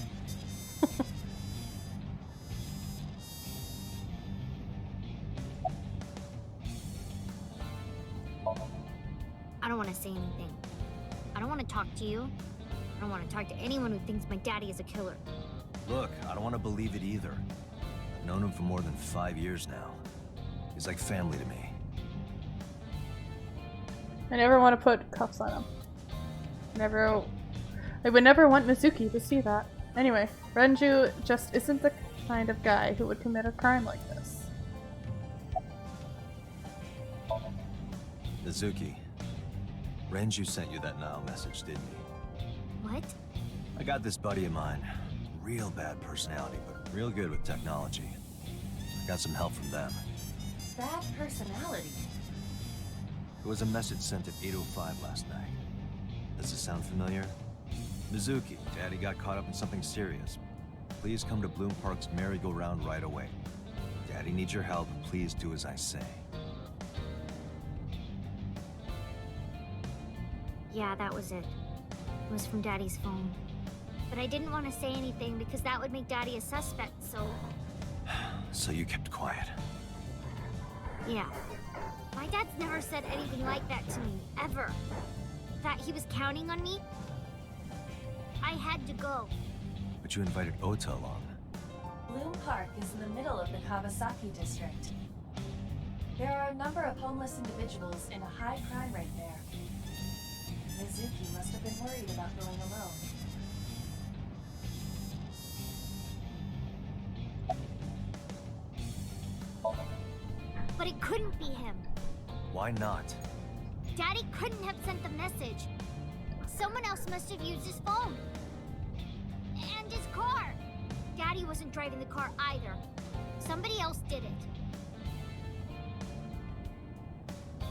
I don't want to say anything. I don't want to talk to you. I don't want to talk to anyone who thinks my daddy is a killer. Look, I don't want to believe it either. I've known him for more than 5 years now. He's like family to me. I never want to put cuffs on him. I would never want Mizuki to see that. Anyway, Renju just isn't the kind of guy who would commit a crime like this. Mizuki, Renju sent you that Nile message, didn't he? What? I got this buddy of mine. Real bad personality, but real good with technology. I got some help from them. Bad personality? It was a message sent at 8:05 last night. Does this sound familiar? Mizuki, Daddy got caught up in something serious. Please come to Bloom Park's merry-go-round right away. Daddy needs your help. Please do as I say. Yeah, that was it. It was from Daddy's phone. But I didn't want to say anything because that would make Daddy a suspect, so... So you kept quiet. Yeah. My dad's never said anything like that to me, ever. That he was counting on me? I had to go. But you invited Ota along. Bloom Park is in the middle of the Kawasaki district. There are a number of homeless individuals and a high crime rate there. Mizuki must have been worried about going alone. But it couldn't be him. Why not? Daddy couldn't have sent the message. Someone else must have used his phone. And his car. Daddy wasn't driving the car either. Somebody else did it.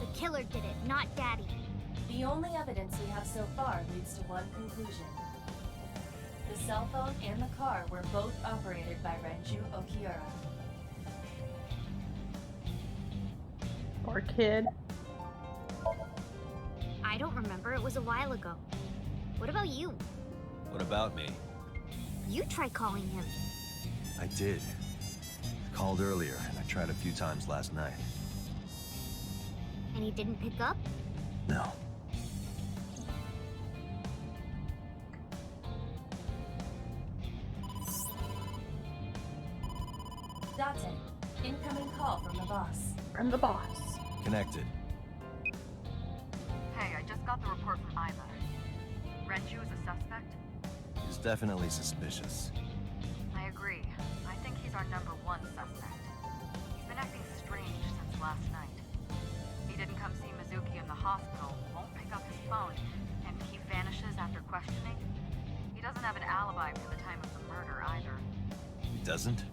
The killer did it, not Daddy. The only evidence we have so far leads to one conclusion. The cell phone and the car were both operated by Renju Okiura. Poor kid. I don't remember. It was a while ago. What about you? What about me? You try calling him. I did. I called earlier, and I tried a few times last night. And he didn't pick up? No. Date, incoming call from the boss. From the boss. Connected. Hey, I just got the report from Iva. Renju is a suspect? He's definitely suspicious. I agree. I think he's our #1 suspect. He's been acting strange since last night. He didn't come see Mizuki in the hospital, won't pick up his phone, and he vanishes after questioning. He doesn't have an alibi for the time of the murder either. He doesn't?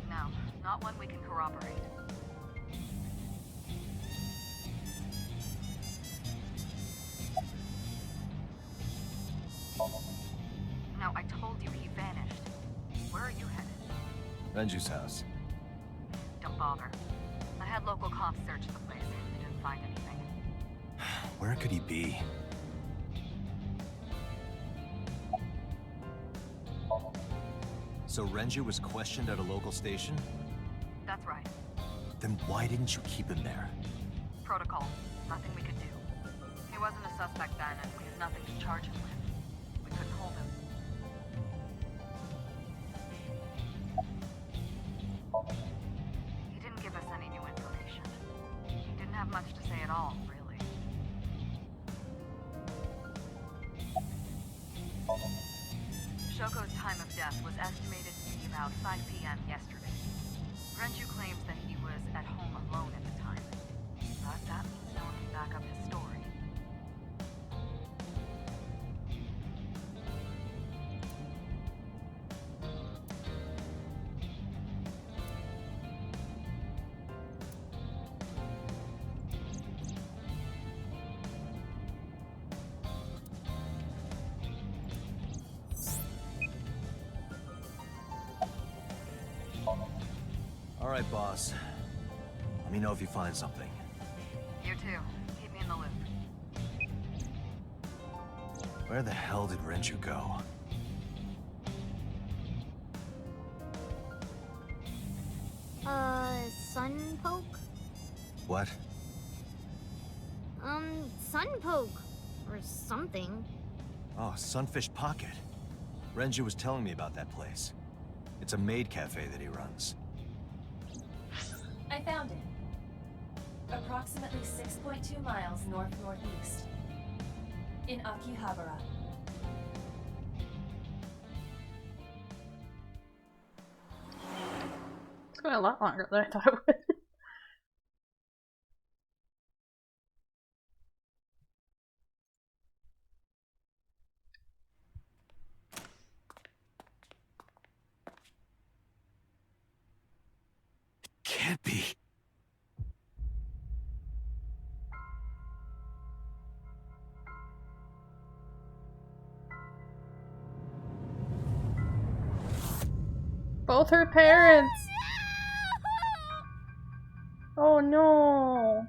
No, not one we can corroborate. No, I told you he vanished. Where are you headed? Renju's house. Don't bother. I had local cops search the place. They didn't find anything. Where could he be? So Renju was questioned at a local station? That's right. Then why didn't you keep him there? Protocol. Nothing we could do. He wasn't a suspect then, and we had nothing to charge him with. We couldn't hold him. He didn't give us any new information. He didn't have much to say at all, really. Shoko's time of death was estimated to be about 5 p.m. yesterday. Renju claims that he was at home alone at the time. But that means no one can back up his story. All right, boss. Let me know if you find something. You too. Keep me in the loop. Where the hell did Renju go? Sunpoke? What? Sunpoke. Or something. Oh, Sunfish Pocket. Renju was telling me about that place. It's a maid cafe that he runs. I found it. Approximately 6.2 miles north-northeast. In Akihabara. It's going a lot longer than I thought it would. Can't be. Both her parents! Oh no!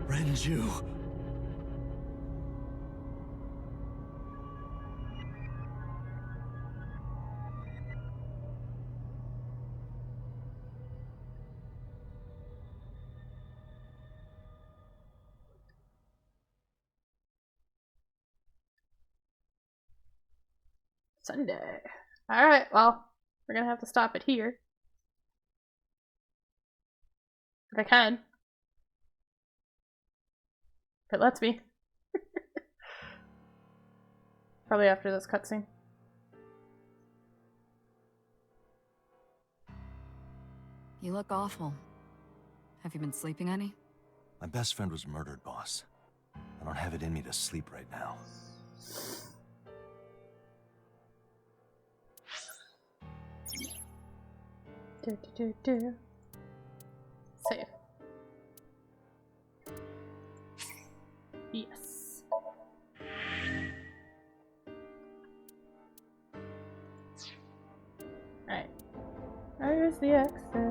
Renju. Sunday. Alright, well, we're gonna have to stop it here. If I can. If it lets me. Probably after this cutscene. You look awful. Have you been sleeping any? My best friend was murdered, boss. I don't have it in me to sleep right now. Save. Yes. Alright. There's the exit.